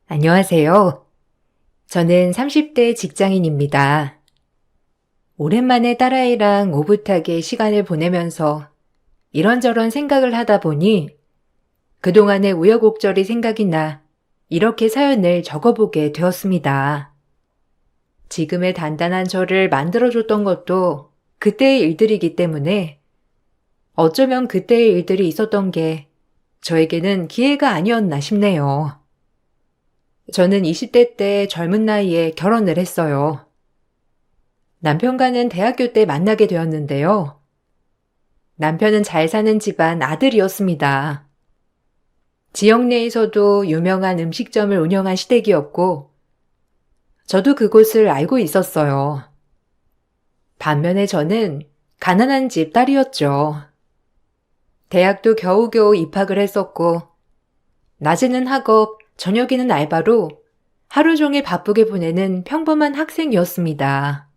안녕하세요. 저는 30대 직장인입니다. 오랜만에 딸아이랑 오붓하게 시간을 보내면서 이런저런 생각을 하다 보니 그동안의 우여곡절이 생각이 나 이렇게 사연을 적어보게 되었습니다. 지금의 단단한 저를 만들어줬던 것도 그때의 일들이기 때문에 어쩌면 그때의 일들이 있었던 게 저에게는 기회가 아니었나 싶네요. 저는 20대 때 젊은 나이에 결혼을 했어요. 남편과는 대학교 때 만나게 되었는데요. 남편은 잘 사는 집안 아들이었습니다. 지역 내에서도 유명한 음식점을 운영한 시댁이었고, 저도 그곳을 알고 있었어요. 반면에 저는 가난한 집 딸이었죠. 대학도 겨우겨우 입학을 했었고, 낮에는 학업, 저녁에는 알바로 하루 종일 바쁘게 보내는 평범한 학생이었습니다.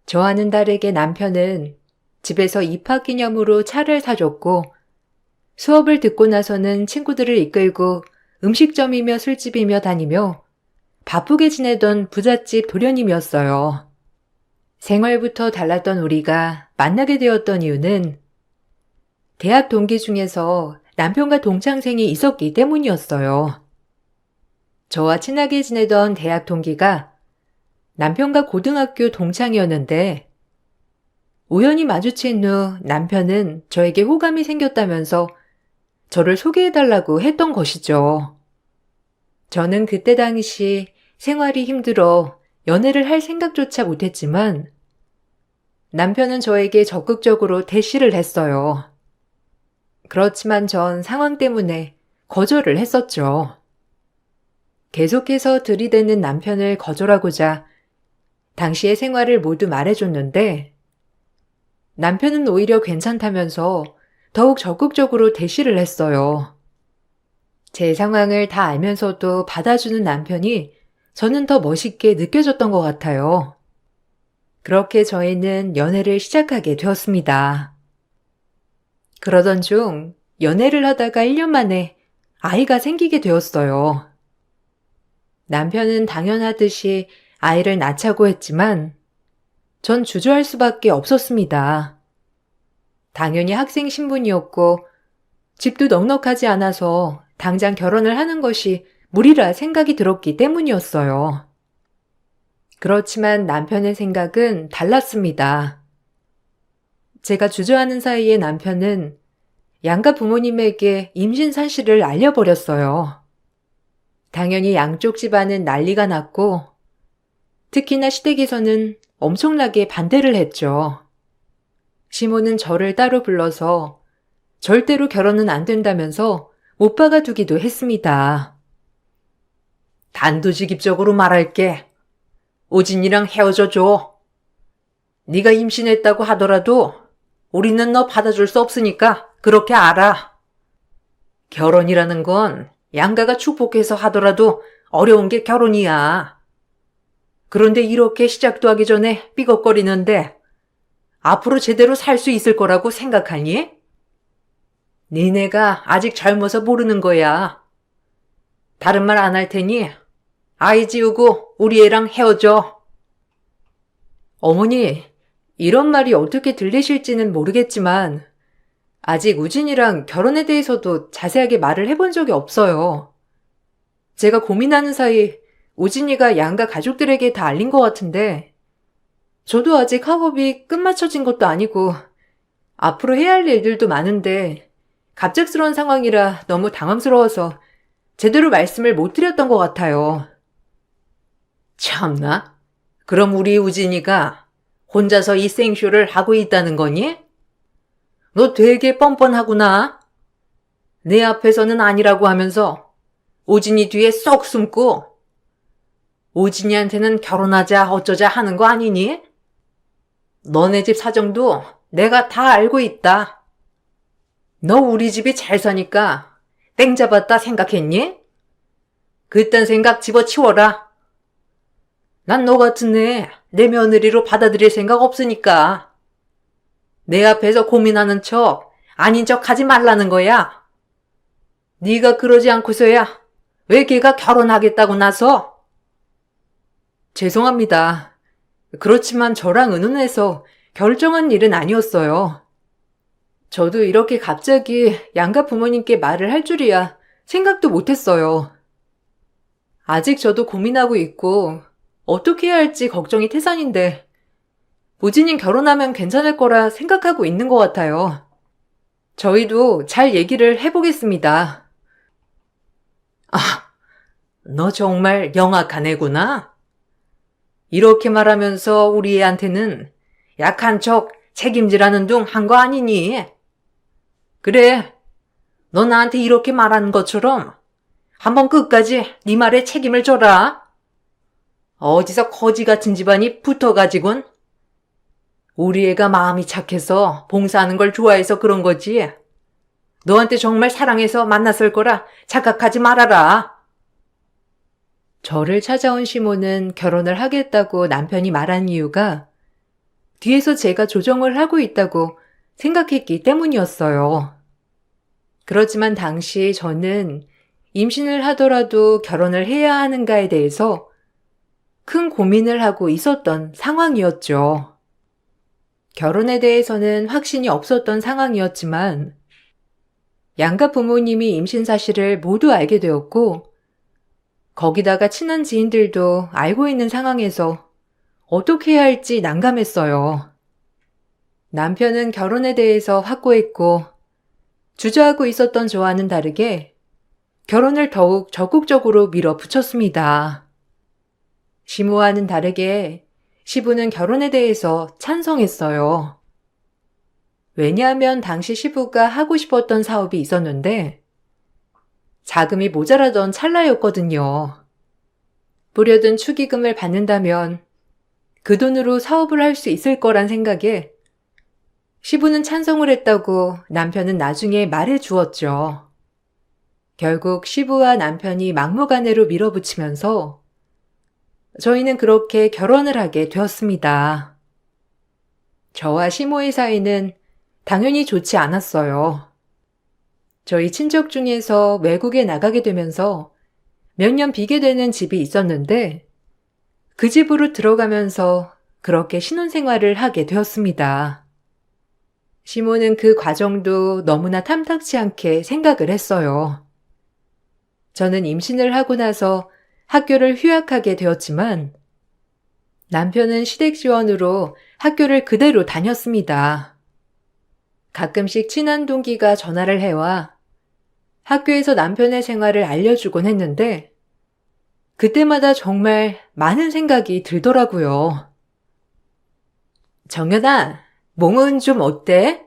저와는 다르게 남편은 집에서 입학 기념으로 차를 사줬고 수업을 듣고 나서는 친구들을 이끌고 음식점이며 술집이며 다니며 바쁘게 지내던 부잣집 도련님이었어요. 생활부터 달랐던 우리가 만나게 되었던 이유는 대학 동기 중에서 남편과 동창생이 있었기 때문이었어요. 저와 친하게 지내던 대학 동기가 남편과 고등학교 동창이었는데 우연히 마주친 후 남편은 저에게 호감이 생겼다면서 저를 소개해달라고 했던 것이죠. 저는 그때 당시 생활이 힘들어 연애를 할 생각조차 못했지만 남편은 저에게 적극적으로 대시를 했어요. 그렇지만 전 상황 때문에 거절을 했었죠. 계속해서 들이대는 남편을 거절하고자 당시의 생활을 모두 말해줬는데 남편은 오히려 괜찮다면서 더욱 적극적으로 대시를 했어요. 제 상황을 다 알면서도 받아주는 남편이 저는 더 멋있게 느껴졌던 것 같아요. 그렇게 저희는 연애를 시작하게 되었습니다. 그러던 중 연애를 하다가 1년 만에 아이가 생기게 되었어요. 남편은 당연하듯이 아이를 낳자고 했지만 전 주저할 수밖에 없었습니다. 당연히 학생 신분이었고 집도 넉넉하지 않아서 당장 결혼을 하는 것이 무리라 생각이 들었기 때문이었어요. 그렇지만 남편의 생각은 달랐습니다. 제가 주저하는 사이에 남편은 양가 부모님에게 임신 사실을 알려버렸어요. 당연히 양쪽 집안은 난리가 났고 특히나 시댁에서는 엄청나게 반대를 했죠. 시모는 저를 따로 불러서 절대로 결혼은 안 된다면서 못 박아두기도 했습니다. 단도직입적으로 말할게. 오진이랑 헤어져 줘. 네가 임신했다고 하더라도 우리는 너 받아줄 수 없으니까 그렇게 알아. 결혼이라는 건 양가가 축복해서 하더라도 어려운 게 결혼이야. 그런데 이렇게 시작도 하기 전에 삐걱거리는데 앞으로 제대로 살 수 있을 거라고 생각하니? 니네가 아직 젊어서 모르는 거야. 다른 말 안 할 테니 아이 지우고 우리 애랑 헤어져. 어머니, 이런 말이 어떻게 들리실지는 모르겠지만 아직 우진이랑 결혼에 대해서도 자세하게 말을 해본 적이 없어요. 제가 고민하는 사이 우진이가 양가 가족들에게 다 알린 것 같은데 저도 아직 학업이 끝마쳐진 것도 아니고 앞으로 해야 할 일들도 많은데 갑작스러운 상황이라 너무 당황스러워서 제대로 말씀을 못 드렸던 것 같아요. 참나? 그럼 우리 우진이가 혼자서 이 생쇼를 하고 있다는 거니? 너 되게 뻔뻔하구나. 내 앞에서는 아니라고 하면서 우진이 뒤에 쏙 숨고 우진이한테는 결혼하자 어쩌자 하는 거 아니니? 너네 집 사정도 내가 다 알고 있다. 너 우리 집이 잘 사니까 땡 잡았다 생각했니? 그딴 생각 집어치워라. 난 너 같은 애 내 며느리로 받아들일 생각 없으니까. 내 앞에서 고민하는 척 아닌 척 하지 말라는 거야. 네가 그러지 않고서야 왜 걔가 결혼하겠다고 나서? 죄송합니다. 그렇지만 저랑 의논해서 결정한 일은 아니었어요. 저도 이렇게 갑자기 양가 부모님께 말을 할 줄이야 생각도 못했어요. 아직 저도 고민하고 있고 어떻게 해야 할지 걱정이 태산인데 우진이 결혼하면 괜찮을 거라 생각하고 있는 것 같아요. 저희도 잘 얘기를 해보겠습니다. 아, 너 정말 영악한 애구나. 이렇게 말하면서 우리 애한테는 약한 척 책임지라는 둥 한 거 아니니? 그래, 너 나한테 이렇게 말하는 것처럼 한번 끝까지 네 말에 책임을 져라. 어디서 거지 같은 집안이 붙어가지곤. 우리 애가 마음이 착해서 봉사하는 걸 좋아해서 그런 거지. 너한테 정말 사랑해서 만났을 거라 착각하지 말아라. 저를 찾아온 시모는 결혼을 하겠다고 남편이 말한 이유가 뒤에서 제가 조정을 하고 있다고 생각했기 때문이었어요. 그렇지만 당시 저는 임신을 하더라도 결혼을 해야 하는가에 대해서 큰 고민을 하고 있었던 상황이었죠. 결혼에 대해서는 확신이 없었던 상황이었지만 양가 부모님이 임신 사실을 모두 알게 되었고 거기다가 친한 지인들도 알고 있는 상황에서 어떻게 해야 할지 난감했어요. 남편은 결혼에 대해서 확고했고 주저하고 있었던 저와는 다르게 결혼을 더욱 적극적으로 밀어붙였습니다. 시모와는 다르게 시부는 결혼에 대해서 찬성했어요. 왜냐하면 당시 시부가 하고 싶었던 사업이 있었는데 자금이 모자라던 찰나였거든요. 부려든 축의금을 받는다면 그 돈으로 사업을 할 수 있을 거란 생각에 시부는 찬성을 했다고 남편은 나중에 말해 주었죠. 결국 시부와 남편이 막무가내로 밀어붙이면서 저희는 그렇게 결혼을 하게 되었습니다. 저와 시모의 사이는 당연히 좋지 않았어요. 저희 친척 중에서 외국에 나가게 되면서 몇 년 비게 되는 집이 있었는데 그 집으로 들어가면서 그렇게 신혼생활을 하게 되었습니다. 시모는 그 과정도 너무나 탐탁치 않게 생각을 했어요. 저는 임신을 하고 나서 학교를 휴학하게 되었지만 남편은 시댁 지원으로 학교를 그대로 다녔습니다. 가끔씩 친한 동기가 전화를 해와 학교에서 남편의 생활을 알려주곤 했는데 그때마다 정말 많은 생각이 들더라고요. 정연아, 몸은 좀 어때?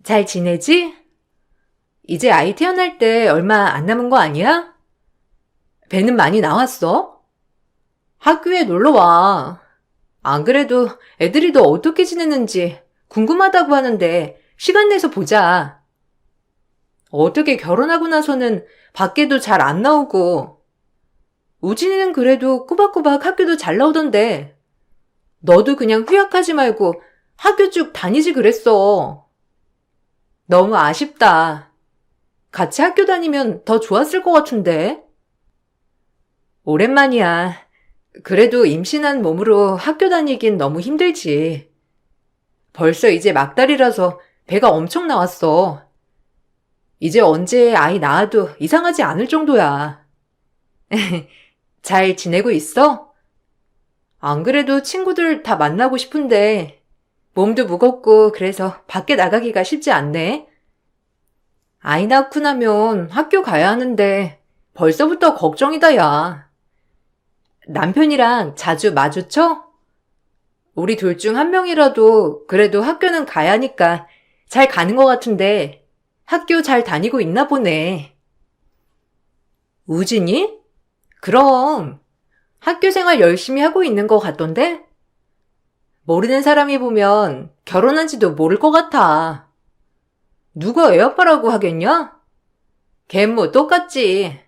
잘 지내지? 이제 아이 태어날 때 얼마 안 남은 거 아니야? 배는 많이 나왔어? 학교에 놀러 와. 안 그래도 애들이 너 어떻게 지내는지 궁금하다고 하는데 시간 내서 보자. 어떻게 결혼하고 나서는 밖에도 잘 안 나오고 우진이는 그래도 꼬박꼬박 학교도 잘 나오던데 너도 그냥 휴학하지 말고 학교 쭉 다니지 그랬어. 너무 아쉽다. 같이 학교 다니면 더 좋았을 것 같은데. 오랜만이야. 그래도 임신한 몸으로 학교 다니긴 너무 힘들지. 벌써 이제 막달이라서 배가 엄청 나왔어. 이제 언제 아이 낳아도 이상하지 않을 정도야. 잘 지내고 있어? 안 그래도 친구들 다 만나고 싶은데 몸도 무겁고 그래서 밖에 나가기가 쉽지 않네. 아이 낳고 나면 학교 가야 하는데 벌써부터 걱정이다, 야. 남편이랑 자주 마주쳐? 우리 둘 중 한 명이라도 그래도 학교는 가야 하니까 잘 가는 것 같은데 학교 잘 다니고 있나 보네. 우진이? 그럼 학교 생활 열심히 하고 있는 것 같던데? 모르는 사람이 보면 결혼한지도 모를 것 같아. 누가 애 아빠라고 하겠냐? 걔 뭐 똑같지.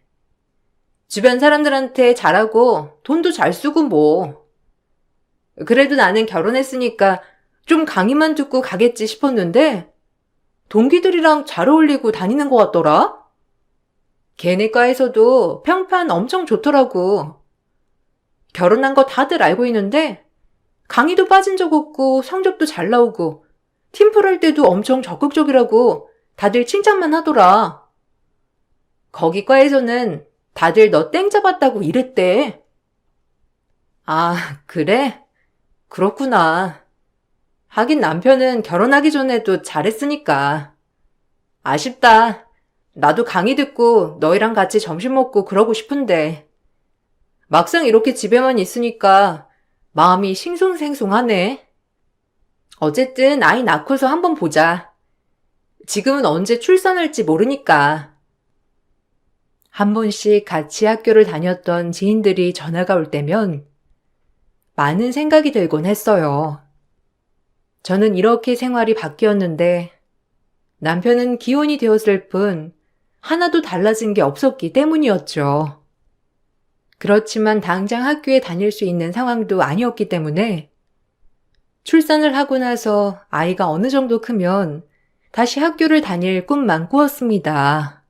주변 사람들한테 잘하고 돈도 잘 쓰고 뭐. 그래도 나는 결혼했으니까 좀 강의만 듣고 가겠지 싶었는데 동기들이랑 잘 어울리고 다니는 것 같더라? 걔네 과에서도 평판 엄청 좋더라고. 결혼한 거 다들 알고 있는데 강의도 빠진 적 없고 성적도 잘 나오고 팀플 할 때도 엄청 적극적이라고 다들 칭찬만 하더라. 거기 과에서는 다들 너 땡 잡았다고 이랬대. 아, 그래? 그렇구나. 하긴 남편은 결혼하기 전에도 잘했으니까. 아쉽다. 나도 강의 듣고 너희랑 같이 점심 먹고 그러고 싶은데. 막상 이렇게 집에만 있으니까 마음이 싱숭생숭하네. 어쨌든 아이 낳고서 한번 보자. 지금은 언제 출산할지 모르니까. 한 번씩 같이 학교를 다녔던 지인들이 전화가 올 때면 많은 생각이 들곤 했어요. 저는 이렇게 생활이 바뀌었는데 남편은 기혼이 되었을 뿐 하나도 달라진 게 없었기 때문이었죠. 그렇지만 당장 학교에 다닐 수 있는 상황도 아니었기 때문에 출산을 하고 나서 아이가 어느 정도 크면 다시 학교를 다닐 꿈만 꾸었습니다.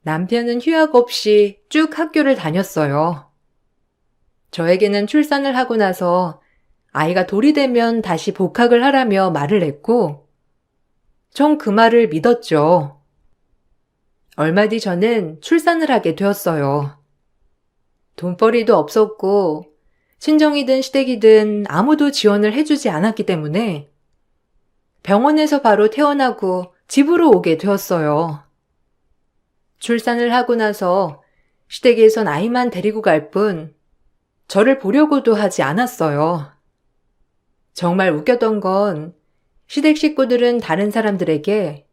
남편은 휴학 없이 쭉 학교를 다녔어요. 저에게는 출산을 하고 나서 아이가 돌이 되면 다시 복학을 하라며 말을 했고, 전 그 말을 믿었죠. 얼마 뒤 저는 출산을 하게 되었어요. 돈벌이도 없었고, 친정이든 시댁이든 아무도 지원을 해주지 않았기 때문에 병원에서 바로 퇴원하고 집으로 오게 되었어요. 출산을 하고 나서 시댁에선 아이만 데리고 갈 뿐 저를 보려고도 하지 않았어요. 정말 웃겼던 건 시댁 식구들은 다른 사람들에게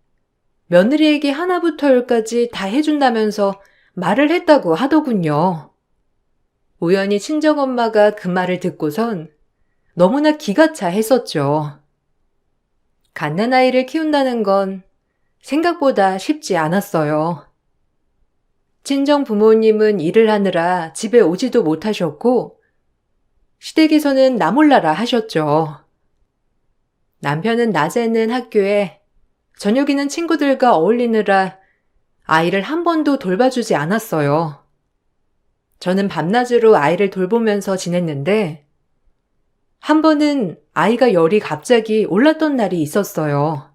며느리에게 하나부터 열까지 다 해준다면서 말을 했다고 하더군요. 우연히 친정엄마가 그 말을 듣고선 너무나 기가 차 했었죠. 갓난아이를 키운다는 건 생각보다 쉽지 않았어요. 친정 부모님은 일을 하느라 집에 오지도 못하셨고 시댁에서는 나 몰라라 하셨죠. 남편은 낮에는 학교에 저녁에는 친구들과 어울리느라 아이를 한 번도 돌봐주지 않았어요. 저는 밤낮으로 아이를 돌보면서 지냈는데 한 번은 아이가 열이 갑자기 올랐던 날이 있었어요.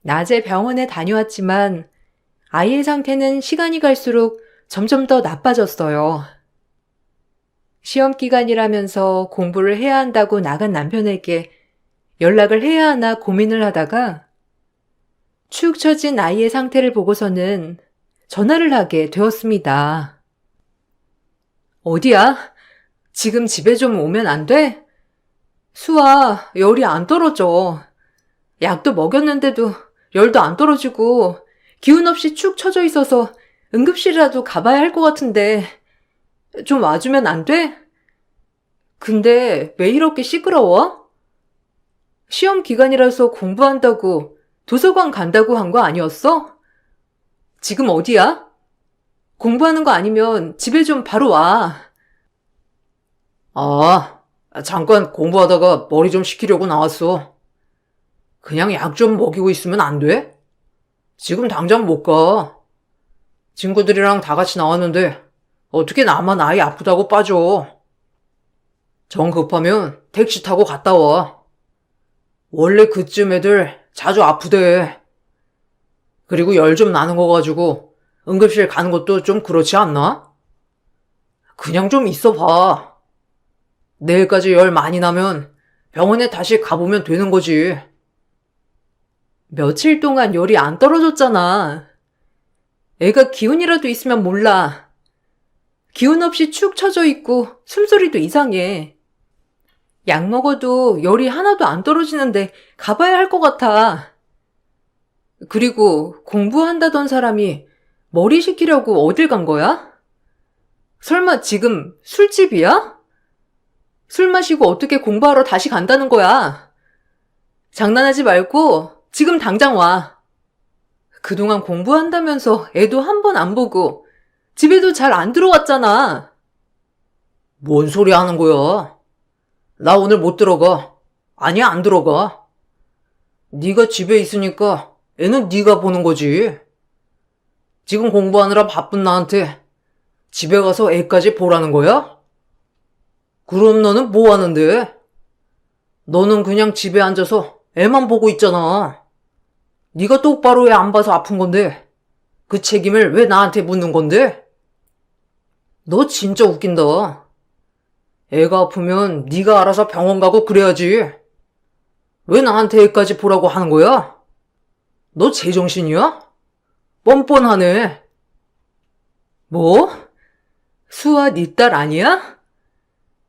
낮에 병원에 다녀왔지만 아이의 상태는 시간이 갈수록 점점 더 나빠졌어요. 시험 기간이라면서 공부를 해야 한다고 나간 남편에게 연락을 해야 하나 고민을 하다가 축 처진 아이의 상태를 보고서는 전화를 하게 되었습니다. 어디야? 지금 집에 좀 오면 안 돼? 수아, 열이 안 떨어져. 약도 먹였는데도 열도 안 떨어지고 기운 없이 축 처져 있어서 응급실이라도 가봐야 할 것 같은데 좀 와주면 안 돼? 근데 왜 이렇게 시끄러워? 시험 기간이라서 공부한다고 도서관 간다고 한 거 아니었어? 지금 어디야? 공부하는 거 아니면 집에 좀 바로 와. 아, 잠깐 공부하다가 머리 좀 식히려고 나왔어. 그냥 약 좀 먹이고 있으면 안 돼? 지금 당장 못 가. 친구들이랑 다 같이 나왔는데 어떻게 나만 아이 아프다고 빠져. 정 급하면 택시 타고 갔다 와. 원래 그쯤 애들 자주 아프대. 그리고 열 좀 나는 거 가지고 응급실 가는 것도 좀 그렇지 않나? 그냥 좀 있어 봐. 내일까지 열 많이 나면 병원에 다시 가보면 되는 거지. 며칠 동안 열이 안 떨어졌잖아. 애가 기운이라도 있으면 몰라. 기운 없이 축 처져 있고 숨소리도 이상해. 약 먹어도 열이 하나도 안 떨어지는데 가봐야 할 것 같아. 그리고 공부한다던 사람이 머리 식히려고 어딜 간 거야? 설마 지금 술집이야? 술 마시고 어떻게 공부하러 다시 간다는 거야? 장난하지 말고 지금 당장 와. 그동안 공부한다면서 애도 한 번 안 보고 집에도 잘 안 들어왔잖아. 뭔 소리 하는 거야? 나 오늘 못 들어가. 아니, 안 들어가. 네가 집에 있으니까 애는 네가 보는 거지. 지금 공부하느라 바쁜 나한테 집에 가서 애까지 보라는 거야? 그럼 너는 뭐 하는데? 너는 그냥 집에 앉아서 애만 보고 있잖아. 네가 똑바로 애 안 봐서 아픈 건데 그 책임을 왜 나한테 묻는 건데? 너 진짜 웃긴다. 애가 아프면 네가 알아서 병원 가고 그래야지. 왜 나한테 애까지 보라고 하는 거야? 너 제정신이야? 뻔뻔하네. 뭐? 수아 네 딸 아니야?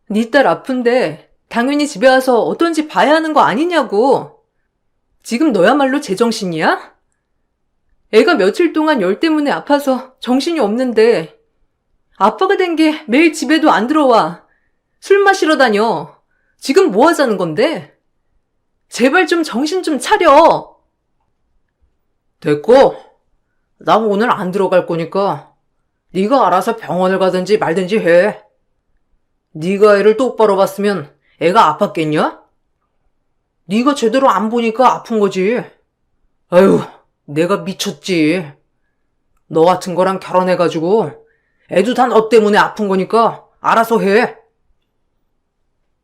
네 딸 아픈데 당연히 집에 와서 어떤지 봐야 하는 거 아니냐고. 지금 너야말로 제정신이야? 애가 며칠 동안 열 때문에 아파서 정신이 없는데 아빠가 된 게 매일 집에도 안 들어와. 술 마시러 다녀. 지금 뭐 하자는 건데? 제발 좀 정신 좀 차려. 됐고, 나 오늘 안 들어갈 거니까 네가 알아서 병원을 가든지 말든지 해. 네가 애를 똑바로 봤으면 애가 아팠겠냐? 네가 제대로 안 보니까 아픈 거지. 아유, 내가 미쳤지. 너 같은 거랑 결혼해가지고 애도 다 너 때문에 아픈 거니까 알아서 해.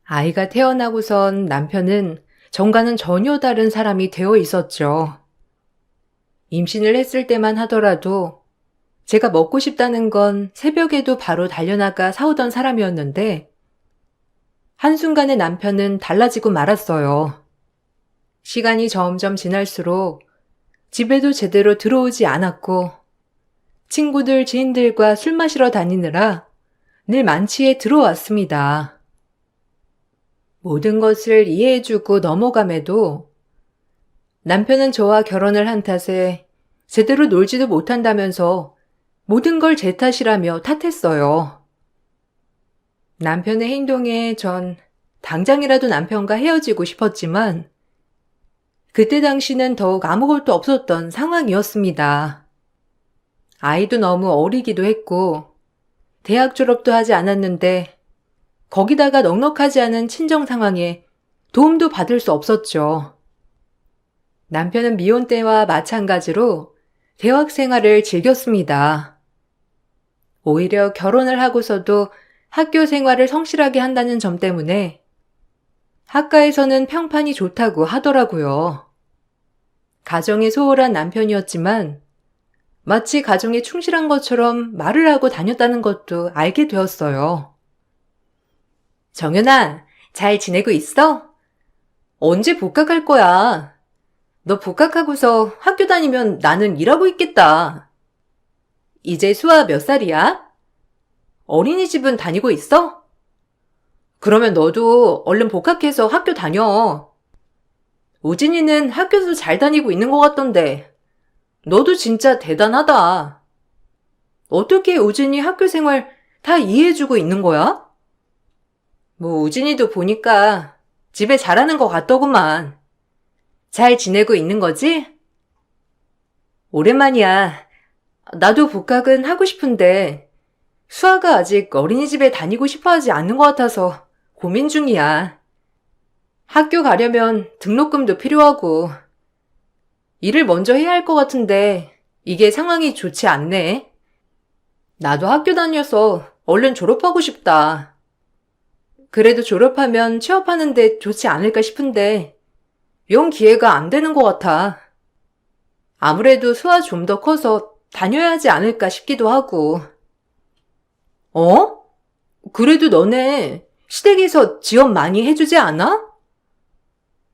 아이가 태어나고선 남편은 전과는 전혀 다른 사람이 되어 있었죠. 임신을 했을 때만 하더라도 제가 먹고 싶다는 건 새벽에도 바로 달려나가 사오던 사람이었는데 한순간에 남편은 달라지고 말았어요. 시간이 점점 지날수록 집에도 제대로 들어오지 않았고 친구들, 지인들과 술 마시러 다니느라 늘 만취에 들어왔습니다. 모든 것을 이해해주고 넘어감에도 남편은 저와 결혼을 한 탓에 제대로 놀지도 못한다면서 모든 걸 제 탓이라며 탓했어요. 남편의 행동에 전 당장이라도 남편과 헤어지고 싶었지만 그때 당시는 더욱 아무것도 없었던 상황이었습니다. 아이도 너무 어리기도 했고 대학 졸업도 하지 않았는데 거기다가 넉넉하지 않은 친정 상황에 도움도 받을 수 없었죠. 남편은 미혼 때와 마찬가지로 대학 생활을 즐겼습니다. 오히려 결혼을 하고서도 학교 생활을 성실하게 한다는 점 때문에 학과에서는 평판이 좋다고 하더라고요. 가정이 소홀한 남편이었지만 마치 가정에 충실한 것처럼 말을 하고 다녔다는 것도 알게 되었어요. 정연아, 잘 지내고 있어? 언제 복학할 거야? 너 복학하고서 학교 다니면 나는 일하고 있겠다. 이제 수아 몇 살이야? 어린이집은 다니고 있어? 그러면 너도 얼른 복학해서 학교 다녀. 우진이는 학교도 잘 다니고 있는 것 같던데. 너도 진짜 대단하다. 어떻게 우진이 학교 생활 다 이해해주고 있는 거야? 뭐 우진이도 보니까 집에 잘하는 것 같더구만. 잘 지내고 있는 거지? 오랜만이야. 나도 복학은 하고 싶은데 수아가 아직 어린이집에 다니고 싶어 하지 않는 것 같아서 고민 중이야. 학교 가려면 등록금도 필요하고 일을 먼저 해야 할 것 같은데 이게 상황이 좋지 않네. 나도 학교 다녀서 얼른 졸업하고 싶다. 그래도 졸업하면 취업하는데 좋지 않을까 싶은데 영 기회가 안 되는 것 같아. 아무래도 수아 좀 더 커서 다녀야 하지 않을까 싶기도 하고. 어? 그래도 너네 시댁에서 지원 많이 해주지 않아?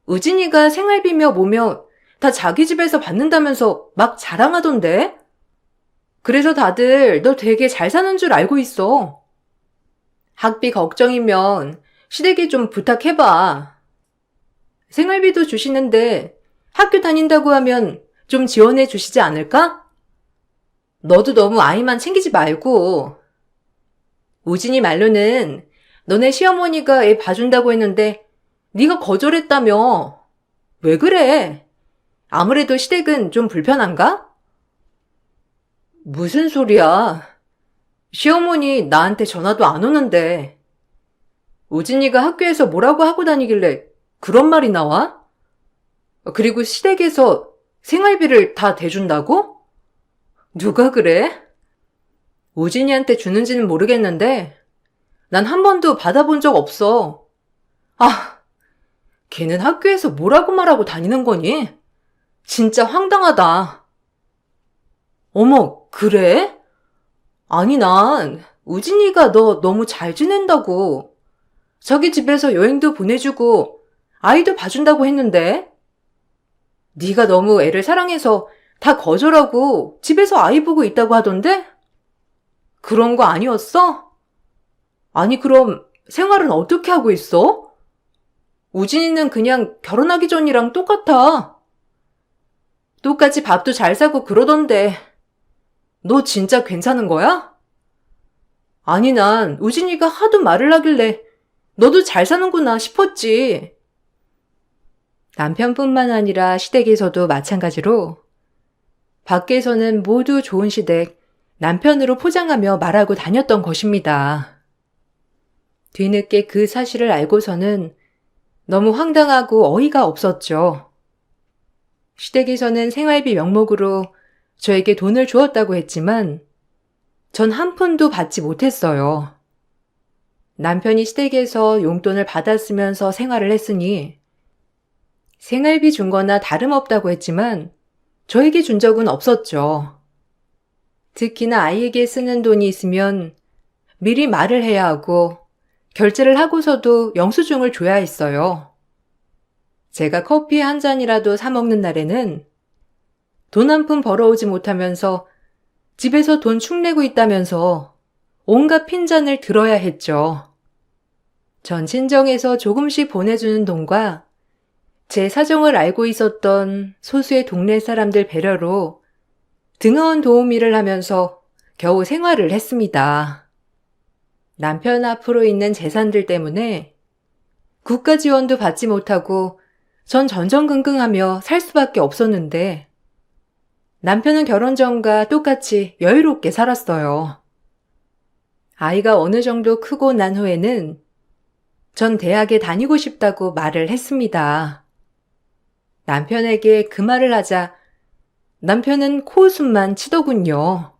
우진이가 생활비며 뭐며 다 자기 집에서 받는다면서 막 자랑하던데? 그래서 다들 너 되게 잘 사는 줄 알고 있어. 학비 걱정이면 시댁에 좀 부탁해봐. 생활비도 주시는데 학교 다닌다고 하면 좀 지원해 주시지 않을까? 너도 너무 아이만 챙기지 말고. 우진이 말로는 너네 시어머니가 애 봐준다고 했는데 네가 거절했다며. 왜 그래? 아무래도 시댁은 좀 불편한가? 무슨 소리야. 시어머니 나한테 전화도 안 오는데. 우진이가 학교에서 뭐라고 하고 다니길래 그런 말이 나와? 그리고 시댁에서 생활비를 다 대준다고? 누가 그래? 우진이한테 주는지는 모르겠는데 난 한 번도 받아본 적 없어. 아, 걔는 학교에서 뭐라고 말하고 다니는 거니? 진짜 황당하다. 어머, 그래? 아니, 난 우진이가 너 너무 잘 지낸다고. 자기 집에서 여행도 보내주고 아이도 봐준다고 했는데 네가 너무 애를 사랑해서 다 거절하고 집에서 아이 보고 있다고 하던데? 그런 거 아니었어? 아니, 그럼 생활은 어떻게 하고 있어? 우진이는 그냥 결혼하기 전이랑 똑같아. 똑같이 밥도 잘 사고 그러던데 너 진짜 괜찮은 거야? 아니, 난 우진이가 하도 말을 하길래 너도 잘 사는구나 싶었지. 남편뿐만 아니라 시댁에서도 마찬가지로 밖에서는 모두 좋은 시댁, 남편으로 포장하며 말하고 다녔던 것입니다. 뒤늦게 그 사실을 알고서는 너무 황당하고 어이가 없었죠. 시댁에서는 생활비 명목으로 저에게 돈을 주었다고 했지만 전 한 푼도 받지 못했어요. 남편이 시댁에서 용돈을 받았으면서 생활을 했으니 생활비 준 거나 다름없다고 했지만 저에게 준 적은 없었죠. 특히나 아이에게 쓰는 돈이 있으면 미리 말을 해야 하고 결제를 하고서도 영수증을 줘야 했어요. 제가 커피 한 잔이라도 사 먹는 날에는 돈 한 푼 벌어오지 못하면서 집에서 돈 축내고 있다면서 온갖 핀잔을 들어야 했죠. 전 친정에서 조금씩 보내주는 돈과 제 사정을 알고 있었던 소수의 동네 사람들 배려로 등하원 도움 일을 하면서 겨우 생활을 했습니다. 남편 앞으로 있는 재산들 때문에 국가 지원도 받지 못하고 전 전전긍긍하며 살 수밖에 없었는데 남편은 결혼 전과 똑같이 여유롭게 살았어요. 아이가 어느 정도 크고 난 후에는 전 대학에 다니고 싶다고 말을 했습니다. 남편에게 그 말을 하자 남편은 코웃음만 치더군요.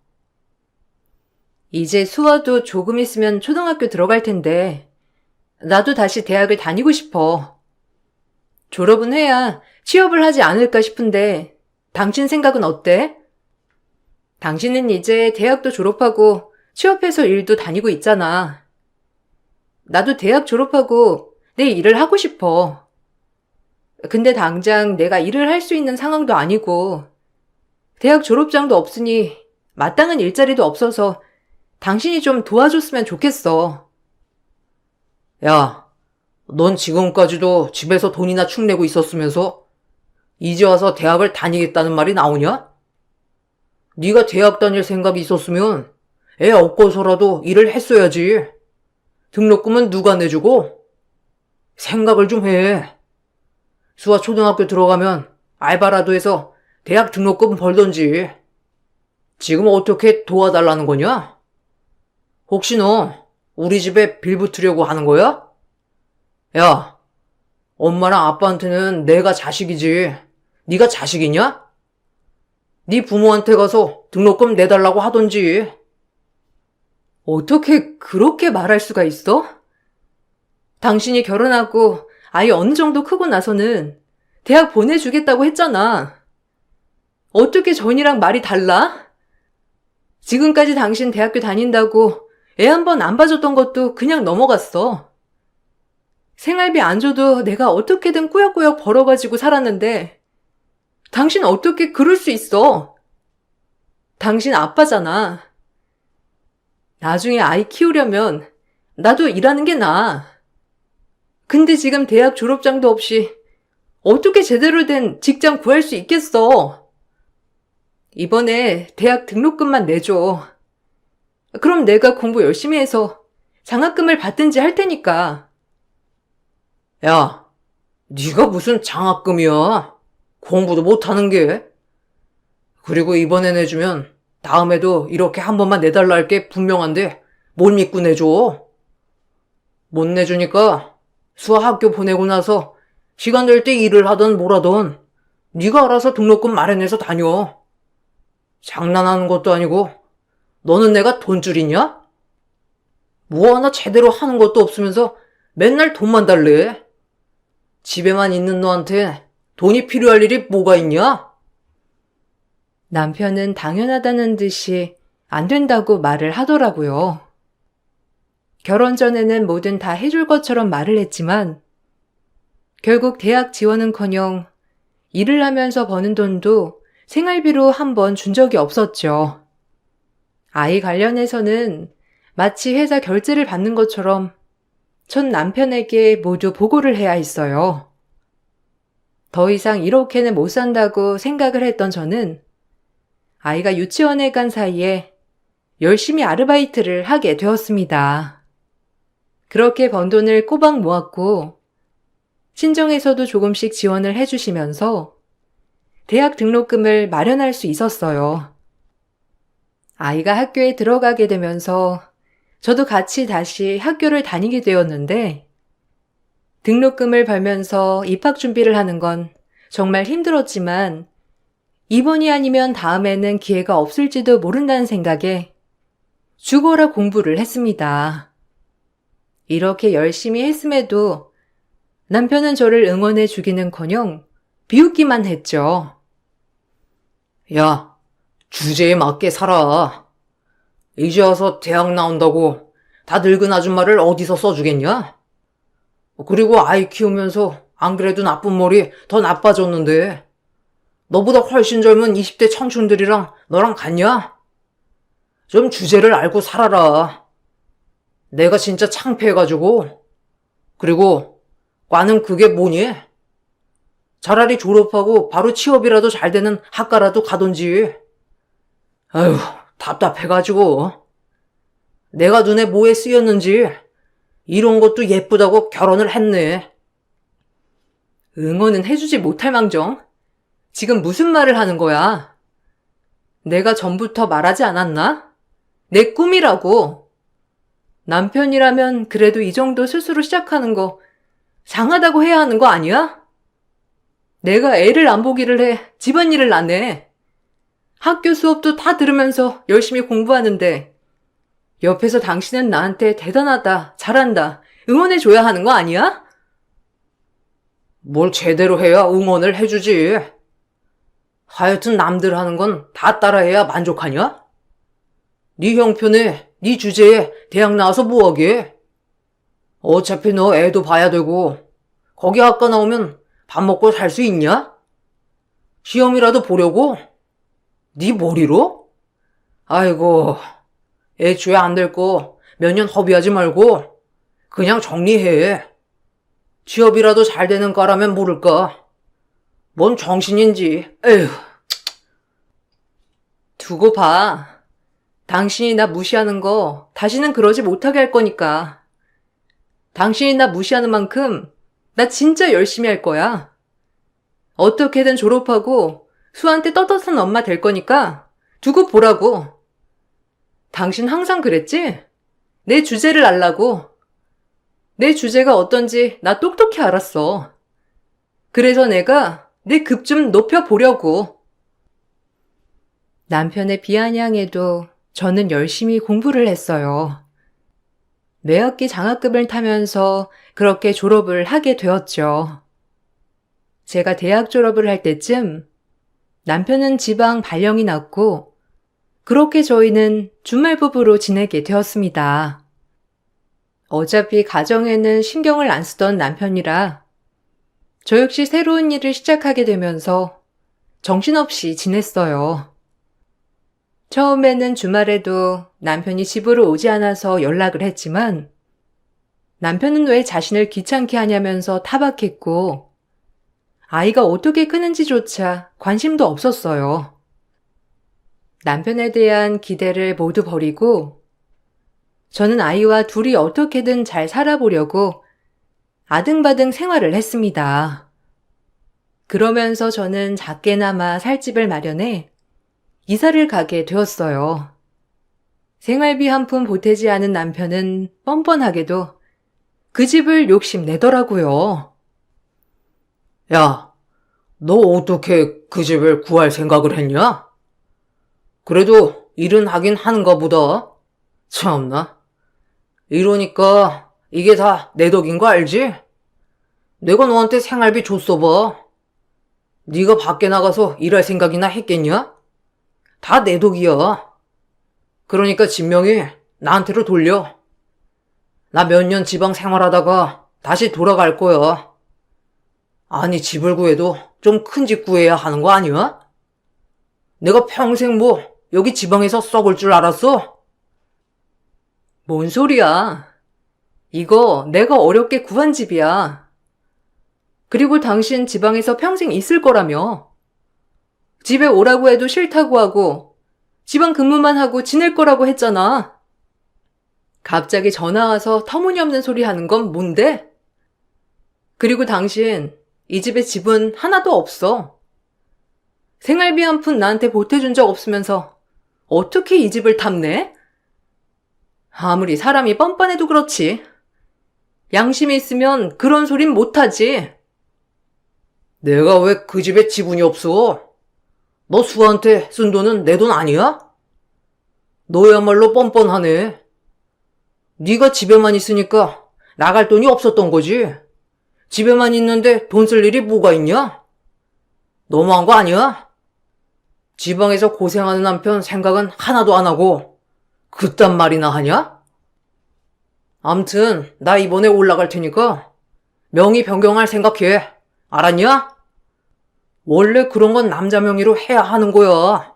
이제 수아도 조금 있으면 초등학교 들어갈 텐데 나도 다시 대학을 다니고 싶어. 졸업은 해야 취업을 하지 않을까 싶은데 당신 생각은 어때? 당신은 이제 대학도 졸업하고 취업해서 일도 다니고 있잖아. 나도 대학 졸업하고 내 일을 하고 싶어. 근데 당장 내가 일을 할 수 있는 상황도 아니고 대학 졸업장도 없으니 마땅한 일자리도 없어서 당신이 좀 도와줬으면 좋겠어. 야, 넌 지금까지도 집에서 돈이나 축내고 있었으면서 이제 와서 대학을 다니겠다는 말이 나오냐? 네가 대학 다닐 생각이 있었으면 애 얻고서라도 일을 했어야지. 등록금은 누가 내주고? 생각을 좀 해. 수아 초등학교 들어가면 알바라도 해서 대학 등록금 벌던지. 지금 어떻게 도와달라는 거냐? 혹시 너 우리 집에 빌붙으려고 하는 거야? 야, 엄마랑 아빠한테는 내가 자식이지. 네가 자식이냐? 네 부모한테 가서 등록금 내달라고 하던지. 어떻게 그렇게 말할 수가 있어? 당신이 결혼하고 아이 어느 정도 크고 나서는 대학 보내주겠다고 했잖아. 어떻게 전이랑 말이 달라? 지금까지 당신 대학교 다닌다고 애 한 번 안 봐줬던 것도 그냥 넘어갔어. 생활비 안 줘도 내가 어떻게든 꾸역꾸역 벌어가지고 살았는데 당신 어떻게 그럴 수 있어? 당신 아빠잖아. 나중에 아이 키우려면 나도 일하는 게 나아. 근데 지금 대학 졸업장도 없이 어떻게 제대로 된 직장 구할 수 있겠어? 이번에 대학 등록금만 내줘. 그럼 내가 공부 열심히 해서 장학금을 받든지 할 테니까. 야, 네가 무슨 장학금이야? 공부도 못하는 게. 그리고 이번에 내주면 다음에도 이렇게 한 번만 내달라 할 게 분명한데 뭘 믿고 내줘? 못 내주니까 수아 학교 보내고 나서 시간 될 때 일을 하던 뭐라던 네가 알아서 등록금 마련해서 다녀. 장난하는 것도 아니고 너는 내가 돈줄이냐? 뭐 하나 제대로 하는 것도 없으면서 맨날 돈만 달래. 집에만 있는 너한테 돈이 필요할 일이 뭐가 있냐? 남편은 당연하다는 듯이 안 된다고 말을 하더라고요. 결혼 전에는 뭐든 다 해줄 것처럼 말을 했지만 결국 대학 지원은커녕 일을 하면서 버는 돈도 생활비로 한 번 준 적이 없었죠. 아이 관련해서는 마치 회사 결제를 받는 것처럼 전 남편에게 모두 보고를 해야 했어요. 더 이상 이렇게는 못 산다고 생각을 했던 저는 아이가 유치원에 간 사이에 열심히 아르바이트를 하게 되었습니다. 그렇게 번 돈을 꼬박 모았고 친정에서도 조금씩 지원을 해주시면서 대학 등록금을 마련할 수 있었어요. 아이가 학교에 들어가게 되면서 저도 같이 다시 학교를 다니게 되었는데 등록금을 벌면서 입학 준비를 하는 건 정말 힘들었지만 이번이 아니면 다음에는 기회가 없을지도 모른다는 생각에 죽어라 공부를 했습니다. 이렇게 열심히 했음에도 남편은 저를 응원해 주기는커녕 비웃기만 했죠. 야, 주제에 맞게 살아. 이제 와서 대학 나온다고 다 늙은 아줌마를 어디서 써주겠냐? 그리고 아이 키우면서 안 그래도 나쁜 머리 더 나빠졌는데 너보다 훨씬 젊은 20대 청춘들이랑 너랑 같냐? 좀 주제를 알고 살아라. 내가 진짜 창피해가지고. 그리고 과는 그게 뭐니? 차라리 졸업하고 바로 취업이라도 잘 되는 학과라도 가던지. 아휴, 답답해가지고. 내가 눈에 뭐에 쓰였는지 이런 것도 예쁘다고 결혼을 했네. 응원은 해주지 못할 망정. 지금 무슨 말을 하는 거야? 내가 전부터 말하지 않았나? 내 꿈이라고. 남편이라면 그래도 이 정도 스스로 시작하는 거 상하다고 해야 하는 거 아니야? 내가 애를 안 보기를 해 집안일을 안 해. 학교 수업도 다 들으면서 열심히 공부하는데 옆에서 당신은 나한테 대단하다, 잘한다, 응원해줘야 하는 거 아니야? 뭘 제대로 해야 응원을 해주지. 하여튼 남들 하는 건 다 따라해야 만족하냐? 네 형편에, 네 주제에 대학 나와서 뭐하게? 어차피 너 애도 봐야 되고 거기 학과 나오면 밥 먹고 살 수 있냐? 시험이라도 보려고? 네 머리로? 아이고, 애초에 안 될 거 몇 년 허비하지 말고 그냥 정리해. 취업이라도 잘 되는 과라면 모를까? 뭔 정신인지. 에휴. 두고 봐. 당신이 나 무시하는 거 다시는 그러지 못하게 할 거니까. 당신이 나 무시하는 만큼 나 진짜 열심히 할 거야. 어떻게든 졸업하고 수한테 떳떳한 엄마 될 거니까 두고 보라고. 당신 항상 그랬지? 내 주제를 알라고. 내 주제가 어떤지 나 똑똑히 알았어. 그래서 내가 내 급 좀 높여보려고. 남편의 비아냥에도 저는 열심히 공부를 했어요. 매학기 장학금을 타면서 그렇게 졸업을 하게 되었죠. 제가 대학 졸업을 할 때쯤 남편은 지방 발령이 났고 그렇게 저희는 주말 부부로 지내게 되었습니다. 어차피 가정에는 신경을 안 쓰던 남편이라 저 역시 새로운 일을 시작하게 되면서 정신없이 지냈어요. 처음에는 주말에도 남편이 집으로 오지 않아서 연락을 했지만 남편은 왜 자신을 귀찮게 하냐면서 타박했고 아이가 어떻게 크는지조차 관심도 없었어요. 남편에 대한 기대를 모두 버리고 저는 아이와 둘이 어떻게든 잘 살아보려고 아등바등 생활을 했습니다. 그러면서 저는 작게나마 살 집을 마련해 이사를 가게 되었어요. 생활비 한 푼 보태지 않은 남편은 뻔뻔하게도 그 집을 욕심내더라고요. 야, 너 어떻게 그 집을 구할 생각을 했냐? 그래도 일은 하긴 하는가 보다. 참나. 이러니까 이게 다 내 덕인 거 알지? 내가 너한테 생활비 줬어 봐. 네가 밖에 나가서 일할 생각이나 했겠냐? 다 내 덕이야. 그러니까 진명이 나한테로 돌려. 나 몇 년 지방 생활하다가 다시 돌아갈 거야. 아니, 집을 구해도 좀 큰 집 구해야 하는 거 아니야? 내가 평생 뭐 여기 지방에서 썩을 줄 알았어? 뭔 소리야. 이거 내가 어렵게 구한 집이야. 그리고 당신 지방에서 평생 있을 거라며. 집에 오라고 해도 싫다고 하고 지방 근무만 하고 지낼 거라고 했잖아. 갑자기 전화 와서 터무니없는 소리 하는 건 뭔데? 그리고 당신 이 집에 집은 하나도 없어. 생활비 한 푼 나한테 보태준 적 없으면서 어떻게 이 집을 탐내? 아무리 사람이 뻔뻔해도 그렇지. 양심이 있으면 그런 소린 못하지. 내가 왜 그 집에 지분이 없어? 너 수아한테 쓴 돈은 내 돈 아니야? 너야말로 뻔뻔하네. 네가 집에만 있으니까 나갈 돈이 없었던 거지. 집에만 있는데 돈 쓸 일이 뭐가 있냐? 너무한 거 아니야? 지방에서 고생하는 남편 생각은 하나도 안 하고 그딴 말이나 하냐? 암튼 나 이번에 올라갈 테니까 명의 변경할 생각해. 알았냐? 원래 그런 건 남자 명의로 해야 하는 거야.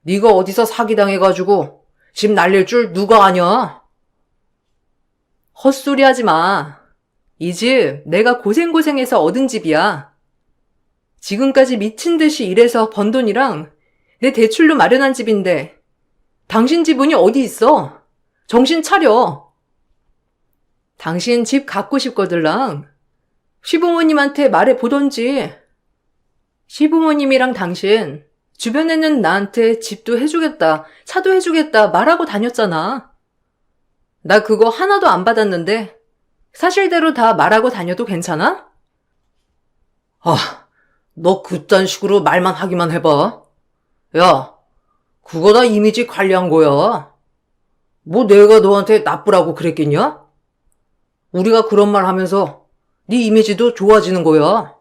네가 어디서 사기당해가지고 집 날릴 줄 누가 아냐? 헛소리 하지 마. 이 집 내가 고생고생해서 얻은 집이야. 지금까지 미친 듯이 일해서 번 돈이랑 내 대출로 마련한 집인데 당신 지분이 어디 있어? 정신 차려. 당신 집 갖고 싶거들랑 시부모님한테 말해 보던지. 시부모님이랑 당신 주변에는 나한테 집도 해주겠다, 차도 해주겠다 말하고 다녔잖아. 나 그거 하나도 안 받았는데 사실대로 다 말하고 다녀도 괜찮아? 너 그딴 식으로 말만 하기만 해봐. 야, 그거 다 이미지 관리한 거야. 뭐 내가 너한테 나쁘라고 그랬겠냐? 우리가 그런 말 하면서 네 이미지도 좋아지는 거야.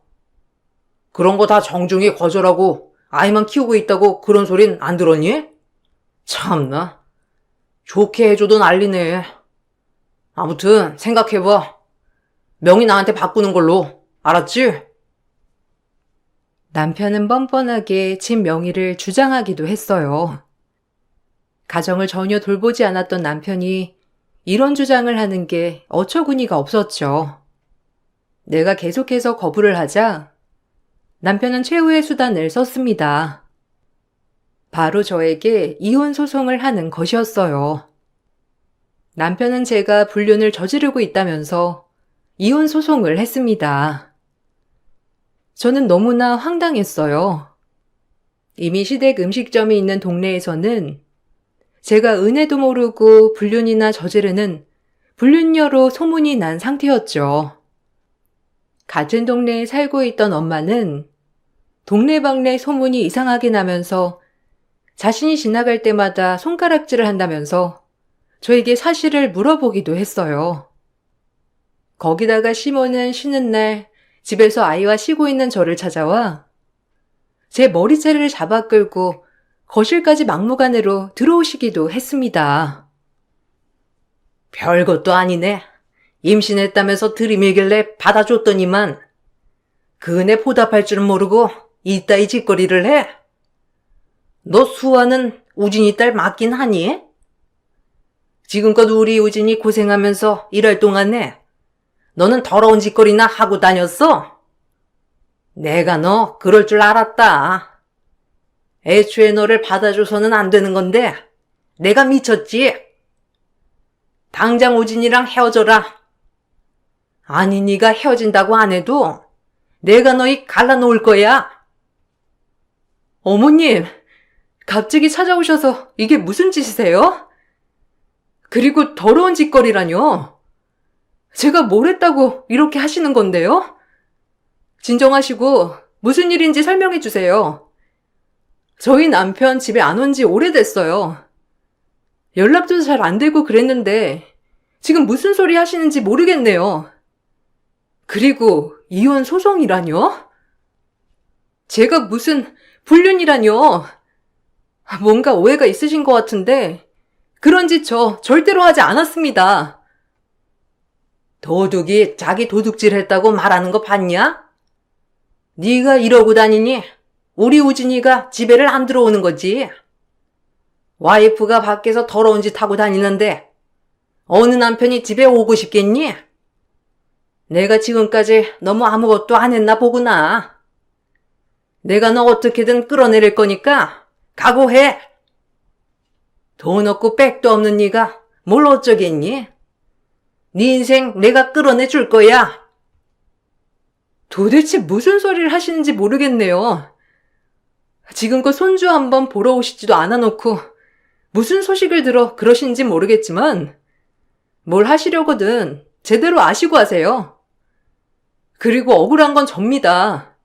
그런 거 다 정중히 거절하고 아이만 키우고 있다고 그런 소린 안 들었니? 참나. 좋게 해줘도 난리네. 아무튼 생각해봐. 명의 나한테 바꾸는 걸로. 알았지? 남편은 뻔뻔하게 집 명의를 주장하기도 했어요. 가정을 전혀 돌보지 않았던 남편이 이런 주장을 하는 게 어처구니가 없었죠. 내가 계속해서 거부를 하자 남편은 최후의 수단을 썼습니다. 바로 저에게 이혼 소송을 하는 것이었어요. 남편은 제가 불륜을 저지르고 있다면서 이혼 소송을 했습니다. 저는 너무나 황당했어요. 이미 시댁 음식점이 있는 동네에서는 제가 은혜도 모르고 불륜이나 저지르는 불륜녀로 소문이 난 상태였죠. 같은 동네에 살고 있던 엄마는 동네방네 소문이 이상하게 나면서 자신이 지나갈 때마다 손가락질을 한다면서 저에게 사실을 물어보기도 했어요. 거기다가 시모는 쉬는 날 집에서 아이와 쉬고 있는 저를 찾아와 제 머리채를 잡아 끌고 거실까지 막무가내로 들어오시기도 했습니다. 별것도 아니네. 임신했다면서 들이밀길래 받아줬더니만 그 은혜 보답할 줄은 모르고 이따위 짓거리를 해. 너 수아는 우진이 딸 맞긴 하니? 지금껏 우리 우진이 고생하면서 일할 동안에 너는 더러운 짓거리나 하고 다녔어? 내가 너 그럴 줄 알았다. 애초에 너를 받아줘서는 안 되는 건데 내가 미쳤지. 당장 우진이랑 헤어져라. 아니 네가 헤어진다고 안 해도 내가 너희 갈라놓을 거야. 어머님, 갑자기 찾아오셔서 이게 무슨 짓이세요? 그리고 더러운 짓거리라뇨. 제가 뭘 했다고 이렇게 하시는 건데요? 진정하시고 무슨 일인지 설명해 주세요. 저희 남편 집에 안 온 지 오래됐어요. 연락도 잘 안 되고 그랬는데 지금 무슨 소리 하시는지 모르겠네요. 그리고 이혼 소송이라뇨? 제가 무슨 불륜이라뇨? 뭔가 오해가 있으신 것 같은데 그런 짓 저 절대로 하지 않았습니다. 도둑이 자기 도둑질 했다고 말하는 거 봤냐? 네가 이러고 다니니 우리 우진이가 집에를 안 들어오는 거지. 와이프가 밖에서 더러운 짓 하고 다니는데 어느 남편이 집에 오고 싶겠니? 내가 지금까지 너무 아무것도 안 했나 보구나. 내가 너 어떻게든 끌어내릴 거니까 각오해. 돈 없고 백도 없는 네가 뭘 어쩌겠니? 네 인생 내가 끌어내 줄 거야. 도대체 무슨 소리를 하시는지 모르겠네요. 지금껏 손주 한번 보러 오시지도 않아놓고 무슨 소식을 들어 그러신지 모르겠지만 뭘 하시려거든 제대로 아시고 하세요. 그리고 억울한 건 접니다.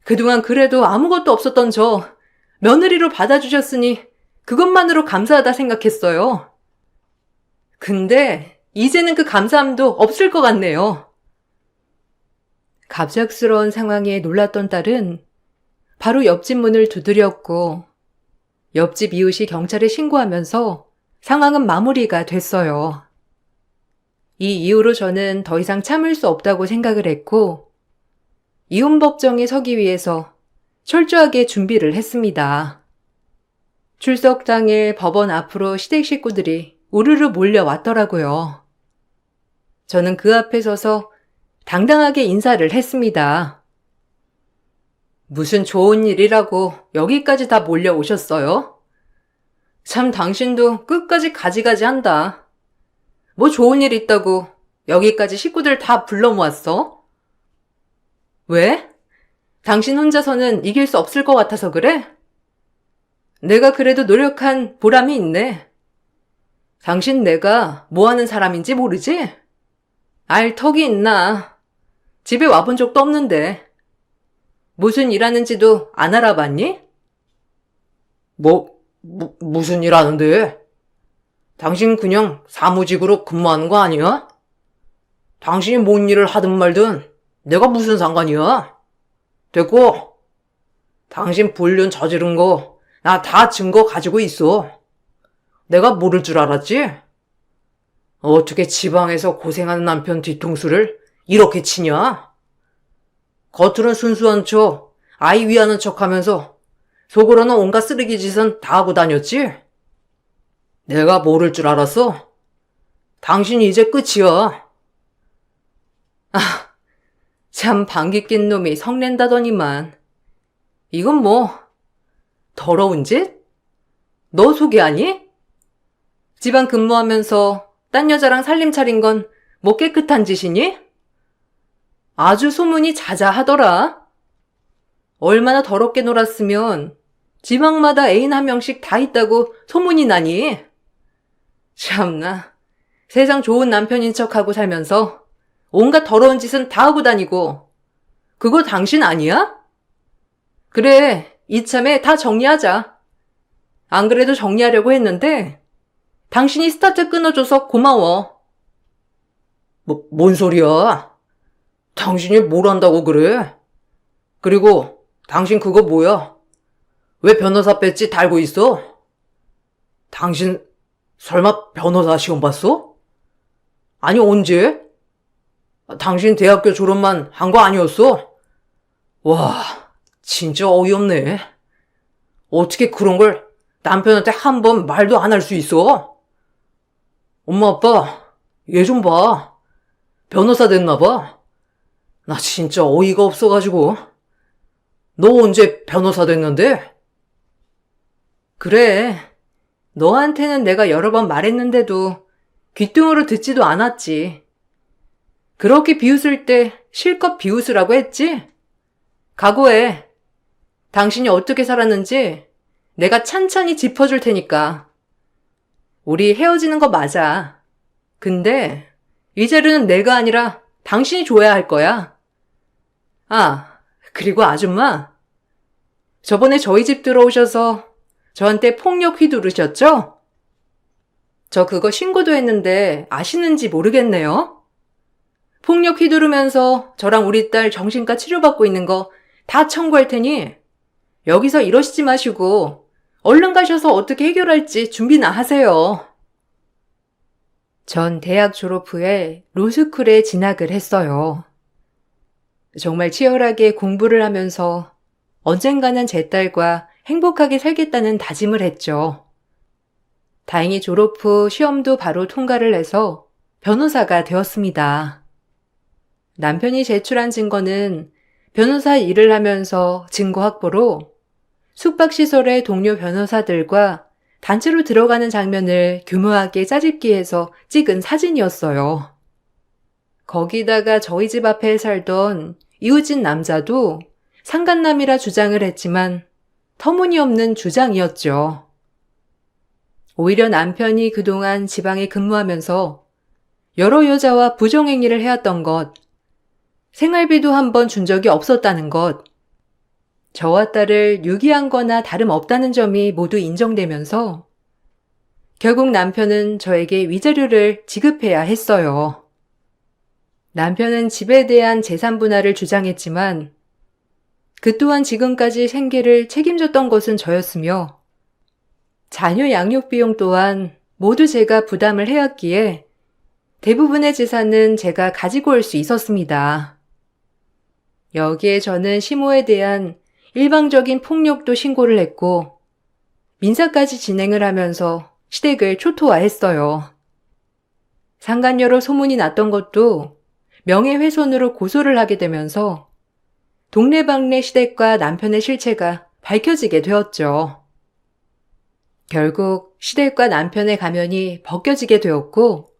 그동안 그래도 아무것도 없었던 저 며느리로 받아주셨으니 그것만으로 감사하다 생각했어요. 근데 이제는 그 감사함도 없을 것 같네요. 갑작스러운 상황에 놀랐던 딸은 바로 옆집 문을 두드렸고 옆집 이웃이 경찰에 신고하면서 상황은 마무리가 됐어요. 이 이후로 저는 더 이상 참을 수 없다고 생각을 했고 이혼 법정에 서기 위해서 철저하게 준비를 했습니다. 출석 당일 법원 앞으로 시댁 식구들이 우르르 몰려왔더라고요. 저는 그 앞에 서서 당당하게 인사를 했습니다. 무슨 좋은 일이라고 여기까지 다 몰려오셨어요? 참 당신도 끝까지 가지가지 한다. 뭐 좋은 일 있다고 여기까지 식구들 다 불러 모았어? 왜? 당신 혼자서는 이길 수 없을 것 같아서 그래? 내가 그래도 노력한 보람이 있네. 당신 내가 뭐 하는 사람인지 모르지? 알 턱이 있나? 집에 와본 적도 없는데. 무슨 일 하는지도 안 알아봤니? 무슨 일 하는데? 당신 그냥 사무직으로 근무하는 거 아니야? 당신이 뭔 일을 하든 말든 내가 무슨 상관이야? 됐고, 당신 불륜 저지른 거 나 다 증거 가지고 있어. 내가 모를 줄 알았지? 어떻게 지방에서 고생하는 남편 뒤통수를 이렇게 치냐? 겉으로는 순수한 척, 아이 위하는 척 하면서 속으로는 온갖 쓰레기 짓은 다 하고 다녔지? 내가 모를 줄 알았어? 당신이 이제 끝이야. 참 방귀 낀 놈이 성낸다더니만. 이건 뭐 더러운 짓? 너 소개하니? 집안 근무하면서 딴 여자랑 살림 차린 건 뭐 깨끗한 짓이니? 아주 소문이 자자하더라. 얼마나 더럽게 놀았으면 지방마다 애인 한 명씩 다 있다고 소문이 나니? 참나, 세상 좋은 남편인 척하고 살면서 온갖 더러운 짓은 다 하고 다니고 그거 당신 아니야? 그래, 이참에 다 정리하자. 안 그래도 정리하려고 했는데 당신이 스타트 끊어줘서 고마워. 뭔 소리야? 당신이 뭘 한다고 그래? 그리고 당신 그거 뭐야? 왜 변호사 배지 달고 있어? 당신 설마 변호사 시험 봤어? 아니 언제? 당신 대학교 졸업만 한 거 아니었어? 와, 진짜 어이없네. 어떻게 그런 걸 남편한테 한 번 말도 안 할 수 있어? 엄마 아빠 얘 좀 봐. 변호사 됐나 봐. 나 진짜 어이가 없어가지고. 너 언제 변호사 됐는데? 그래, 너한테는 내가 여러 번 말했는데도 귓등으로 듣지도 않았지. 그렇게 비웃을 때 실컷 비웃으라고 했지? 각오해. 당신이 어떻게 살았는지 내가 찬찬히 짚어줄 테니까. 우리 헤어지는 거 맞아. 근데 이제는 내가 아니라 당신이 줘야 할 거야. 아, 그리고 아줌마. 저번에 저희 집 들어오셔서 저한테 폭력 휘두르셨죠? 저 그거 신고도 했는데 아시는지 모르겠네요. 폭력 휘두르면서 저랑 우리 딸 정신과 치료받고 있는 거 다 청구할 테니 여기서 이러시지 마시고 얼른 가셔서 어떻게 해결할지 준비나 하세요. 전 대학 졸업 후에 로스쿨에 진학을 했어요. 정말 치열하게 공부를 하면서 언젠가는 제 딸과 행복하게 살겠다는 다짐을 했죠. 다행히 졸업 후 시험도 바로 통과를 해서 변호사가 되었습니다. 남편이 제출한 증거는 변호사 일을 하면서 증거 확보로 숙박시설의 동료 변호사들과 단체로 들어가는 장면을 교묘하게 짜집기해서 찍은 사진이었어요. 거기다가 저희 집 앞에 살던 이웃집 남자도 상간남이라 주장을 했지만 터무니없는 주장이었죠. 오히려 남편이 그동안 지방에 근무하면서 여러 여자와 부정행위를 해왔던 것, 생활비도 한 번 준 적이 없었다는 것, 저와 딸을 유기한 거나 다름없다는 점이 모두 인정되면서 결국 남편은 저에게 위자료를 지급해야 했어요. 남편은 집에 대한 재산 분할을 주장했지만 그 또한 지금까지 생계를 책임졌던 것은 저였으며 자녀 양육 비용 또한 모두 제가 부담을 해왔기에 대부분의 재산은 제가 가지고 올 수 있었습니다. 여기에 저는 시모에 대한 일방적인 폭력도 신고를 했고 민사까지 진행을 하면서 시댁을 초토화했어요. 상간녀로 소문이 났던 것도 명예훼손으로 고소를 하게 되면서 동네방네 시댁과 남편의 실체가 밝혀지게 되었죠. 결국 시댁과 남편의 가면이 벗겨지게 되었고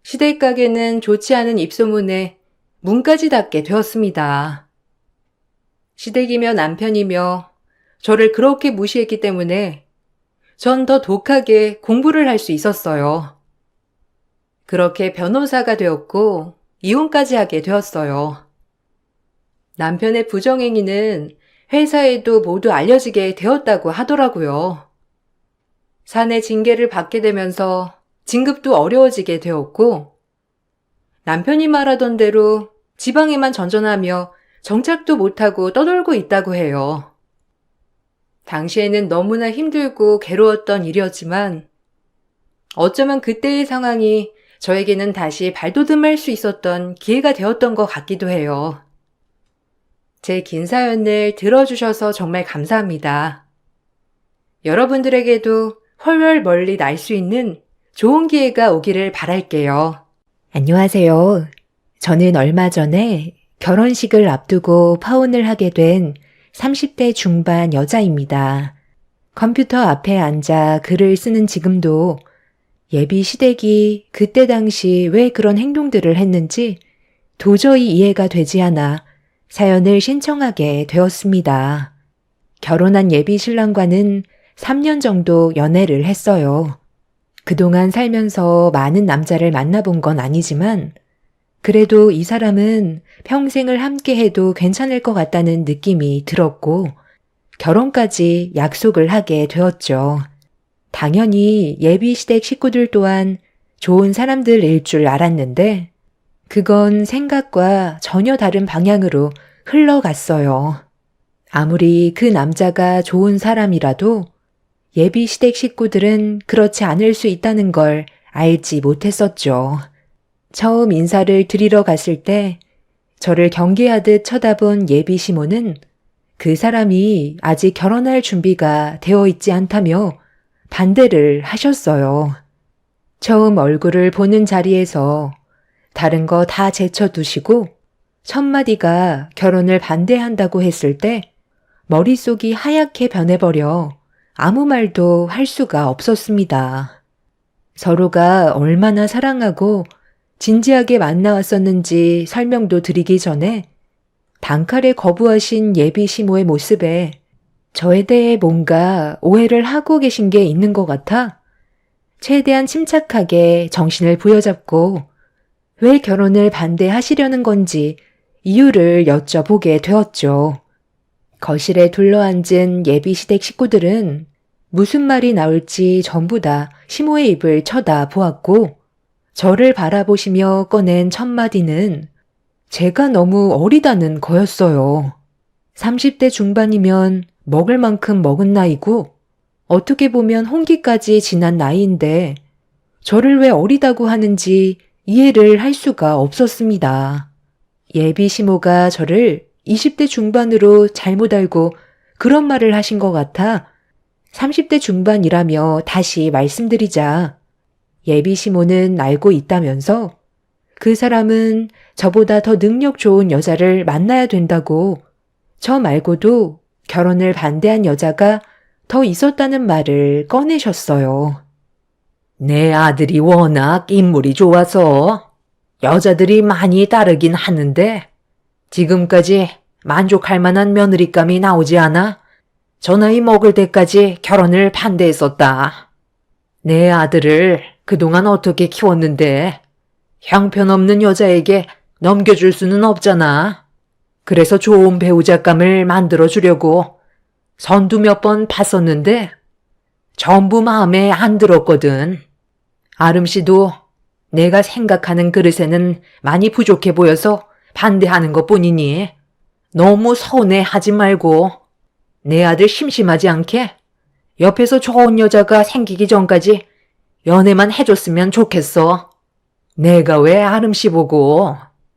시댁 가게는 좋지 않은 입소문에 문까지 닫게 되었습니다. 시댁이며 남편이며 저를 그렇게 무시했기 때문에 전 더 독하게 공부를 할 수 있었어요. 그렇게 변호사가 되었고 이혼까지 하게 되었어요. 남편의 부정행위는 회사에도 모두 알려지게 되었다고 하더라고요. 사내 징계를 받게 되면서 진급도 어려워지게 되었고 남편이 말하던 대로 지방에만 전전하며 정착도 못하고 떠돌고 있다고 해요. 당시에는 너무나 힘들고 괴로웠던 일이었지만 어쩌면 그때의 상황이 저에게는 다시 발돋움할 수 있었던 기회가 되었던 것 같기도 해요. 제 긴 사연을 들어주셔서 정말 감사합니다. 여러분들에게도 훨훨 멀리 날 수 있는 좋은 기회가 오기를 바랄게요. 안녕하세요. 저는 얼마 전에 결혼식을 앞두고 파혼을 하게 된 30대 중반 여자입니다. 컴퓨터 앞에 앉아 글을 쓰는 지금도 예비 시댁이 그때 당시 왜 그런 행동들을 했는지 도저히 이해가 되지 않아 사연을 신청하게 되었습니다. 결혼한 예비 신랑과는 3년 정도 연애를 했어요. 그동안 살면서 많은 남자를 만나본 건 아니지만 그래도 이 사람은 평생을 함께 해도 괜찮을 것 같다는 느낌이 들었고 결혼까지 약속을 하게 되었죠. 당연히 예비 시댁 식구들 또한 좋은 사람들일 줄 알았는데 그건 생각과 전혀 다른 방향으로 흘러갔어요. 아무리 그 남자가 좋은 사람이라도 예비 시댁 식구들은 그렇지 않을 수 있다는 걸 알지 못했었죠. 처음 인사를 드리러 갔을 때 저를 경계하듯 쳐다본 예비 시모는 그 사람이 아직 결혼할 준비가 되어 있지 않다며 반대를 하셨어요. 처음 얼굴을 보는 자리에서 다른 거 다 제쳐두시고 첫마디가 결혼을 반대한다고 했을 때 머릿속이 하얗게 변해버려 아무 말도 할 수가 없었습니다. 서로가 얼마나 사랑하고 진지하게 만나왔었는지 설명도 드리기 전에 단칼에 거부하신 예비 시모의 모습에 저에 대해 뭔가 오해를 하고 계신 게 있는 것 같아 최대한 침착하게 정신을 부여잡고 왜 결혼을 반대하시려는 건지 이유를 여쭤보게 되었죠. 거실에 둘러앉은 예비 시댁 식구들은 무슨 말이 나올지 전부 다 시모의 입을 쳐다보았고 저를 바라보시며 꺼낸 첫 마디는 제가 너무 어리다는 거였어요. 30대 중반이면 먹을 만큼 먹은 나이고 어떻게 보면 홍기까지 지난 나이인데 저를 왜 어리다고 하는지 이해를 할 수가 없었습니다. 예비 시모가 저를 20대 중반으로 잘못 알고 그런 말을 하신 것 같아 30대 중반이라며 다시 말씀드리자 예비 시모는 알고 있다면서 그 사람은 저보다 더 능력 좋은 여자를 만나야 된다고 저 말고도 결혼을 반대한 여자가 더 있었다는 말을 꺼내셨어요. 내 아들이 워낙 인물이 좋아서 여자들이 많이 따르긴 하는데 지금까지 만족할 만한 며느리감이 나오지 않아 저 나이 먹을 때까지 결혼을 반대했었다. 내 아들을 그동안 어떻게 키웠는데 형편없는 여자에게 넘겨줄 수는 없잖아. 그래서 좋은 배우자감을 만들어주려고 선두 몇 번 봤었는데 전부 마음에 안 들었거든. 아름씨도 내가 생각하는 그릇에는 많이 부족해 보여서 반대하는 것뿐이니 너무 서운해하지 말고 내 아들 심심하지 않게 옆에서 좋은 여자가 생기기 전까지 연애만 해줬으면 좋겠어. 내가 왜 아름씨 보고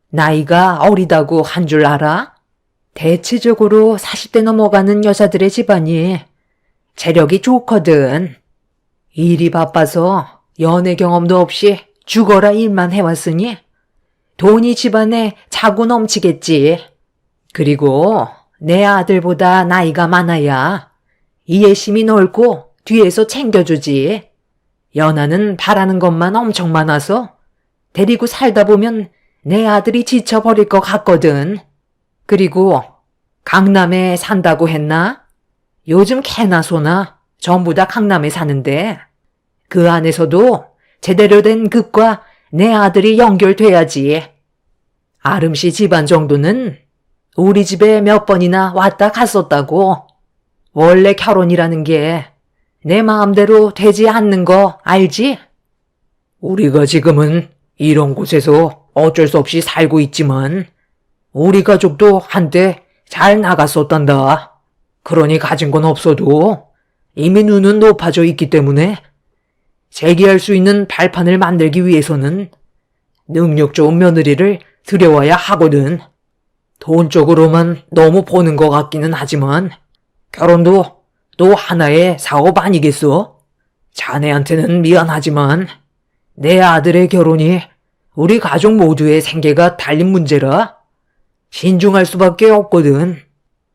나이가 어리다고 한 줄 알아? 대체적으로 40대 넘어가는 여자들의 집안이 재력이 좋거든. 일이 바빠서 연애 경험도 없이 죽어라 일만 해왔으니 돈이 집안에 차고 넘치겠지. 그리고 내 아들보다 나이가 많아야 이해심이 넓고 뒤에서 챙겨주지. 연하는 바라는 것만 엄청 많아서 데리고 살다 보면 내 아들이 지쳐버릴 것 같거든. 그리고 강남에 산다고 했나? 요즘 개나 소나 전부 다 강남에 사는데 그 안에서도 제대로 된 급과 내 아들이 연결돼야지. 아름씨 집안 정도는 우리 집에 몇 번이나 왔다 갔었다고. 원래 결혼이라는 게 내 마음대로 되지 않는 거 알지? 우리가 지금은 이런 곳에서 어쩔 수 없이 살고 있지만 우리 가족도 한때 잘 나갔었단다. 그러니 가진 건 없어도 이미 눈은 높아져 있기 때문에 재기할 수 있는 발판을 만들기 위해서는 능력 좋은 며느리를 들여와야 하거든. 돈 쪽으로만 너무 보는 것 같기는 하지만 결혼도 또 하나의 사업 아니겠어? 자네한테는 미안하지만 내 아들의 결혼이 우리 가족 모두의 생계가 달린 문제라 신중할 수밖에 없거든.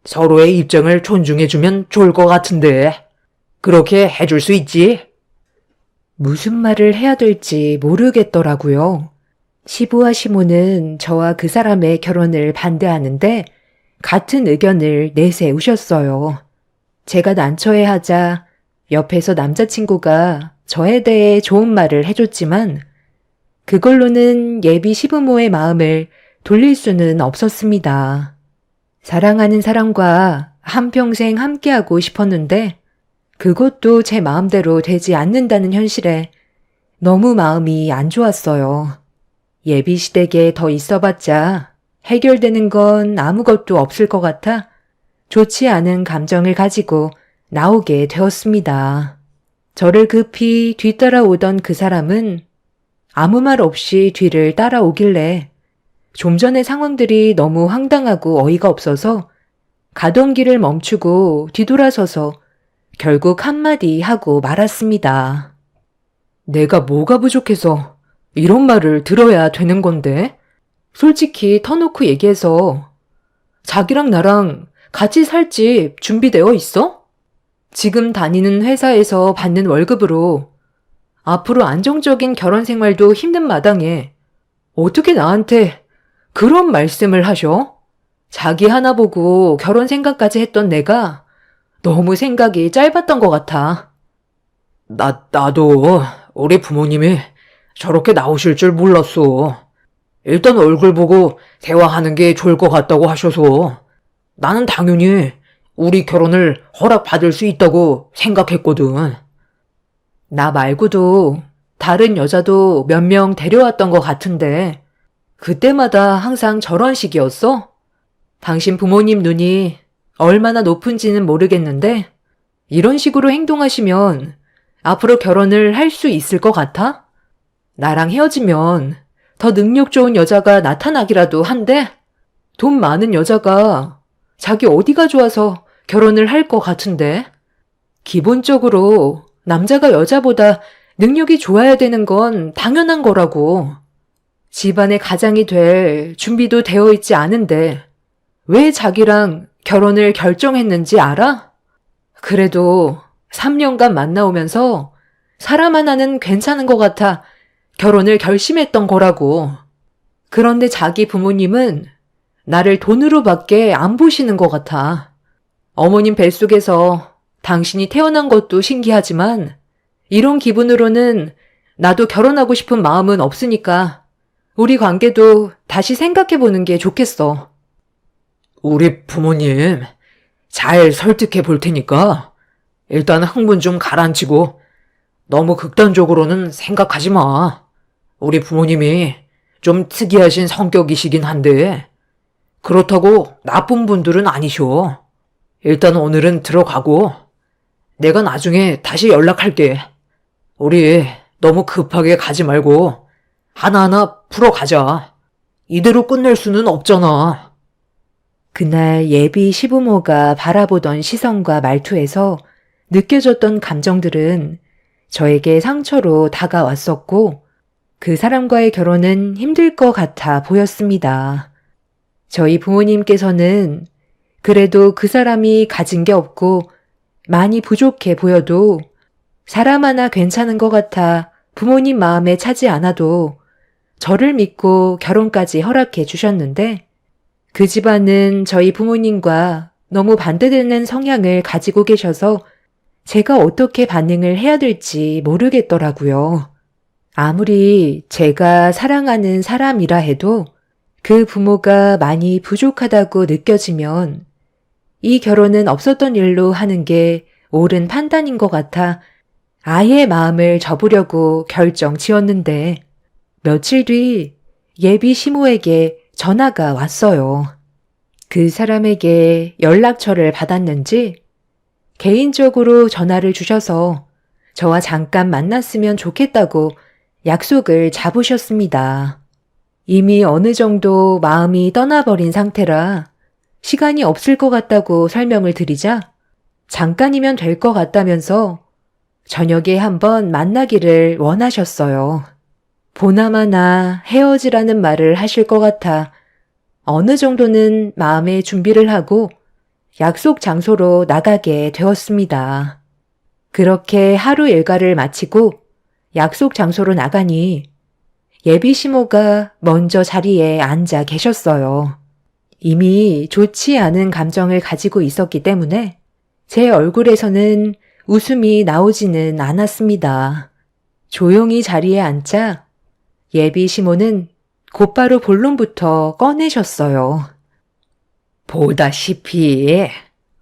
서로의 입장을 존중해주면 좋을 것 같은데 그렇게 해줄 수 있지? 무슨 말을 해야 될지 모르겠더라고요. 시부와 시모는 저와 그 사람의 결혼을 반대하는데 같은 의견을 내세우셨어요. 제가 난처해하자 옆에서 남자친구가 저에 대해 좋은 말을 해줬지만 그걸로는 예비 시부모의 마음을 돌릴 수는 없었습니다. 사랑하는 사람과 한평생 함께하고 싶었는데 그것도 제 마음대로 되지 않는다는 현실에 너무 마음이 안 좋았어요. 예비 시댁에 더 있어봤자 해결되는 건 아무것도 없을 것 같아 좋지 않은 감정을 가지고 나오게 되었습니다. 저를 급히 뒤따라오던 그 사람은 아무 말 없이 뒤를 따라오길래 좀 전의 상황들이 너무 황당하고 어이가 없어서 가던 길을 멈추고 뒤돌아서서 결국 한마디 하고 말았습니다. 내가 뭐가 부족해서 이런 말을 들어야 되는 건데? 솔직히 터놓고 얘기해서 자기랑 나랑 같이 살 집 준비되어 있어? 지금 다니는 회사에서 받는 월급으로 앞으로 안정적인 결혼 생활도 힘든 마당에 어떻게 나한테 그런 말씀을 하셔? 자기 하나 보고 결혼 생각까지 했던 내가 너무 생각이 짧았던 것 같아. 나도 우리 부모님이 저렇게 나오실 줄 몰랐어. 일단 얼굴 보고 대화하는 게 좋을 것 같다고 하셔서 나는 당연히 우리 결혼을 허락받을 수 있다고 생각했거든. 나 말고도 다른 여자도 몇 명 데려왔던 것 같은데 그때마다 항상 저런 식이었어? 당신 부모님 눈이 얼마나 높은지는 모르겠는데 이런 식으로 행동하시면 앞으로 결혼을 할 수 있을 것 같아? 나랑 헤어지면 더 능력 좋은 여자가 나타나기라도 한데 돈 많은 여자가 자기 어디가 좋아서 결혼을 할 것 같은데 기본적으로 남자가 여자보다 능력이 좋아야 되는 건 당연한 거라고. 집안의 가장이 될 준비도 되어 있지 않은데 왜 자기랑 결혼을 결정했는지 알아? 그래도 3년간 만나오면서 사람 하나는 괜찮은 것 같아 결혼을 결심했던 거라고. 그런데 자기 부모님은 나를 돈으로밖에 안 보시는 것 같아. 어머님 뱃속에서 당신이 태어난 것도 신기하지만 이런 기분으로는 나도 결혼하고 싶은 마음은 없으니까 우리 관계도 다시 생각해보는 게 좋겠어. 우리 부모님 잘 설득해 볼 테니까 일단 흥분 좀 가라앉히고 너무 극단적으로는 생각하지 마. 우리 부모님이 좀 특이하신 성격이시긴 한데 그렇다고 나쁜 분들은 아니셔. 일단 오늘은 들어가고 내가 나중에 다시 연락할게. 우리 너무 급하게 가지 말고 하나하나 풀어가자. 이대로 끝낼 수는 없잖아. 그날 예비 시부모가 바라보던 시선과 말투에서 느껴졌던 감정들은 저에게 상처로 다가왔었고 그 사람과의 결혼은 힘들 것 같아 보였습니다. 저희 부모님께서는 그래도 그 사람이 가진 게 없고 많이 부족해 보여도 사람 하나 괜찮은 것 같아 부모님 마음에 차지 않아도 저를 믿고 결혼까지 허락해 주셨는데 그 집안은 저희 부모님과 너무 반대되는 성향을 가지고 계셔서 제가 어떻게 반응을 해야 될지 모르겠더라고요. 아무리 제가 사랑하는 사람이라 해도 그 부모가 많이 부족하다고 느껴지면 이 결혼은 없었던 일로 하는 게 옳은 판단인 것 같아 아예 마음을 접으려고 결정 지었는데 며칠 뒤 예비 시모에게 전화가 왔어요. 그 사람에게 연락처를 받았는지 개인적으로 전화를 주셔서 저와 잠깐 만났으면 좋겠다고 약속을 잡으셨습니다. 이미 어느 정도 마음이 떠나버린 상태라 시간이 없을 것 같다고 설명을 드리자 잠깐이면 될 것 같다면서 저녁에 한번 만나기를 원하셨어요. 보나마나 헤어지라는 말을 하실 것 같아 어느 정도는 마음의 준비를 하고 약속 장소로 나가게 되었습니다. 그렇게 하루 일과를 마치고 약속 장소로 나가니 예비 시모가 먼저 자리에 앉아 계셨어요. 이미 좋지 않은 감정을 가지고 있었기 때문에 제 얼굴에서는 웃음이 나오지는 않았습니다. 조용히 자리에 앉자 예비 시모는 곧바로 본론부터 꺼내셨어요. 보다시피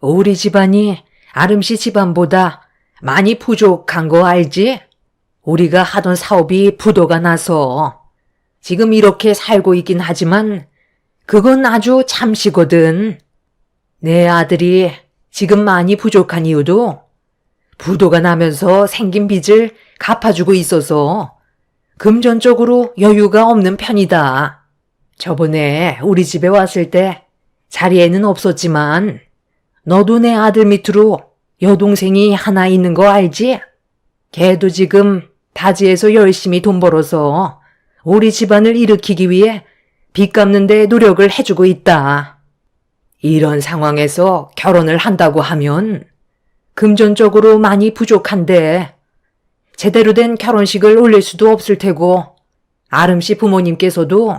우리 집안이 아름씨 집안보다 많이 부족한 거 알지? 우리가 하던 사업이 부도가 나서 지금 이렇게 살고 있긴 하지만 그건 아주 잠시거든. 내 아들이 지금 많이 부족한 이유도 부도가 나면서 생긴 빚을 갚아주고 있어서 금전적으로 여유가 없는 편이다. 저번에 우리 집에 왔을 때 자리에는 없었지만 너도 내 아들 밑으로 여동생이 하나 있는 거 알지? 걔도 지금 타지에서 열심히 돈 벌어서 우리 집안을 일으키기 위해 빚 갚는 데 노력을 해주고 있다. 이런 상황에서 결혼을 한다고 하면 금전적으로 많이 부족한데 제대로 된 결혼식을 올릴 수도 없을 테고 아름씨 부모님께서도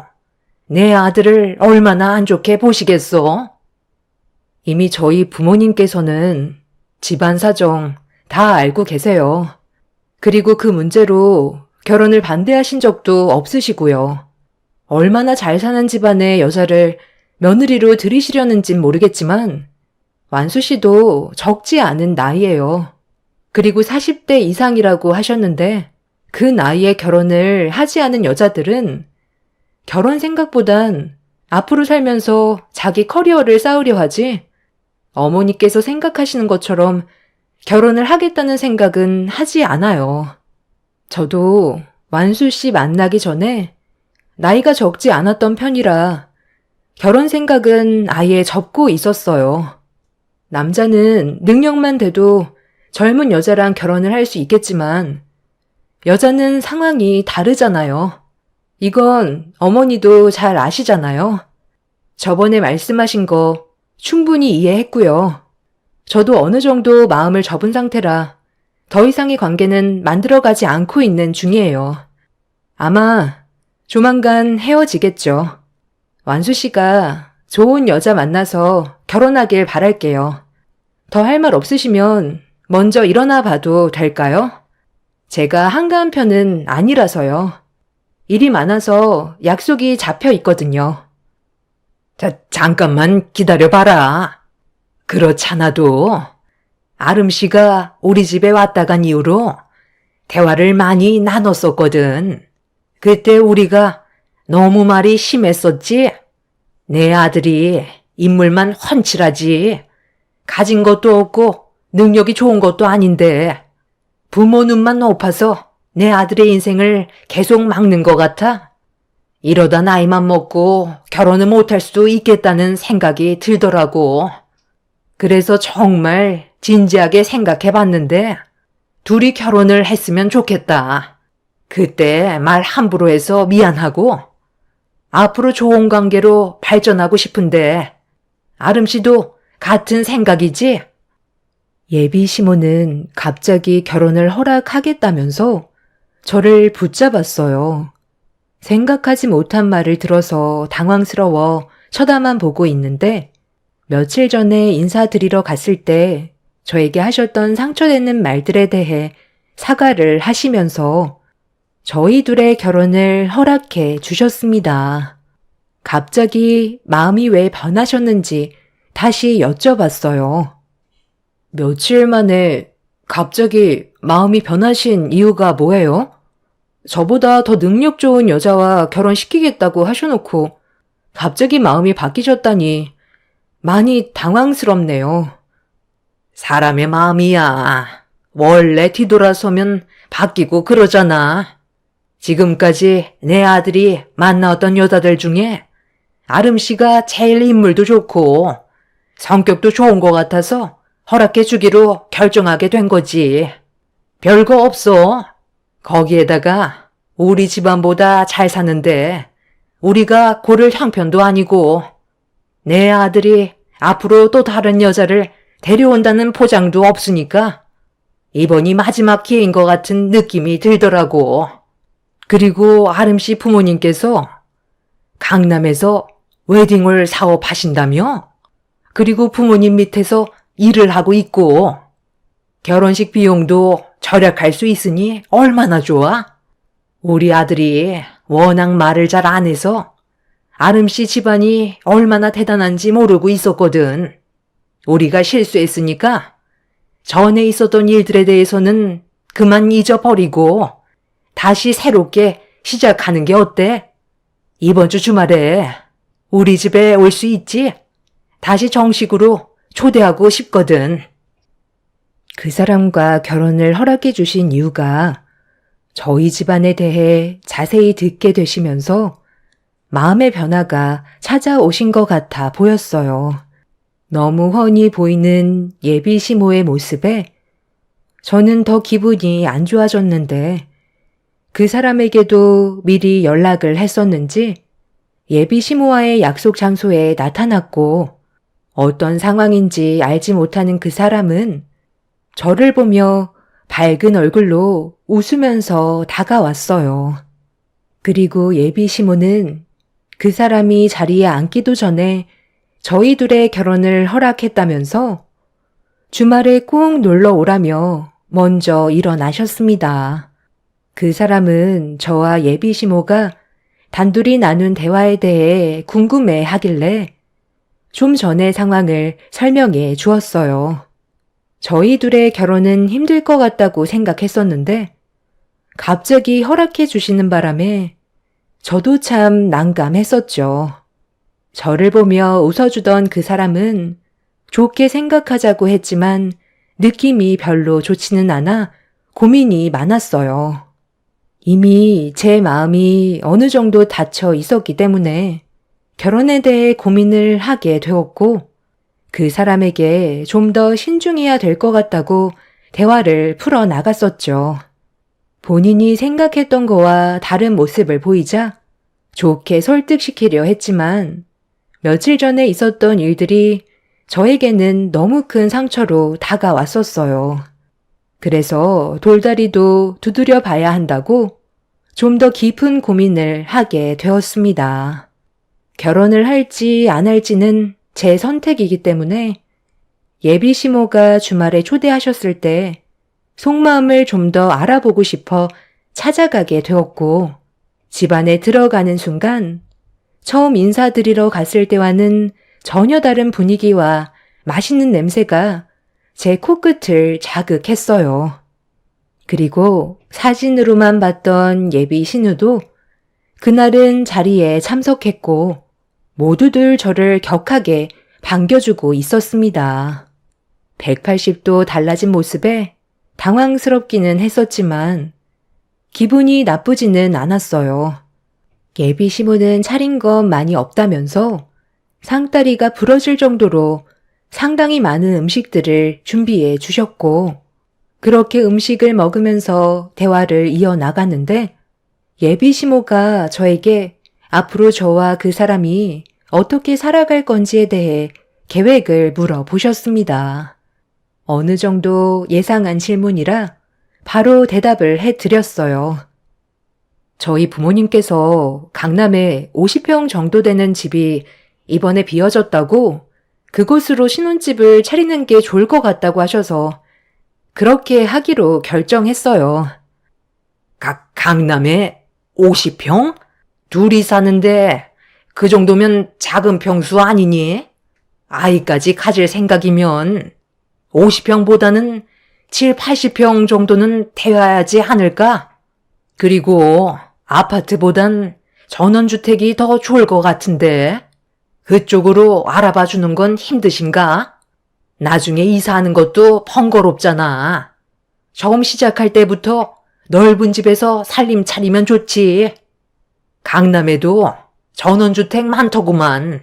내 아들을 얼마나 안 좋게 보시겠어? 이미 저희 부모님께서는 집안 사정 다 알고 계세요. 그리고 그 문제로 결혼을 반대하신 적도 없으시고요. 얼마나 잘 사는 집안의 여자를 며느리로 들이시려는진 모르겠지만 완수 씨도 적지 않은 나이예요. 그리고 40대 이상이라고 하셨는데 그 나이에 결혼을 하지 않은 여자들은 결혼 생각보단 앞으로 살면서 자기 커리어를 쌓으려 하지 어머니께서 생각하시는 것처럼 결혼을 하겠다는 생각은 하지 않아요. 저도 완수 씨 만나기 전에 나이가 적지 않았던 편이라 결혼 생각은 아예 접고 있었어요. 남자는 능력만 돼도 젊은 여자랑 결혼을 할 수 있겠지만 여자는 상황이 다르잖아요. 이건 어머니도 잘 아시잖아요. 저번에 말씀하신 거 충분히 이해했고요. 저도 어느 정도 마음을 접은 상태라 더 이상의 관계는 만들어가지 않고 있는 중이에요. 아마 조만간 헤어지겠죠. 완수 씨가 좋은 여자 만나서 결혼하길 바랄게요. 더 할 말 없으시면 먼저 일어나 봐도 될까요? 제가 한가한 편은 아니라서요. 일이 많아서 약속이 잡혀 있거든요. 잠깐만 기다려봐라. 그렇잖아도 아름 씨가 우리 집에 왔다 간 이후로 대화를 많이 나눴었거든. 그때 우리가 너무 말이 심했었지? 내 아들이 인물만 훤칠하지. 가진 것도 없고 능력이 좋은 것도 아닌데 부모 눈만 높아서 내 아들의 인생을 계속 막는 것 같아. 이러다 나이만 먹고 결혼을 못할 수도 있겠다는 생각이 들더라고. 그래서 정말 진지하게 생각해 봤는데 둘이 결혼을 했으면 좋겠다. 그때 말 함부로 해서 미안하고 앞으로 좋은 관계로 발전하고 싶은데 아름 씨도 같은 생각이지? 예비 시모는 갑자기 결혼을 허락하겠다면서 저를 붙잡았어요. 생각하지 못한 말을 들어서 당황스러워 쳐다만 보고 있는데 며칠 전에 인사드리러 갔을 때 저에게 하셨던 상처되는 말들에 대해 사과를 하시면서 저희 둘의 결혼을 허락해 주셨습니다. 갑자기 마음이 왜 변하셨는지 다시 여쭤봤어요. 며칠 만에 갑자기 마음이 변하신 이유가 뭐예요? 저보다 더 능력 좋은 여자와 결혼시키겠다고 하셔놓고 갑자기 마음이 바뀌셨다니 많이 당황스럽네요. 사람의 마음이야. 원래 뒤돌아서면 바뀌고 그러잖아. 지금까지 내 아들이 만나왔던 여자들 중에 아름 씨가 제일 인물도 좋고 성격도 좋은 것 같아서 허락해 주기로 결정하게 된 거지. 별거 없어. 거기에다가 우리 집안보다 잘 사는데 우리가 고를 형편도 아니고 내 아들이 앞으로 또 다른 여자를 데려온다는 포장도 없으니까 이번이 마지막 기회인 것 같은 느낌이 들더라고. 그리고 아름 씨 부모님께서 강남에서 웨딩홀 사업하신다며? 그리고 부모님 밑에서 일을 하고 있고 결혼식 비용도 절약할 수 있으니 얼마나 좋아? 우리 아들이 워낙 말을 잘 안 해서 아름 씨 집안이 얼마나 대단한지 모르고 있었거든. 우리가 실수했으니까 전에 있었던 일들에 대해서는 그만 잊어버리고 다시 새롭게 시작하는 게 어때? 이번 주 주말에 우리 집에 올 수 있지? 다시 정식으로 초대하고 싶거든. 그 사람과 결혼을 허락해 주신 이유가 저희 집안에 대해 자세히 듣게 되시면서 마음의 변화가 찾아오신 것 같아 보였어요. 너무 훤히 보이는 예비 시모의 모습에 저는 더 기분이 안 좋아졌는데 그 사람에게도 미리 연락을 했었는지 예비 시모와의 약속 장소에 나타났고 어떤 상황인지 알지 못하는 그 사람은 저를 보며 밝은 얼굴로 웃으면서 다가왔어요. 그리고 예비 시모는 그 사람이 자리에 앉기도 전에 저희 둘의 결혼을 허락했다면서 주말에 꼭 놀러 오라며 먼저 일어나셨습니다. 그 사람은 저와 예비 시모가 단둘이 나눈 대화에 대해 궁금해 하길래 좀 전의 상황을 설명해 주었어요. 저희 둘의 결혼은 힘들 것 같다고 생각했었는데 갑자기 허락해 주시는 바람에 저도 참 난감했었죠. 저를 보며 웃어주던 그 사람은 좋게 생각하자고 했지만 느낌이 별로 좋지는 않아 고민이 많았어요. 이미 제 마음이 어느 정도 닫혀 있었기 때문에 결혼에 대해 고민을 하게 되었고 그 사람에게 좀 더 신중해야 될 것 같다고 대화를 풀어 나갔었죠. 본인이 생각했던 거와 다른 모습을 보이자 좋게 설득시키려 했지만 며칠 전에 있었던 일들이 저에게는 너무 큰 상처로 다가왔었어요. 그래서 돌다리도 두드려 봐야 한다고 좀 더 깊은 고민을 하게 되었습니다. 결혼을 할지 안 할지는 제 선택이기 때문에 예비 시모가 주말에 초대하셨을 때 속마음을 좀 더 알아보고 싶어 찾아가게 되었고 집안에 들어가는 순간 처음 인사드리러 갔을 때와는 전혀 다른 분위기와 맛있는 냄새가 제 코끝을 자극했어요. 그리고 사진으로만 봤던 예비 신우도 그날은 자리에 참석했고 모두들 저를 격하게 반겨주고 있었습니다. 180도 달라진 모습에 당황스럽기는 했었지만 기분이 나쁘지는 않았어요. 예비 시모는 차린 건 많이 없다면서 상다리가 부러질 정도로 상당히 많은 음식들을 준비해 주셨고 그렇게 음식을 먹으면서 대화를 이어나갔는데 예비 시모가 저에게 앞으로 저와 그 사람이 어떻게 살아갈 건지에 대해 계획을 물어보셨습니다. 어느 정도 예상한 질문이라 바로 대답을 해드렸어요. 저희 부모님께서 강남에 50평 정도 되는 집이 이번에 비어졌다고 그곳으로 신혼집을 차리는 게 좋을 것 같다고 하셔서 그렇게 하기로 결정했어요. 강남에 50평? 둘이 사는데 그 정도면 작은 평수 아니니? 아이까지 가질 생각이면 50평보다는 7, 80평 정도는 되어야지 않을까? 그리고 아파트보단 전원주택이 더 좋을 것 같은데 그쪽으로 알아봐 주는 건 힘드신가? 나중에 이사하는 것도 번거롭잖아. 처음 시작할 때부터 넓은 집에서 살림 차리면 좋지. 강남에도 전원주택 많더구만.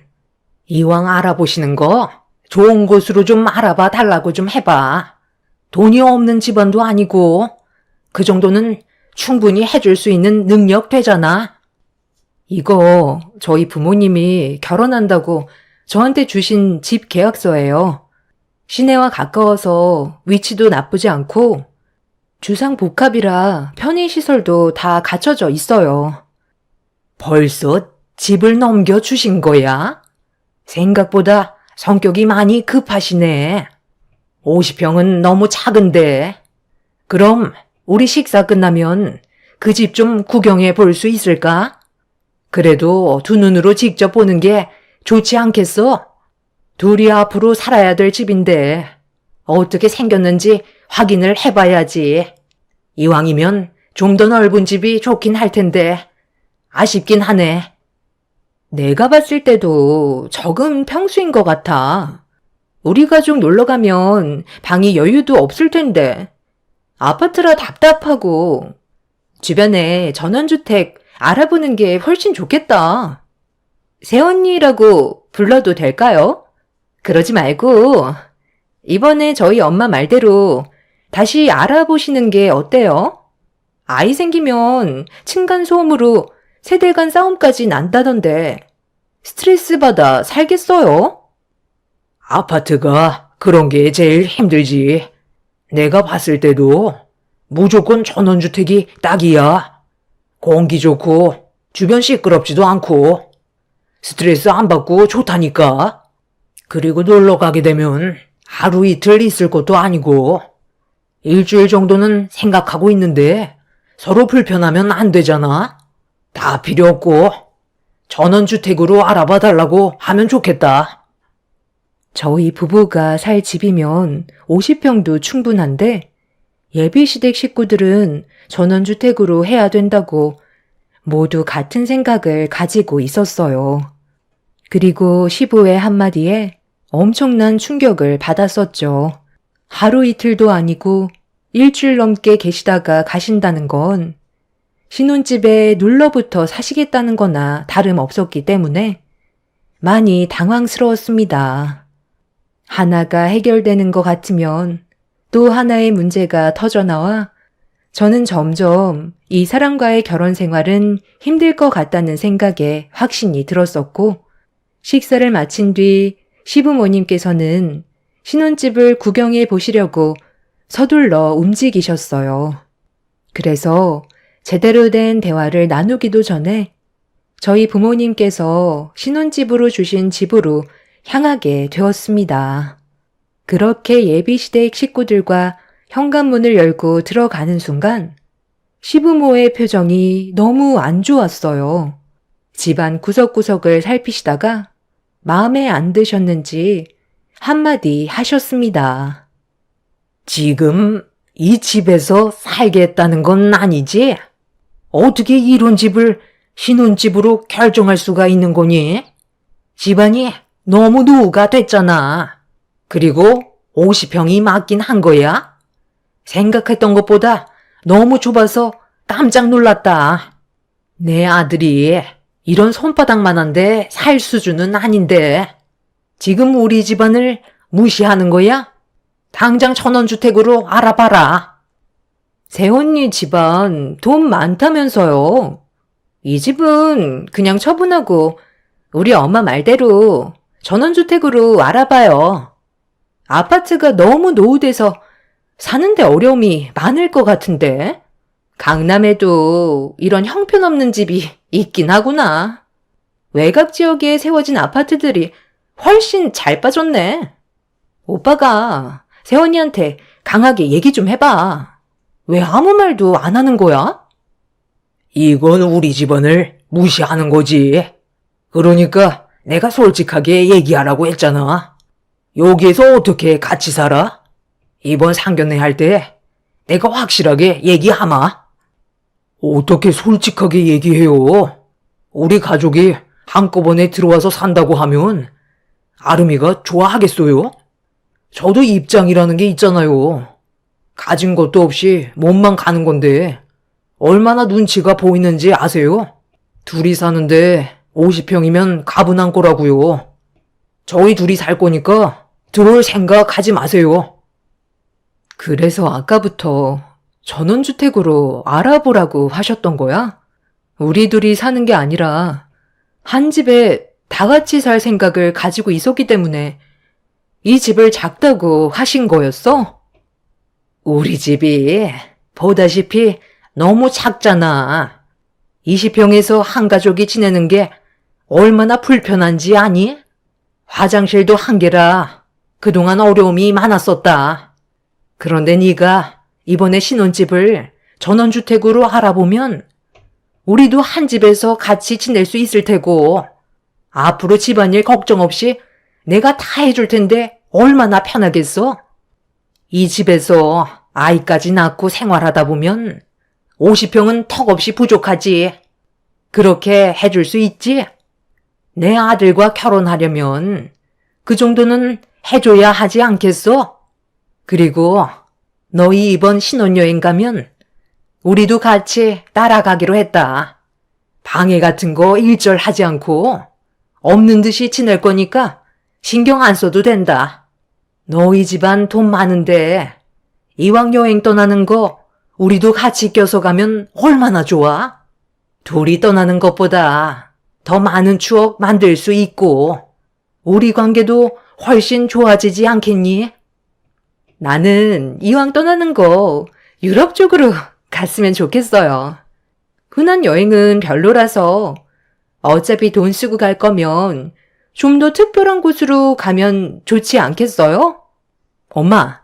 이왕 알아보시는 거 좋은 곳으로 좀 알아봐 달라고 좀 해봐. 돈이 없는 집안도 아니고 그 정도는 충분히 해줄 수 있는 능력 되잖아. 이거 저희 부모님이 결혼한다고 저한테 주신 집 계약서예요. 시내와 가까워서 위치도 나쁘지 않고 주상복합이라 편의시설도 다 갖춰져 있어요. 벌써 집을 넘겨주신 거야? 생각보다 성격이 많이 급하시네. 50평은 너무 작은데. 그럼 우리 식사 끝나면 그 집 좀 구경해 볼 수 있을까? 그래도 두 눈으로 직접 보는 게 좋지 않겠어? 둘이 앞으로 살아야 될 집인데 어떻게 생겼는지 확인을 해봐야지. 이왕이면 좀 더 넓은 집이 좋긴 할 텐데 아쉽긴 하네. 내가 봤을 때도 적은 평수인 것 같아. 우리 가족 놀러 가면 방이 여유도 없을 텐데. 아파트라 답답하고 주변에 전원주택 알아보는 게 훨씬 좋겠다. 새언니라고 불러도 될까요? 그러지 말고 이번에 저희 엄마 말대로 다시 알아보시는 게 어때요? 아이 생기면 층간소음으로 세대 간 싸움까지 난다던데 스트레스 받아 살겠어요? 아파트가 그런 게 제일 힘들지. 내가 봤을 때도 무조건 전원주택이 딱이야. 공기 좋고 주변 시끄럽지도 않고 스트레스 안 받고 좋다니까. 그리고 놀러 가게 되면 하루 이틀 있을 것도 아니고 일주일 정도는 생각하고 있는데 서로 불편하면 안 되잖아. 다 필요 없고 전원주택으로 알아봐 달라고 하면 좋겠다. 저희 부부가 살 집이면 50평도 충분한데 예비시댁 식구들은 전원주택으로 해야 된다고 모두 같은 생각을 가지고 있었어요. 그리고 시부의 한마디에 엄청난 충격을 받았었죠. 하루 이틀도 아니고 일주일 넘게 계시다가 가신다는 건 신혼집에 눌러붙어 사시겠다는 거나 다름없었기 때문에 많이 당황스러웠습니다. 하나가 해결되는 것 같으면 또 하나의 문제가 터져나와 저는 점점 이 사람과의 결혼 생활은 힘들 것 같다는 생각에 확신이 들었었고, 식사를 마친 뒤 시부모님께서는 신혼집을 구경해 보시려고 서둘러 움직이셨어요. 그래서 제대로 된 대화를 나누기도 전에 저희 부모님께서 신혼집으로 주신 집으로 향하게 되었습니다. 그렇게 예비시댁 식구들과 현관문을 열고 들어가는 순간 시부모의 표정이 너무 안 좋았어요. 집안 구석구석을 살피시다가 마음에 안 드셨는지 한마디 하셨습니다. 지금 이 집에서 살겠다는 건 아니지? 어떻게 이런 집을 신혼집으로 결정할 수가 있는 거니? 집안이 너무 노후가 됐잖아. 그리고 50평이 맞긴 한 거야? 생각했던 것보다 너무 좁아서 깜짝 놀랐다. 내 아들이 이런 손바닥만한데 살 수준은 아닌데 지금 우리 집안을 무시하는 거야? 당장 천원주택으로 알아봐라. 새언니 집안 돈 많다면서요. 이 집은 그냥 처분하고 우리 엄마 말대로 전원주택으로 알아봐요. 아파트가 너무 노후돼서 사는데 어려움이 많을 것 같은데. 강남에도 이런 형편없는 집이 있긴 하구나. 외곽 지역에 세워진 아파트들이 훨씬 잘 빠졌네. 오빠가 새언니한테 강하게 얘기 좀 해봐. 왜 아무 말도 안 하는 거야? 이건 우리 집안을 무시하는 거지. 그러니까 내가 솔직하게 얘기하라고 했잖아. 여기에서 어떻게 같이 살아? 이번 상견례 할 때 내가 확실하게 얘기하마. 어떻게 솔직하게 얘기해요? 우리 가족이 한꺼번에 들어와서 산다고 하면 아름이가 좋아하겠어요? 저도 입장이라는 게 있잖아요. 가진 것도 없이 몸만 가는 건데 얼마나 눈치가 보이는지 아세요? 둘이 사는데 50평이면 가분한 거라고요. 저희 둘이 살 거니까 들어올 생각 하지 마세요. 그래서 아까부터 전원주택으로 알아보라고 하셨던 거야? 우리 둘이 사는 게 아니라 한 집에 다 같이 살 생각을 가지고 있었기 때문에 이 집을 작다고 하신 거였어? 우리 집이 보다시피 너무 작잖아. 20평에서 한 가족이 지내는 게 얼마나 불편한지 아니? 화장실도 한 개라 그동안 어려움이 많았었다. 그런데 네가 이번에 신혼집을 전원주택으로 알아보면 우리도 한 집에서 같이 지낼 수 있을 테고 앞으로 집안일 걱정 없이 내가 다 해줄 텐데 얼마나 편하겠어? 이 집에서 아이까지 낳고 생활하다 보면 50평은 턱없이 부족하지. 그렇게 해줄 수 있지? 내 아들과 결혼하려면 그 정도는 해줘야 하지 않겠어? 그리고 너희 이번 신혼여행 가면 우리도 같이 따라가기로 했다. 방해 같은 거 일절하지 않고 없는 듯이 지낼 거니까 신경 안 써도 된다. 너희 집안 돈 많은데 이왕 여행 떠나는 거 우리도 같이 껴서 가면 얼마나 좋아? 둘이 떠나는 것보다 더 많은 추억 만들 수 있고 우리 관계도 훨씬 좋아지지 않겠니? 나는 이왕 떠나는 거 유럽 쪽으로 갔으면 좋겠어요. 흔한 여행은 별로라서 어차피 돈 쓰고 갈 거면 좀 더 특별한 곳으로 가면 좋지 않겠어요? 엄마,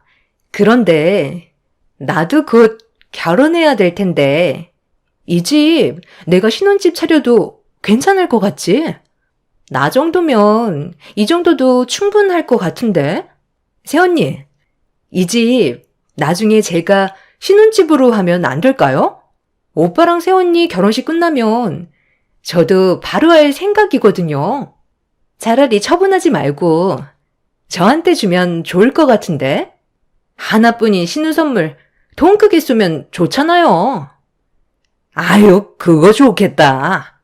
그런데 나도 곧 결혼해야 될 텐데 이 집 내가 신혼집 차려도 괜찮을 것 같지? 나 정도면 이 정도도 충분할 것 같은데? 새언니, 이 집 나중에 제가 신혼집으로 하면 안 될까요? 오빠랑 새언니 결혼식 끝나면 저도 바로 할 생각이거든요. 차라리 처분하지 말고 저한테 주면 좋을 것 같은데? 하나뿐인 신우 선물 돈 크게 쏘면 좋잖아요. 아유, 그거 좋겠다.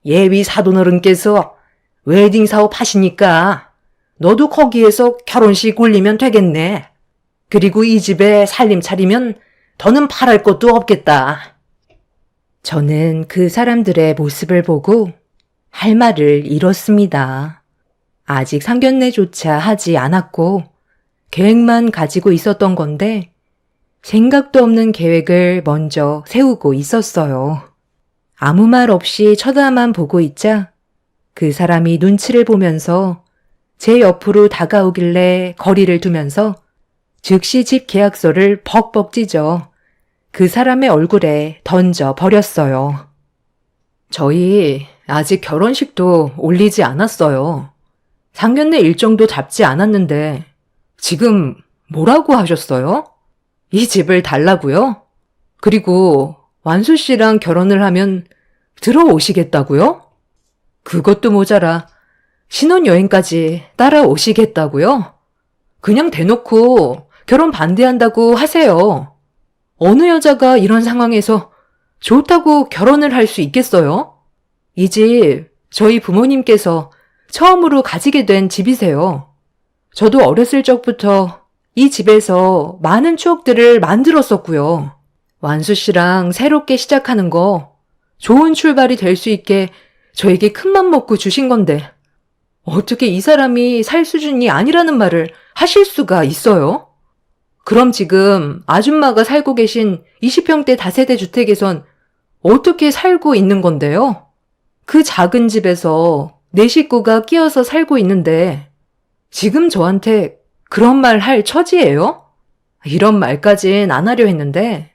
예비 사돈어른께서 웨딩 사업 하시니까 너도 거기에서 결혼식 올리면 되겠네. 그리고 이 집에 살림 차리면 더는 바랄 것도 없겠다. 저는 그 사람들의 모습을 보고 할 말을 잃었습니다. 아직 상견례조차 하지 않았고 계획만 가지고 있었던 건데 생각도 없는 계획을 먼저 세우고 있었어요. 아무 말 없이 쳐다만 보고 있자 그 사람이 눈치를 보면서 제 옆으로 다가오길래 거리를 두면서 즉시 집 계약서를 벅벅 찢어 그 사람의 얼굴에 던져 버렸어요. 저희 아직 결혼식도 올리지 않았어요. 상견례 일정도 잡지 않았는데 지금 뭐라고 하셨어요? 이 집을 달라고요? 그리고 완수 씨랑 결혼을 하면 들어오시겠다고요? 그것도 모자라 신혼여행까지 따라오시겠다고요? 그냥 대놓고 결혼 반대한다고 하세요. 어느 여자가 이런 상황에서 좋다고 결혼을 할 수 있겠어요? 이 집 저희 부모님께서 처음으로 가지게 된 집이세요. 저도 어렸을 적부터 이 집에서 많은 추억들을 만들었었고요. 완수 씨랑 새롭게 시작하는 거 좋은 출발이 될 수 있게 저에게 큰맘 먹고 주신 건데 어떻게 이 사람이 살 수준이 아니라는 말을 하실 수가 있어요? 그럼 지금 아줌마가 살고 계신 20평대 다세대 주택에선 어떻게 살고 있는 건데요? 그 작은 집에서 내 식구가 끼어서 살고 있는데 지금 저한테 그런 말 할 처지예요? 이런 말까진 안 하려 했는데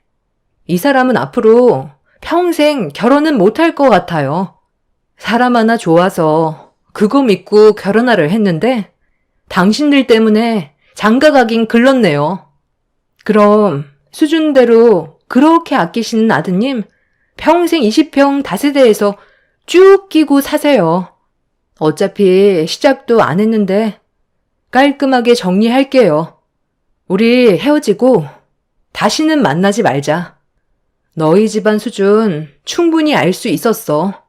이 사람은 앞으로 평생 결혼은 못할 것 같아요. 사람 하나 좋아서 그거 믿고 결혼하려 했는데 당신들 때문에 장가가긴 글렀네요. 그럼 수준대로 그렇게 아끼시는 아드님 평생 20평 다세대에서 쭉 끼고 사세요. 어차피 시작도 안 했는데 깔끔하게 정리할게요. 우리 헤어지고 다시는 만나지 말자. 너희 집안 수준 충분히 알 수 있었어.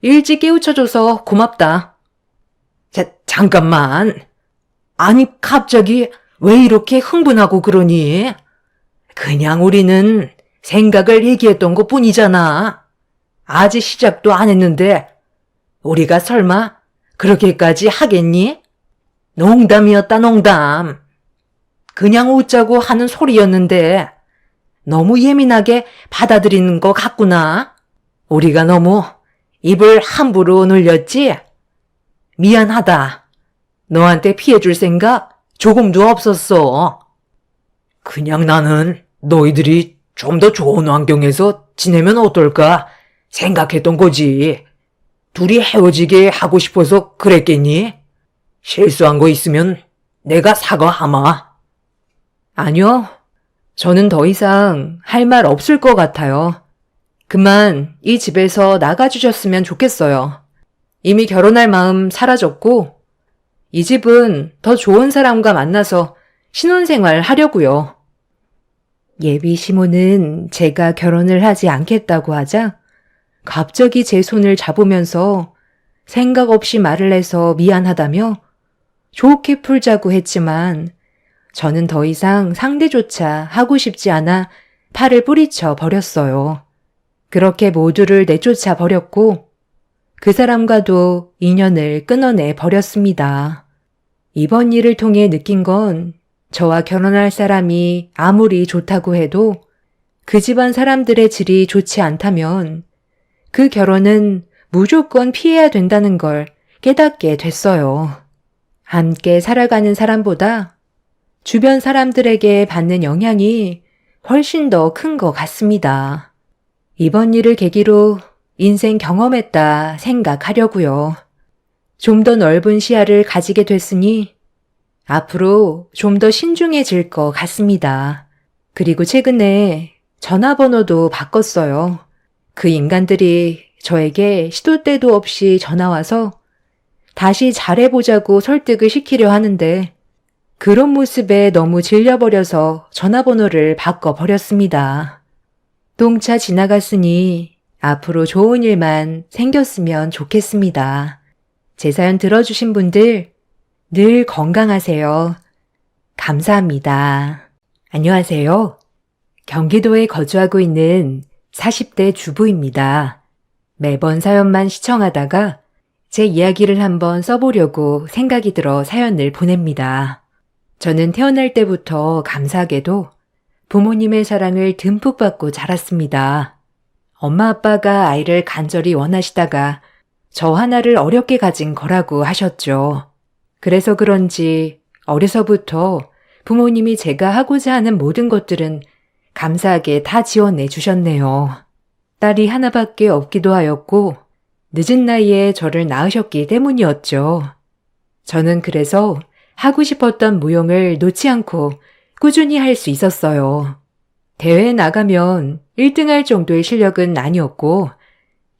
일찍 깨우쳐줘서 고맙다. 잠깐만. 아니, 갑자기 왜 이렇게 흥분하고 그러니? 그냥 우리는 생각을 얘기했던 것 뿐이잖아. 아직 시작도 안 했는데 우리가 설마 그렇게까지 하겠니? 농담이었다, 농담. 그냥 웃자고 하는 소리였는데 너무 예민하게 받아들이는 것 같구나. 우리가 너무 입을 함부로 놀렸지? 미안하다. 너한테 피해줄 생각 조금도 없었어. 그냥 나는 너희들이 좀 더 좋은 환경에서 지내면 어떨까 생각했던 거지. 둘이 헤어지게 하고 싶어서 그랬겠니? 실수한 거 있으면 내가 사과하마. 아니요. 저는 더 이상 할 말 없을 것 같아요. 그만 이 집에서 나가주셨으면 좋겠어요. 이미 결혼할 마음 사라졌고 이 집은 더 좋은 사람과 만나서 신혼생활 하려고요. 예비 시모는 제가 결혼을 하지 않겠다고 하자 갑자기 제 손을 잡으면서 생각 없이 말을 해서 미안하다며 좋게 풀자고 했지만 저는 더 이상 상대조차 하고 싶지 않아 팔을 뿌리쳐 버렸어요. 그렇게 모두를 내쫓아 버렸고 그 사람과도 인연을 끊어내 버렸습니다. 이번 일을 통해 느낀 건 저와 결혼할 사람이 아무리 좋다고 해도 그 집안 사람들의 질이 좋지 않다면 그 결혼은 무조건 피해야 된다는 걸 깨닫게 됐어요. 함께 살아가는 사람보다 주변 사람들에게 받는 영향이 훨씬 더 큰 것 같습니다. 이번 일을 계기로 인생 경험했다 생각하려고요. 좀 더 넓은 시야를 가지게 됐으니 앞으로 좀 더 신중해질 것 같습니다. 그리고 최근에 전화번호도 바꿨어요. 그 인간들이 저에게 시도 때도 없이 전화와서 다시 잘해보자고 설득을 시키려 하는데 그런 모습에 너무 질려버려서 전화번호를 바꿔버렸습니다. 똥차 지나갔으니 앞으로 좋은 일만 생겼으면 좋겠습니다. 제 사연 들어주신 분들 늘 건강하세요. 감사합니다. 안녕하세요. 경기도에 거주하고 있는 40대 주부입니다. 매번 사연만 시청하다가 제 이야기를 한번 써보려고 생각이 들어 사연을 보냅니다. 저는 태어날 때부터 감사하게도 부모님의 사랑을 듬뿍 받고 자랐습니다. 엄마 아빠가 아이를 간절히 원하시다가 저 하나를 어렵게 가진 거라고 하셨죠. 그래서 그런지 어려서부터 부모님이 제가 하고자 하는 모든 것들은 감사하게 다 지원해 주셨네요. 딸이 하나밖에 없기도 하였고 늦은 나이에 저를 낳으셨기 때문이었죠. 저는 그래서 하고 싶었던 무용을 놓지 않고 꾸준히 할 수 있었어요. 대회에 나가면 1등할 정도의 실력은 아니었고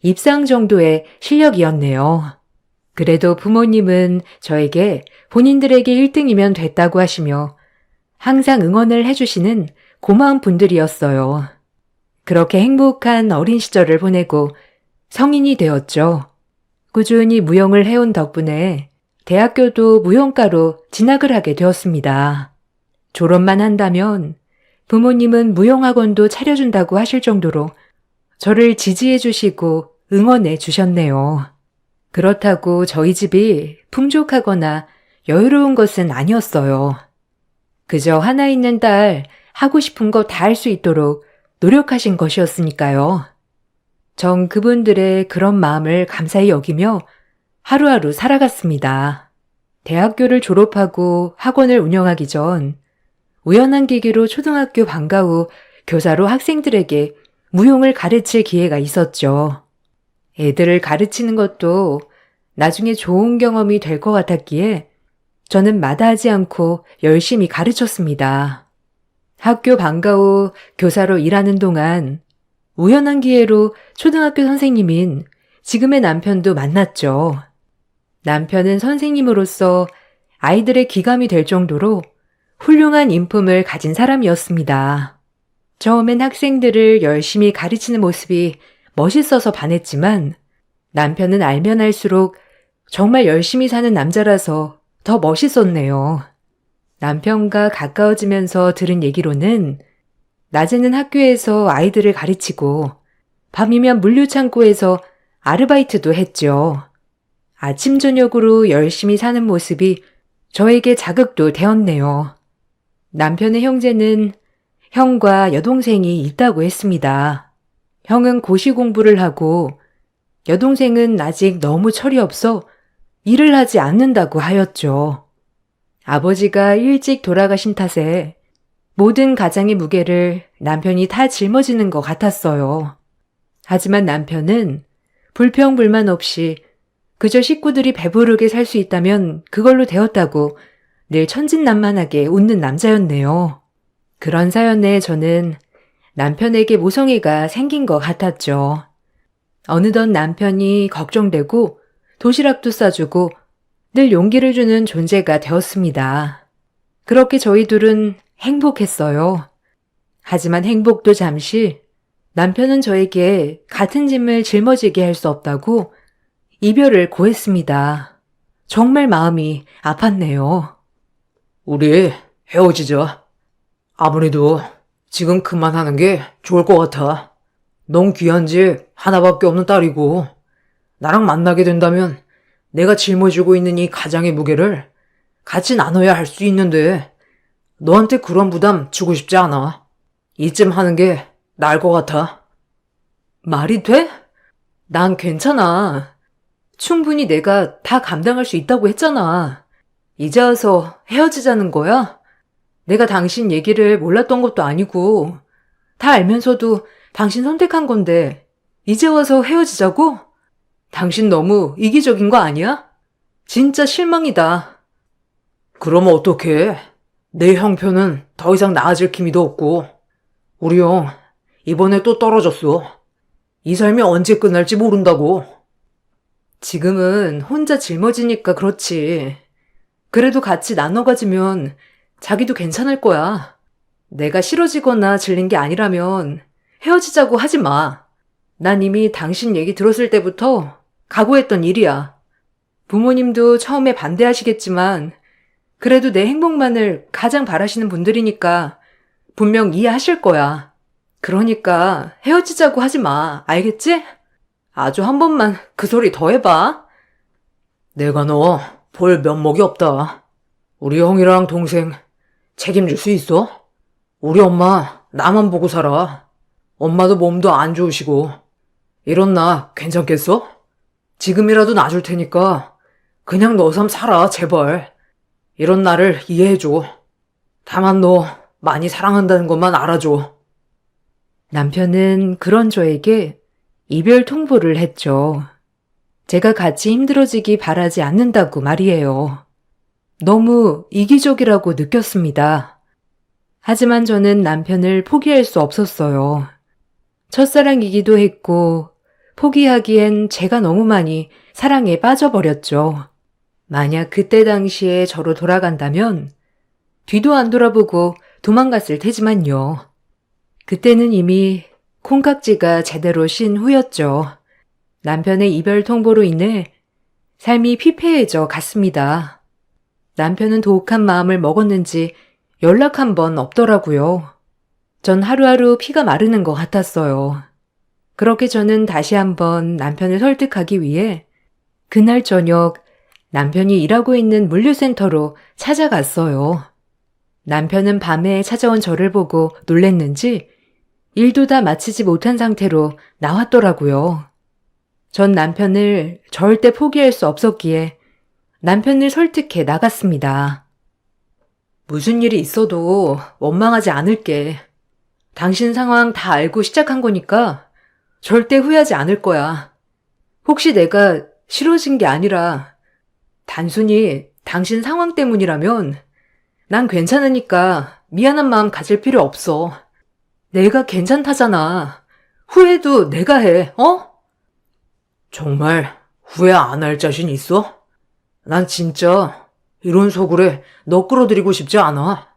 입상 정도의 실력이었네요. 그래도 부모님은 저에게 본인들에게 1등이면 됐다고 하시며 항상 응원을 해주시는 고마운 분들이었어요. 그렇게 행복한 어린 시절을 보내고 성인이 되었죠. 꾸준히 무용을 해온 덕분에 대학교도 무용과로 진학을 하게 되었습니다. 졸업만 한다면 부모님은 무용학원도 차려준다고 하실 정도로 저를 지지해 주시고 응원해 주셨네요. 그렇다고 저희 집이 풍족하거나 여유로운 것은 아니었어요. 그저 하나 있는 딸 하고 싶은 거 다 할 수 있도록 노력하신 것이었으니까요. 전 그분들의 그런 마음을 감사히 여기며 하루하루 살아갔습니다. 대학교를 졸업하고 학원을 운영하기 전 우연한 계기로 초등학교 방과 후 교사로 학생들에게 무용을 가르칠 기회가 있었죠. 애들을 가르치는 것도 나중에 좋은 경험이 될 것 같았기에 저는 마다하지 않고 열심히 가르쳤습니다. 학교 방과 후 교사로 일하는 동안 우연한 기회로 초등학교 선생님인 지금의 남편도 만났죠. 남편은 선생님으로서 아이들의 기감이 될 정도로 훌륭한 인품을 가진 사람이었습니다. 처음엔 학생들을 열심히 가르치는 모습이 멋있어서 반했지만 남편은 알면 알수록 정말 열심히 사는 남자라서 더 멋있었네요. 남편과 가까워지면서 들은 얘기로는 낮에는 학교에서 아이들을 가르치고 밤이면 물류창고에서 아르바이트도 했죠. 아침 저녁으로 열심히 사는 모습이 저에게 자극도 되었네요. 남편의 형제는 형과 여동생이 있다고 했습니다. 형은 고시 공부를 하고 여동생은 아직 너무 철이 없어 일을 하지 않는다고 하였죠. 아버지가 일찍 돌아가신 탓에 모든 가장의 무게를 남편이 다 짊어지는 것 같았어요. 하지만 남편은 불평불만 없이 그저 식구들이 배부르게 살 수 있다면 그걸로 되었다고 늘 천진난만하게 웃는 남자였네요. 그런 사연에 저는 남편에게 모성애가 생긴 것 같았죠. 어느덧 남편이 걱정되고 도시락도 싸주고 늘 용기를 주는 존재가 되었습니다. 그렇게 저희 둘은 행복했어요. 하지만 행복도 잠시 남편은 저에게 같은 짐을 짊어지게 할 수 없다고 이별을 고했습니다. 정말 마음이 아팠네요. 우리 헤어지자. 아무래도 지금 그만하는 게 좋을 것 같아. 넌 귀한 집 하나밖에 없는 딸이고 나랑 만나게 된다면 내가 짊어지고 있는 이 가장의 무게를 같이 나눠야 할 수 있는데 너한테 그런 부담 주고 싶지 않아. 이쯤 하는 게 나을 것 같아. 말이 돼? 난 괜찮아. 충분히 내가 다 감당할 수 있다고 했잖아. 이제 와서 헤어지자는 거야? 내가 당신 얘기를 몰랐던 것도 아니고 다 알면서도 당신 선택한 건데 이제 와서 헤어지자고? 당신 너무 이기적인 거 아니야? 진짜 실망이다. 그럼 어떡해? 내 형편은 더 이상 나아질 기미도 없고, 우리 형, 이번에 또 떨어졌어. 이 삶이 언제 끝날지 모른다고. 지금은 혼자 짊어지니까 그렇지. 그래도 같이 나눠 가지면 자기도 괜찮을 거야. 내가 싫어지거나 질린 게 아니라면 헤어지자고 하지 마. 난 이미 당신 얘기 들었을 때부터 각오했던 일이야. 부모님도 처음에 반대하시겠지만 그래도 내 행복만을 가장 바라시는 분들이니까 분명 이해하실 거야. 그러니까 헤어지자고 하지 마. 알겠지? 아주 한 번만 그 소리 더 해봐. 내가 너 볼 면목이 없다. 우리 형이랑 동생 책임질 수 있어? 우리 엄마 나만 보고 살아. 엄마도 몸도 안 좋으시고. 이런 나 괜찮겠어? 지금이라도 놔줄 테니까 그냥 너 삶 살아, 제발. 이런 나를 이해해줘. 다만 너 많이 사랑한다는 것만 알아줘. 남편은 그런 저에게 이별 통보를 했죠. 제가 같이 힘들어지기 바라지 않는다고 말이에요. 너무 이기적이라고 느꼈습니다. 하지만 저는 남편을 포기할 수 없었어요. 첫사랑이기도 했고 포기하기엔 제가 너무 많이 사랑에 빠져버렸죠. 만약 그때 당시에 저로 돌아간다면 뒤도 안 돌아보고 도망갔을 테지만요. 그때는 이미 콩깍지가 제대로 신 후였죠. 남편의 이별 통보로 인해 삶이 피폐해져 갔습니다. 남편은 독한 마음을 먹었는지 연락 한 번 없더라고요. 전 하루하루 피가 마르는 것 같았어요. 그렇게 저는 다시 한번 남편을 설득하기 위해 그날 저녁 남편이 일하고 있는 물류센터로 찾아갔어요. 남편은 밤에 찾아온 저를 보고 놀랬는지 일도 다 마치지 못한 상태로 나왔더라고요. 전 남편을 절대 포기할 수 없었기에 남편을 설득해 나갔습니다. 무슨 일이 있어도 원망하지 않을게. 당신 상황 다 알고 시작한 거니까 절대 후회하지 않을 거야. 혹시 내가 싫어진 게 아니라 단순히 당신 상황 때문이라면 난 괜찮으니까 미안한 마음 가질 필요 없어. 내가 괜찮다잖아. 후회도 내가 해, 어? 정말 후회 안 할 자신 있어? 난 진짜 이런 소굴에 너 끌어들이고 싶지 않아.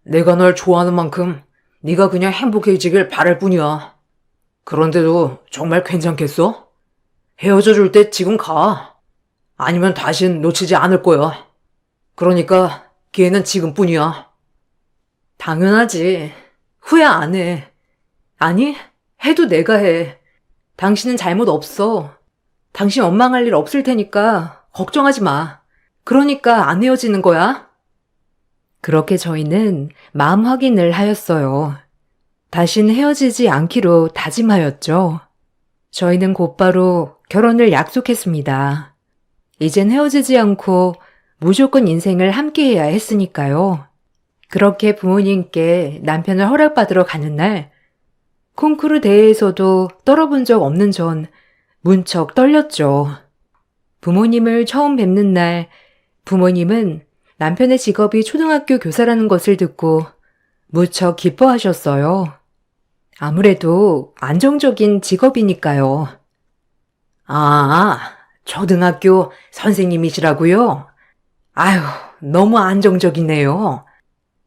내가 널 좋아하는 만큼 네가 그냥 행복해지길 바랄 뿐이야. 그런데도 정말 괜찮겠어? 헤어져 줄 때 지금 가. 아니면 다신 놓치지 않을 거야. 그러니까 기회는 지금뿐이야. 당연하지. 후회 안 해. 아니, 해도 내가 해. 당신은 잘못 없어. 당신 원망할 일 없을 테니까 걱정하지 마. 그러니까 안 헤어지는 거야. 그렇게 저희는 마음 확인을 하였어요. 다신 헤어지지 않기로 다짐하였죠. 저희는 곧바로 결혼을 약속했습니다. 이젠 헤어지지 않고 무조건 인생을 함께해야 했으니까요. 그렇게 부모님께 남편을 허락받으러 가는 날, 콩쿠르 대회에서도 떨어본 적 없는 전 문척 떨렸죠. 부모님을 처음 뵙는 날, 부모님은 남편의 직업이 초등학교 교사라는 것을 듣고 무척 기뻐하셨어요. 아무래도 안정적인 직업이니까요. 아, 초등학교 선생님이시라고요? 아휴, 너무 안정적이네요.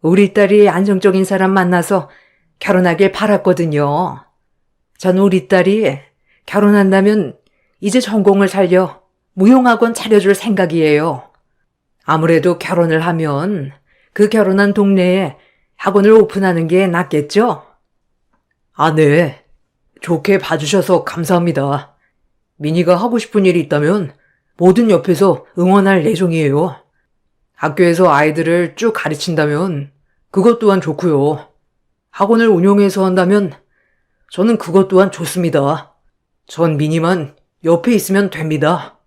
우리 딸이 안정적인 사람 만나서 결혼하길 바랐거든요. 전 우리 딸이 결혼한다면 이제 전공을 살려 무용학원 차려줄 생각이에요. 아무래도 결혼을 하면 그 결혼한 동네에 학원을 오픈하는 게 낫겠죠? 아, 네. 좋게 봐주셔서 감사합니다. 미니가 하고 싶은 일이 있다면 뭐든 옆에서 응원할 예정이에요. 학교에서 아이들을 쭉 가르친다면 그것 또한 좋고요. 학원을 운영해서 한다면 저는 그것 또한 좋습니다. 전 미니만 옆에 있으면 됩니다.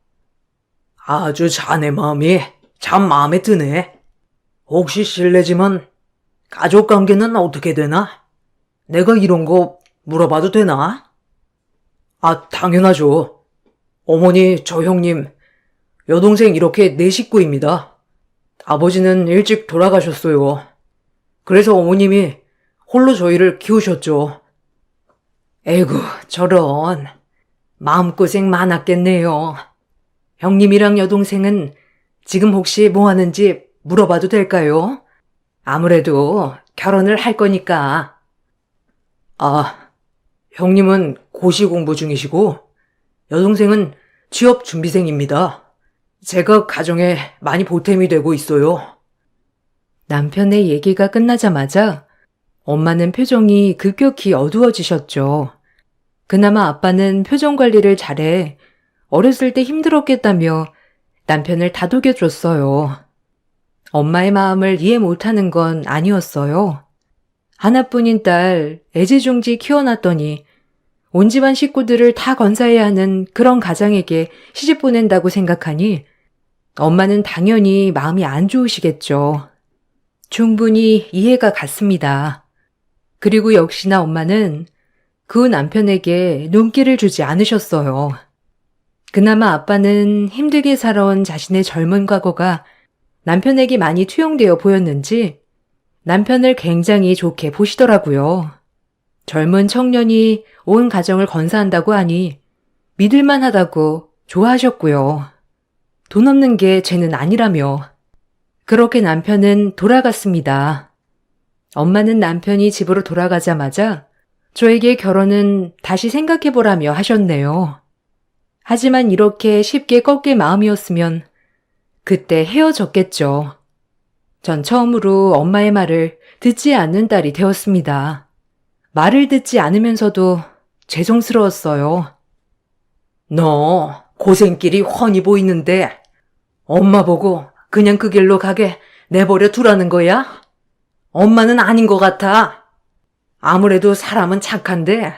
아주 자네 마음이 참 마음에 드네. 혹시 실례지만 가족 관계는 어떻게 되나? 내가 이런 거 물어봐도 되나? 아, 당연하죠. 어머니, 저 형님, 여동생 이렇게 네 식구입니다. 아버지는 일찍 돌아가셨어요. 그래서 어머님이 홀로 저희를 키우셨죠. 에구, 저런. 마음고생 많았겠네요. 형님이랑 여동생은 지금 혹시 뭐 하는지 물어봐도 될까요? 아무래도 결혼을 할 거니까. 아, 형님은 고시 공부 중이시고, 여동생은 취업 준비생입니다. 제가 가정에 많이 보탬이 되고 있어요. 남편의 얘기가 끝나자마자 엄마는 표정이 급격히 어두워지셨죠. 그나마 아빠는 표정 관리를 잘해 어렸을 때 힘들었겠다며 남편을 다독여줬어요. 엄마의 마음을 이해 못하는 건 아니었어요. 하나뿐인 딸 애지중지 키워놨더니 온 집안 식구들을 다 건사해야 하는 그런 가장에게 시집 보낸다고 생각하니 엄마는 당연히 마음이 안 좋으시겠죠. 충분히 이해가 갔습니다. 그리고 역시나 엄마는 그 남편에게 눈길을 주지 않으셨어요. 그나마 아빠는 힘들게 살아온 자신의 젊은 과거가 남편에게 많이 투영되어 보였는지 남편을 굉장히 좋게 보시더라고요. 젊은 청년이 온 가정을 건사한다고 하니 믿을만하다고 좋아하셨고요. 돈 없는 게 죄는 아니라며. 그렇게 남편은 돌아갔습니다. 엄마는 남편이 집으로 돌아가자마자 저에게 결혼은 다시 생각해보라며 하셨네요. 하지만 이렇게 쉽게 꺾일 마음이었으면 그때 헤어졌겠죠. 전 처음으로 엄마의 말을 듣지 않는 딸이 되었습니다. 말을 듣지 않으면서도 죄송스러웠어요. 너 고생길이 훤히 보이는데 엄마 보고 그냥 그 길로 가게 내버려 두라는 거야? 엄마는 아닌 것 같아. 아무래도 사람은 착한데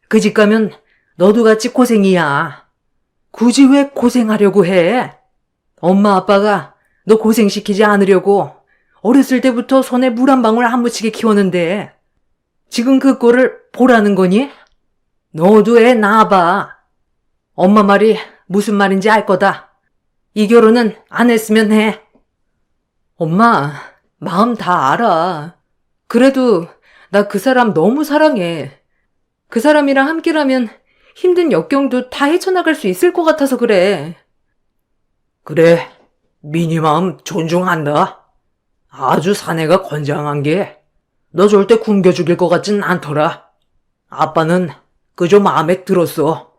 그 집 가면 너도 같이 고생이야. 굳이 왜 고생하려고 해? 엄마 아빠가 너 고생시키지 않으려고 어렸을 때부터 손에 물 한 방울 안 묻히게 키웠는데 지금 그 꼴을 보라는 거니? 너도 애 낳아봐. 엄마 말이 무슨 말인지 알 거다. 이 결혼은 안 했으면 해. 엄마, 마음 다 알아. 그래도 나 그 사람 너무 사랑해. 그 사람이랑 함께라면 힘든 역경도 다 헤쳐나갈 수 있을 것 같아서 그래. 그래, 미니 마음 존중한다. 아주 사내가 건장한 게 너 절대 굶겨 죽일 것 같진 않더라. 아빠는 그저 마음에 들었어.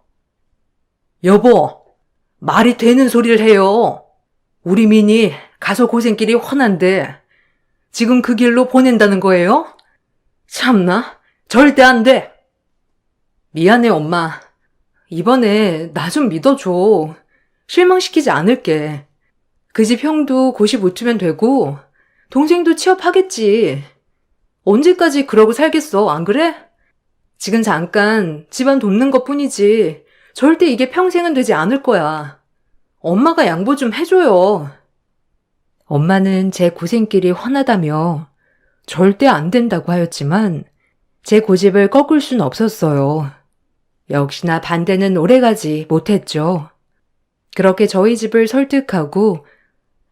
여보, 말이 되는 소리를 해요. 우리 미니 가서 고생길이 훤한데 지금 그 길로 보낸다는 거예요? 참나, 절대 안 돼. 미안해, 엄마. 이번에 나 좀 믿어줘. 실망시키지 않을게. 그 집 형도 고시 붙으면 되고 동생도 취업하겠지. 언제까지 그러고 살겠어, 안 그래? 지금 잠깐 집안 돕는 것뿐이지 절대 이게 평생은 되지 않을 거야. 엄마가 양보 좀 해줘요. 엄마는 제 고생길이 훤하다며 절대 안 된다고 하였지만 제 고집을 꺾을 순 없었어요. 역시나 반대는 오래가지 못했죠. 그렇게 저희 집을 설득하고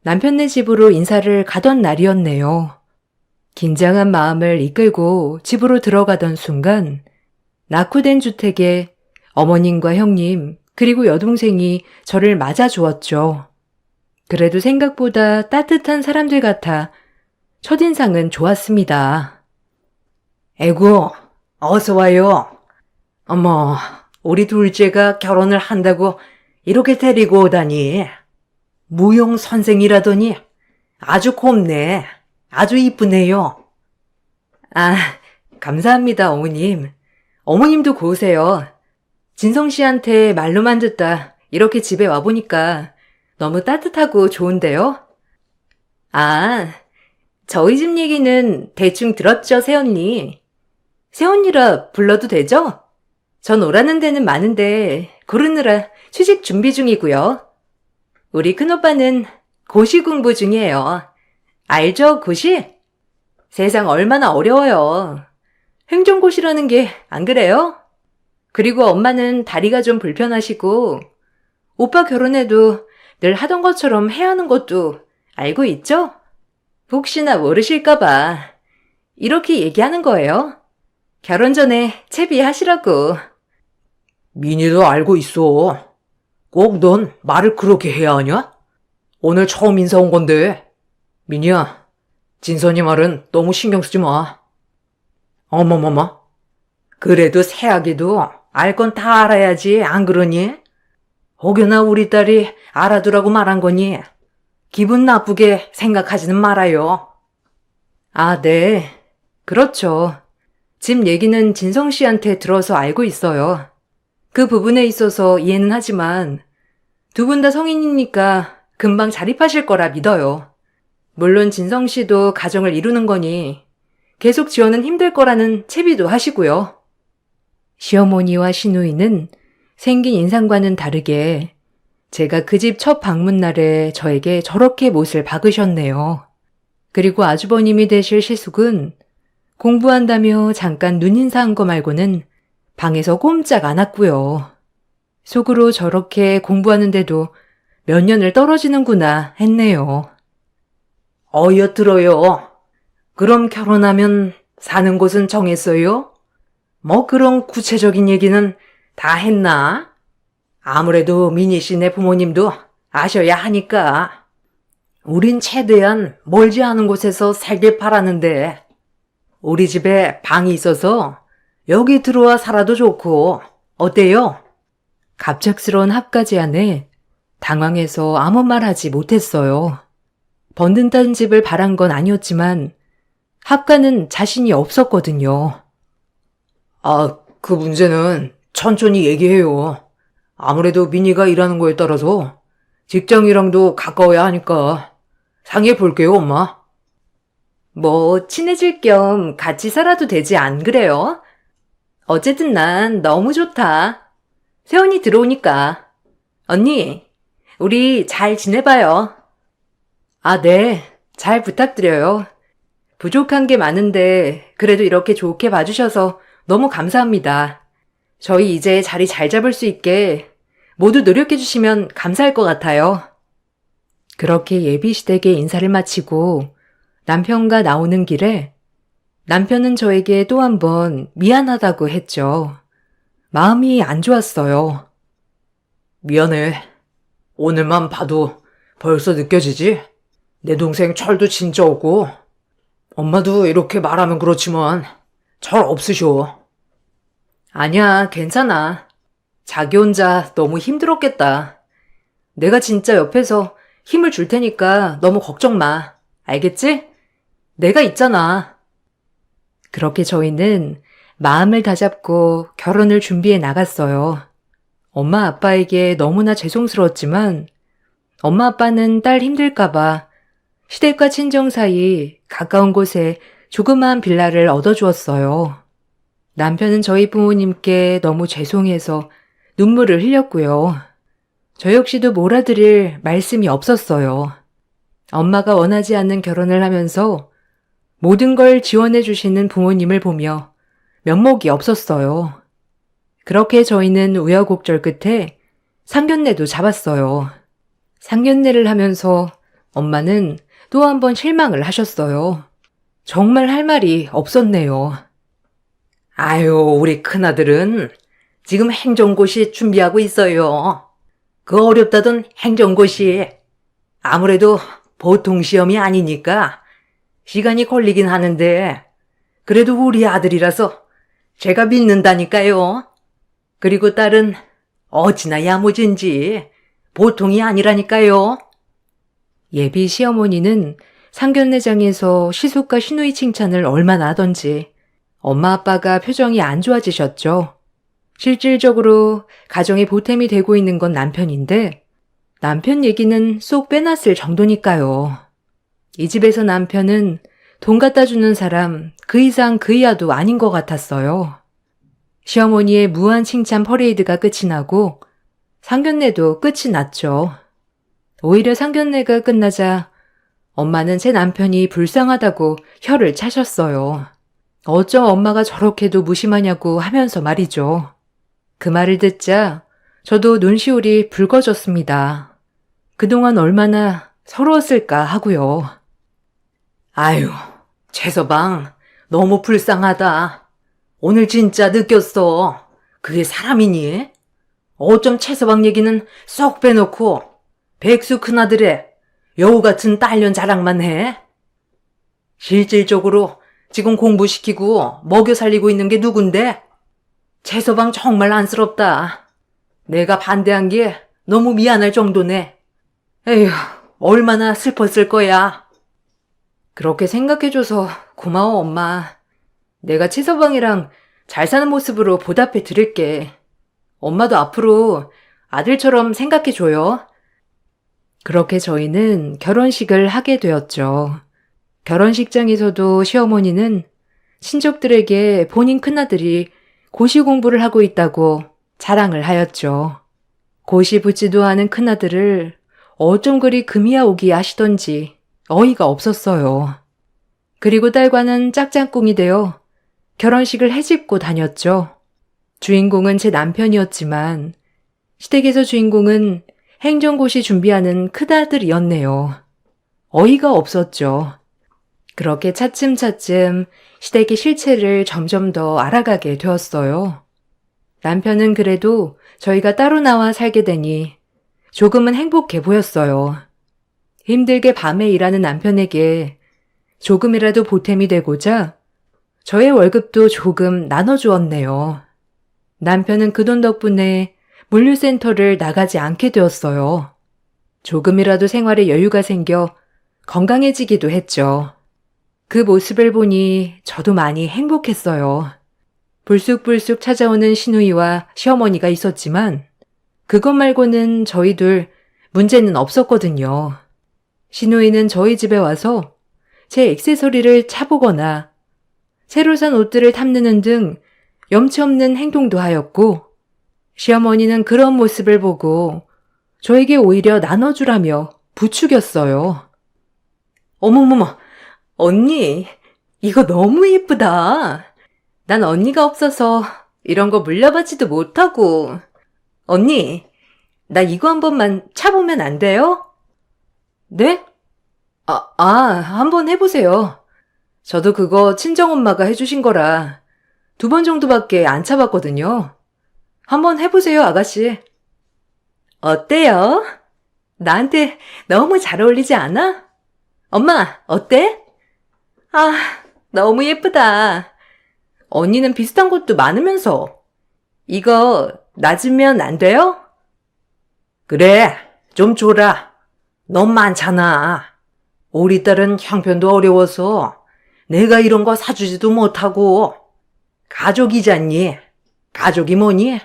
남편네 집으로 인사를 가던 날이었네요. 긴장한 마음을 이끌고 집으로 들어가던 순간 낙후된 주택에 어머님과 형님 그리고 여동생이 저를 맞아주었죠. 그래도 생각보다 따뜻한 사람들 같아 첫인상은 좋았습니다. 에구, 어서 와요. 어머, 우리 둘째가 결혼을 한다고 이렇게 데리고 오다니. 무용 선생이라더니 아주 곱네. 아주 이쁘네요. 아, 감사합니다, 어머님. 어머님도 고우세요. 진성 씨한테 말로만 듣다 이렇게 집에 와보니까 너무 따뜻하고 좋은데요? 아, 저희 집 얘기는 대충 들었죠, 새언니. 새언니라 불러도 되죠? 전 오라는 데는 많은데 고르느라 취직 준비 중이고요. 우리 큰오빠는 고시 공부 중이에요. 알죠, 고시? 세상 얼마나 어려워요. 행정고시라는 게 안 그래요? 그리고 엄마는 다리가 좀 불편하시고 오빠 결혼해도 늘 하던 것처럼 해야 하는 것도 알고 있죠? 혹시나 모르실까봐 이렇게 얘기하는 거예요. 결혼 전에 채비하시라고. 민희도 알고 있어. 꼭 넌 말을 그렇게 해야 하냐? 오늘 처음 인사 온 건데. 민희야, 진선이 말은 너무 신경 쓰지 마. 어머머머. 그래도 새아기도 알 건 다 알아야지, 안 그러니? 혹여나 우리 딸이 알아두라고 말한 거니 기분 나쁘게 생각하지는 말아요. 아, 네. 그렇죠. 집 얘기는 진성 씨한테 들어서 알고 있어요. 그 부분에 있어서 이해는 하지만 두 분 다 성인이니까 금방 자립하실 거라 믿어요. 물론 진성 씨도 가정을 이루는 거니 계속 지원은 힘들 거라는 채비도 하시고요. 시어머니와 시누이는 생긴 인상과는 다르게 제가 그 집 첫 방문 날에 저에게 저렇게 못을 박으셨네요. 그리고 아주버님이 되실 시숙은 공부한다며 잠깐 눈인사한 거 말고는 방에서 꼼짝 안 왔고요. 속으로 저렇게 공부하는데도 몇 년을 떨어지는구나 했네요. 어여들어요. 그럼 결혼하면 사는 곳은 정했어요? 뭐 그런 구체적인 얘기는 다 했나? 아무래도 민희 씨네 부모님도 아셔야 하니까. 우린 최대한 멀지 않은 곳에서 살길 바라는데 우리 집에 방이 있어서 여기 들어와 살아도 좋고 어때요? 갑작스러운 합까지 안에 당황해서 아무 말 하지 못했어요. 번든다는 집을 바란 건 아니었지만 합가는 자신이 없었거든요. 아, 그 문제는 천천히 얘기해요. 아무래도 민희가 일하는 거에 따라서 직장이랑도 가까워야 하니까 상의해 볼게요, 엄마. 뭐 친해질 겸 같이 살아도 되지 안 그래요? 어쨌든 난 너무 좋다. 세원이 들어오니까. 언니, 우리 잘 지내봐요. 아, 네. 잘 부탁드려요. 부족한 게 많은데 그래도 이렇게 좋게 봐주셔서 너무 감사합니다. 저희 이제 자리 잘 잡을 수 있게 모두 노력해 주시면 감사할 것 같아요. 그렇게 예비시댁의 인사를 마치고 남편과 나오는 길에 남편은 저에게 또 한 번 미안하다고 했죠. 마음이 안 좋았어요. 미안해. 오늘만 봐도 벌써 느껴지지? 내 동생 철도 진짜 없고 엄마도 이렇게 말하면 그렇지만 철 없으셔. 아니야, 괜찮아. 자기 혼자 너무 힘들었겠다. 내가 진짜 옆에서 힘을 줄 테니까 너무 걱정 마. 알겠지? 내가 있잖아. 그렇게 저희는 마음을 다잡고 결혼을 준비해 나갔어요. 엄마 아빠에게 너무나 죄송스러웠지만 엄마 아빠는 딸 힘들까봐 시댁과 친정 사이 가까운 곳에 조그마한 빌라를 얻어주었어요. 남편은 저희 부모님께 너무 죄송해서 눈물을 흘렸고요. 저 역시도 몰아드릴 말씀이 없었어요. 엄마가 원하지 않는 결혼을 하면서 모든 걸 지원해 주시는 부모님을 보며 면목이 없었어요. 그렇게 저희는 우여곡절 끝에 상견례도 잡았어요. 상견례를 하면서 엄마는 또 한 번 실망을 하셨어요. 정말 할 말이 없었네요. 아유, 우리 큰아들은 지금 행정고시 준비하고 있어요. 그 어렵다던 행정고시. 아무래도 보통 시험이 아니니까 시간이 걸리긴 하는데 그래도 우리 아들이라서 제가 믿는다니까요. 그리고 딸은 어찌나 야무진지 보통이 아니라니까요. 예비 시어머니는 상견례장에서 시숙과 시누이 칭찬을 얼마나 하던지 엄마 아빠가 표정이 안 좋아지셨죠. 실질적으로 가정의 보탬이 되고 있는 건 남편인데 남편 얘기는 쏙 빼놨을 정도니까요. 이 집에서 남편은 돈 갖다 주는 사람 그 이상 그 이하도 아닌 것 같았어요. 시어머니의 무한 칭찬 퍼레이드가 끝이 나고 상견례도 끝이 났죠. 오히려 상견례가 끝나자 엄마는 제 남편이 불쌍하다고 혀를 차셨어요. 어쩜 엄마가 저렇게도 무심하냐고 하면서 말이죠. 그 말을 듣자 저도 눈시울이 붉어졌습니다. 그동안 얼마나 서러웠을까 하고요. 아유, 최서방, 너무 불쌍하다. 오늘 진짜 느꼈어. 그게 사람이니? 어쩜 최서방 얘기는 쏙 빼놓고 백수 큰아들의 여우 같은 딸년 자랑만 해? 실질적으로 지금 공부시키고 먹여 살리고 있는 게 누군데? 최서방 정말 안쓰럽다. 내가 반대한 게 너무 미안할 정도네. 에휴, 얼마나 슬펐을 거야. 그렇게 생각해줘서 고마워, 엄마. 내가 최서방이랑 잘 사는 모습으로 보답해 드릴게. 엄마도 앞으로 아들처럼 생각해줘요. 그렇게 저희는 결혼식을 하게 되었죠. 결혼식장에서도 시어머니는 친족들에게 본인 큰아들이 고시 공부를 하고 있다고 자랑을 하였죠. 고시 붙지도 않은 큰아들을 어쩜 그리 금이야오기 하시던지 어이가 없었어요. 그리고 딸과는 짝짝꿍이 되어 결혼식을 해집고 다녔죠. 주인공은 제 남편이었지만 시댁에서 주인공은 행정고시 준비하는 큰아들이었네요. 어이가 없었죠. 그렇게 차츰차츰 시댁의 실체를 점점 더 알아가게 되었어요. 남편은 그래도 저희가 따로 나와 살게 되니 조금은 행복해 보였어요. 힘들게 밤에 일하는 남편에게 조금이라도 보탬이 되고자 저의 월급도 조금 나눠주었네요. 남편은 그 돈 덕분에 물류센터를 나가지 않게 되었어요. 조금이라도 생활에 여유가 생겨 건강해지기도 했죠. 그 모습을 보니 저도 많이 행복했어요. 불쑥불쑥 찾아오는 시누이와 시어머니가 있었지만 그것 말고는 저희 둘 문제는 없었거든요. 시누이는 저희 집에 와서 제 액세서리를 차보거나 새로 산 옷들을 탐내는 등 염치 없는 행동도 하였고 시어머니는 그런 모습을 보고 저에게 오히려 나눠주라며 부추겼어요. 어머머머, 언니, 이거 너무 예쁘다. 난 언니가 없어서 이런 거 물려받지도 못하고. 언니, 나 이거 한 번만 차보면 안 돼요? 네? 한번 해보세요. 저도 그거 친정엄마가 해주신 거라 2번 정도밖에 안 차봤거든요. 한번 해보세요, 아가씨. 어때요? 나한테 너무 잘 어울리지 않아? 엄마, 어때? 아, 너무 예쁘다. 언니는 비슷한 것도 많으면서. 이거 놔주면 안 돼요? 그래, 좀 줘라. 너무 많잖아. 우리 딸은 형편도 어려워서 내가 이런 거 사주지도 못하고. 가족이잖니. 가족이 뭐니?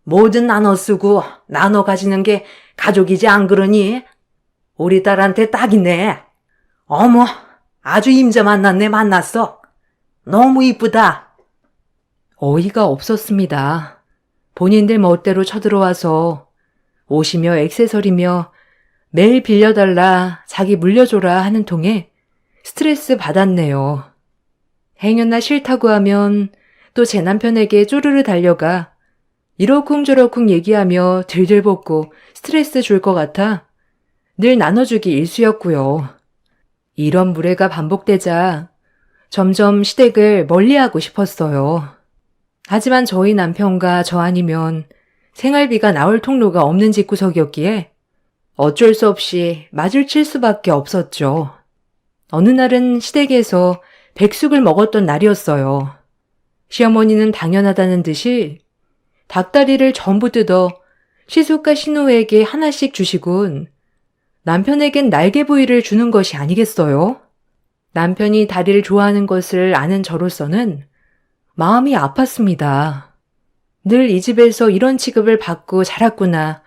뭐든 나눠 쓰고 나눠 가지는 게 가족이지 안 그러니? 우리 딸한테 딱이네. 어머, 아주 임자 만났어. 너무 이쁘다. 어이가 없었습니다. 본인들 멋대로 쳐들어와서 옷이며 액세서리며 매일 빌려달라, 자기 물려줘라 하는 통에 스트레스 받았네요. 행여나 싫다고 하면 또 제 남편에게 쪼르르 달려가 이러쿵저러쿵 얘기하며 들들볶고 스트레스 줄 것 같아 늘 나눠주기 일쑤였고요. 이런 무례가 반복되자 점점 시댁을 멀리하고 싶었어요. 하지만 저희 남편과 저 아니면 생활비가 나올 통로가 없는 집구석이었기에 어쩔 수 없이 맞을 칠 수밖에 없었죠. 어느 날은 시댁에서 백숙을 먹었던 날이었어요. 시어머니는 당연하다는 듯이 닭다리를 전부 뜯어 시숙과 신우에게 하나씩 주시곤 남편에겐 날개 부위를 주는 것이 아니겠어요? 남편이 다리를 좋아하는 것을 아는 저로서는 마음이 아팠습니다. 늘 이 집에서 이런 취급을 받고 자랐구나.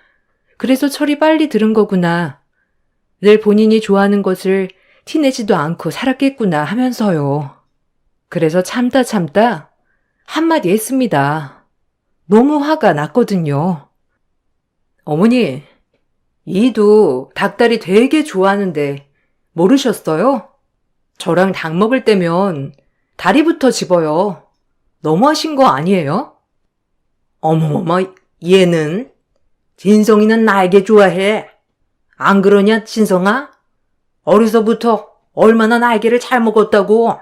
그래서 철이 빨리 들은 거구나. 늘 본인이 좋아하는 것을 티내지도 않고 살았겠구나 하면서요. 그래서 참다 한마디 했습니다. 너무 화가 났거든요. 어머니, 이도 닭다리 되게 좋아하는데 모르셨어요? 저랑 닭 먹을 때면 다리부터 집어요. 너무하신 거 아니에요? 어머머머, 얘는? 진성이는 나에게 좋아해. 안 그러냐, 진성아? 어려서부터 얼마나 날개를 잘 먹었다고.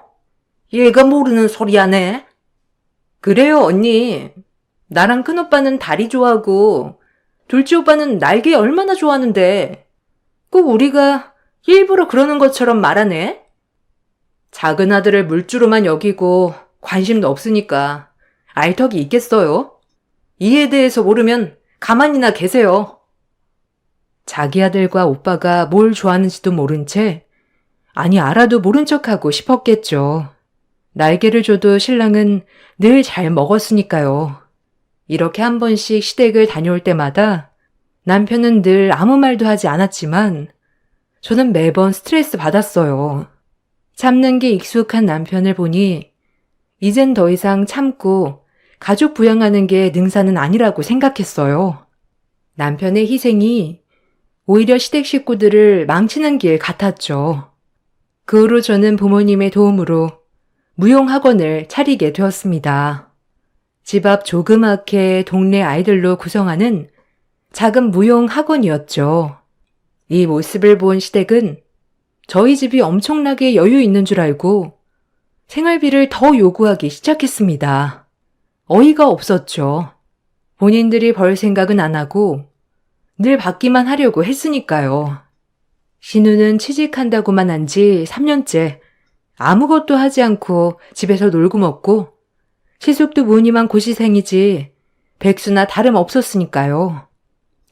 얘가 모르는 소리 하네. 그래요, 언니. 나랑 큰오빠는 다리 좋아하고 둘째 오빠는 날개 얼마나 좋아하는데 꼭 우리가 일부러 그러는 것처럼 말하네. 작은 아들을 물주로만 여기고 관심도 없으니까 알턱이 있겠어요? 이에 대해서 모르면 가만히나 계세요. 자기 아들과 오빠가 뭘 좋아하는지도 모른 채, 아니 알아도 모른 척하고 싶었겠죠. 날개를 줘도 신랑은 늘 잘 먹었으니까요. 이렇게 한 번씩 시댁을 다녀올 때마다 남편은 늘 아무 말도 하지 않았지만 저는 매번 스트레스 받았어요. 참는 게 익숙한 남편을 보니 이젠 더 이상 참고 가족 부양하는 게 능사는 아니라고 생각했어요. 남편의 희생이 오히려 시댁 식구들을 망치는 길 같았죠. 그 후로 저는 부모님의 도움으로 무용학원을 차리게 되었습니다. 집 앞 조그맣게 동네 아이들로 구성하는 작은 무용학원이었죠. 이 모습을 본 시댁은 저희 집이 엄청나게 여유 있는 줄 알고 생활비를 더 요구하기 시작했습니다. 어이가 없었죠. 본인들이 벌 생각은 안 하고 늘 받기만 하려고 했으니까요. 신우는 취직한다고만 한 지 3년째 아무것도 하지 않고 집에서 놀고 먹고 시숙도 무늬만 고시생이지 백수나 다름없었으니까요.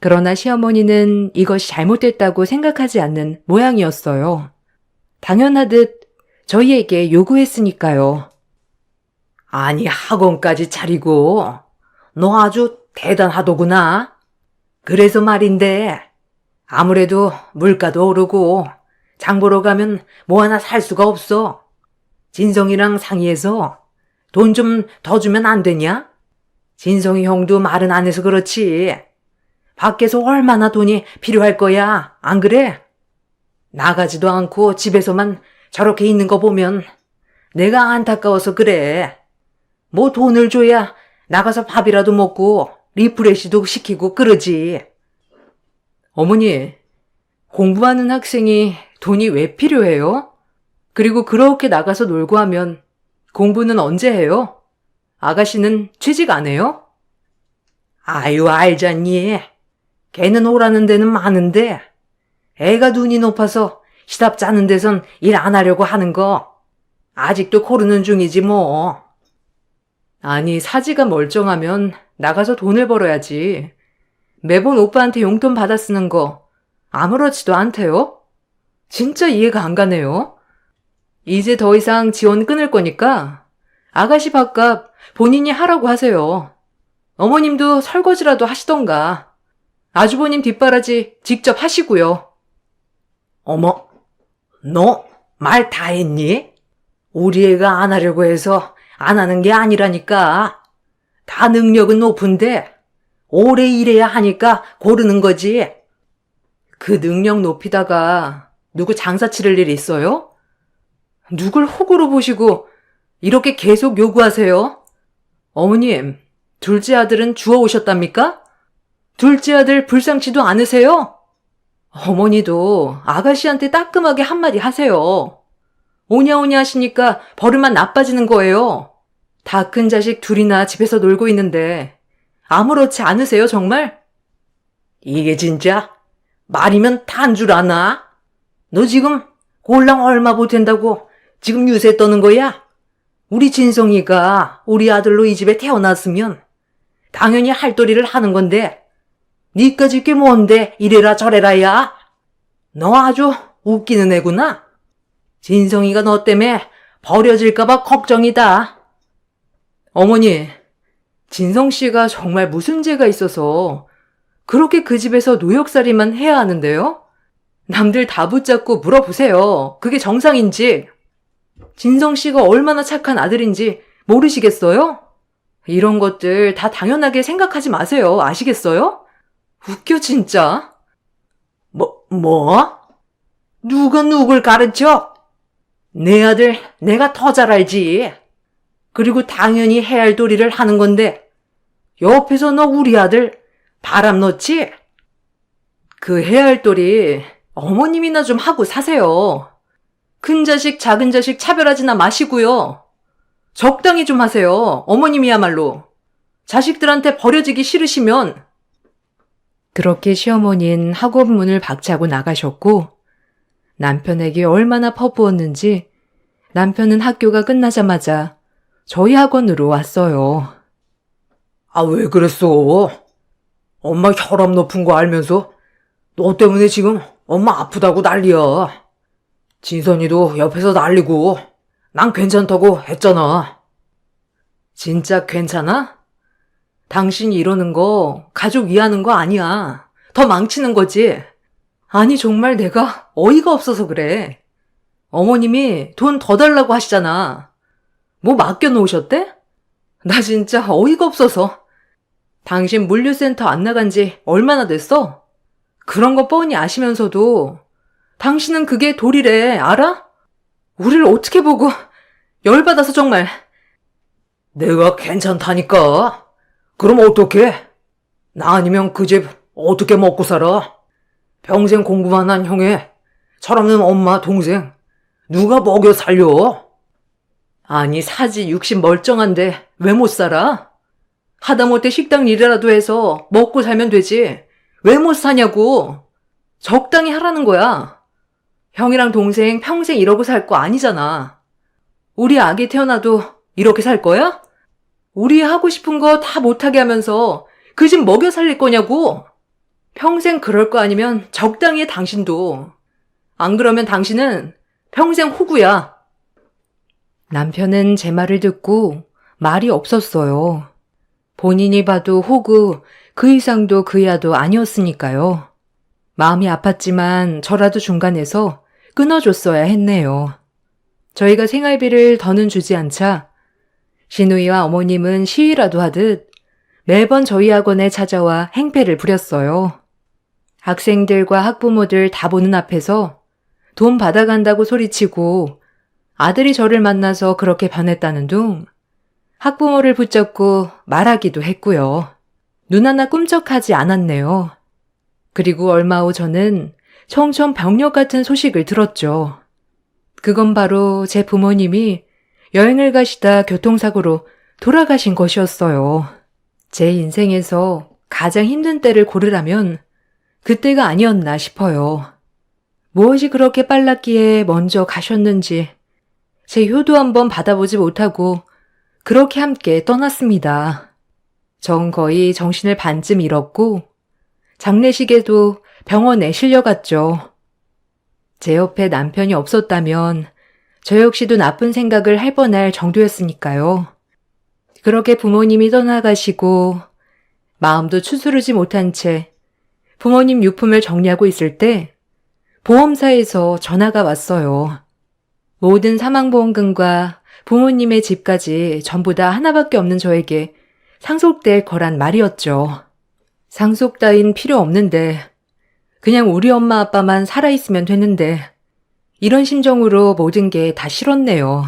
그러나 시어머니는 이것이 잘못됐다고 생각하지 않는 모양이었어요. 당연하듯 저희에게 요구했으니까요. 아니, 학원까지 차리고 너 아주 대단하더구나. 그래서 말인데 아무래도 물가도 오르고 장 보러 가면 뭐 하나 살 수가 없어. 진성이랑 상의해서 돈 좀 더 주면 안 되냐? 진성이 형도 말은 안 해서 그렇지. 밖에서 얼마나 돈이 필요할 거야, 안 그래? 나가지도 않고 집에서만 저렇게 있는 거 보면 내가 안타까워서 그래. 뭐 돈을 줘야 나가서 밥이라도 먹고 리프레시도 시키고 그러지. 어머니, 공부하는 학생이 돈이 왜 필요해요? 그리고 그렇게 나가서 놀고 하면 공부는 언제 해요? 아가씨는 취직 안 해요? 아유, 알잖니. 걔는 오라는 데는 많은데 애가 눈이 높아서 시답 짜는 데선 일 안 하려고 하는 거 아직도 고르는 중이지 뭐. 아니, 사지가 멀쩡하면 나가서 돈을 벌어야지. 매번 오빠한테 용돈 받아 쓰는 거 아무렇지도 않대요? 진짜 이해가 안 가네요. 이제 더 이상 지원 끊을 거니까 아가씨 밥값 본인이 하라고 하세요. 어머님도 설거지라도 하시던가. 아주버님 뒷바라지 직접 하시고요. 어머, 너 말 다 했니? 우리 애가 안 하려고 해서 안 하는 게 아니라니까. 다 능력은 높은데 오래 일해야 하니까 고르는 거지. 그 능력 높이다가 누구 장사 치를 일 있어요? 누굴 호구로 보시고 이렇게 계속 요구하세요? 어머님, 둘째 아들은 주워오셨답니까? 둘째 아들 불쌍치도 않으세요? 어머니도 아가씨한테 따끔하게 한마디 하세요. 오냐오냐 하시니까 버릇만 나빠지는 거예요. 다 큰 자식 둘이나 집에서 놀고 있는데 아무렇지 않으세요, 정말? 이게 진짜 말이면 탄 줄 아나? 너 지금 꼴랑 얼마 보탠다고 지금 유세 떠는 거야? 우리 진성이가 우리 아들로 이 집에 태어났으면 당연히 할도리를 하는 건데 니까짓 게 뭔데 이래라 저래라야? 너 아주 웃기는 애구나. 진성이가 너 때문에 버려질까봐 걱정이다. 어머니, 진성 씨가 정말 무슨 죄가 있어서 그렇게 그 집에서 노역살이만 해야 하는데요? 남들 다 붙잡고 물어보세요. 그게 정상인지. 진성 씨가 얼마나 착한 아들인지 모르시겠어요? 이런 것들 다 당연하게 생각하지 마세요. 아시겠어요? 웃겨 진짜. 뭐? 누가 누굴 가르쳐? 내 아들 내가 더 잘 알지. 그리고 당연히 해야 할 도리를 하는 건데 옆에서 너 우리 아들 바람 넣지? 그 해야 할 도리 어머님이나 좀 하고 사세요. 큰 자식, 작은 자식 차별하지나 마시고요. 적당히 좀 하세요. 어머님이야말로. 자식들한테 버려지기 싫으시면. 그렇게 시어머니는 학원 문을 박차고 나가셨고 남편에게 얼마나 퍼부었는지 남편은 학교가 끝나자마자 저희 학원으로 왔어요. 아, 왜 그랬어? 엄마 혈압 높은 거 알면서 너 때문에 지금 엄마 아프다고 난리야. 진선이도 옆에서 난리고 난 괜찮다고 했잖아. 진짜 괜찮아? 당신이 이러는 거 가족 위하는 거 아니야. 더 망치는 거지. 아니 정말 내가 어이가 없어서 그래. 어머님이 돈 더 달라고 하시잖아. 뭐 맡겨놓으셨대? 나 진짜 어이가 없어서. 당신 물류센터 안 나간 지 얼마나 됐어? 그런 거 뻔히 아시면서도 당신은 그게 도리래, 알아? 우리를 어떻게 보고 열받아서 정말. 내가 괜찮다니까. 그럼 어떡해? 나 아니면 그 집 어떻게 먹고 살아? 평생 공부만 한 형에 철없는 엄마, 동생 누가 먹여 살려? 아니 사지 60 멀쩡한데 왜 못 살아? 하다못해 식당 일이라도 해서 먹고 살면 되지. 왜 못 사냐고. 적당히 하라는 거야. 형이랑 동생 평생 이러고 살 거 아니잖아. 우리 아기 태어나도 이렇게 살 거야? 우리 하고 싶은 거 다 못하게 하면서 그 집 먹여 살릴 거냐고. 평생 그럴 거 아니면 적당히 해 당신도. 안 그러면 당신은 평생 호구야. 남편은 제 말을 듣고 말이 없었어요. 본인이 봐도 호구 그 이상도 그 이하도 아니었으니까요. 마음이 아팠지만 저라도 중간에서 끊어줬어야 했네요. 저희가 생활비를 더는 주지 않자 시누이와 어머님은 시위라도 하듯 매번 저희 학원에 찾아와 행패를 부렸어요. 학생들과 학부모들 다 보는 앞에서 돈 받아간다고 소리치고 아들이 저를 만나서 그렇게 변했다는 둥 학부모를 붙잡고 말하기도 했고요. 눈 하나 꿈쩍하지 않았네요. 그리고 얼마 후 저는 청천벽력 같은 소식을 들었죠. 그건 바로 제 부모님이 여행을 가시다 교통사고로 돌아가신 것이었어요. 제 인생에서 가장 힘든 때를 고르라면 그때가 아니었나 싶어요. 무엇이 그렇게 빨랐기에 먼저 가셨는지 제 효도 한번 받아보지 못하고 그렇게 함께 떠났습니다. 전 거의 정신을 반쯤 잃었고 장례식에도 병원에 실려갔죠. 제 옆에 남편이 없었다면 저 역시도 나쁜 생각을 할 뻔할 정도였으니까요. 그렇게 부모님이 떠나가시고 마음도 추스르지 못한 채 부모님 유품을 정리하고 있을 때 보험사에서 전화가 왔어요. 모든 사망보험금과 부모님의 집까지 전부 다 하나밖에 없는 저에게 상속될 거란 말이었죠. 상속 따윈 필요 없는데 그냥 우리 엄마 아빠만 살아있으면 되는데 이런 심정으로 모든 게 다 싫었네요.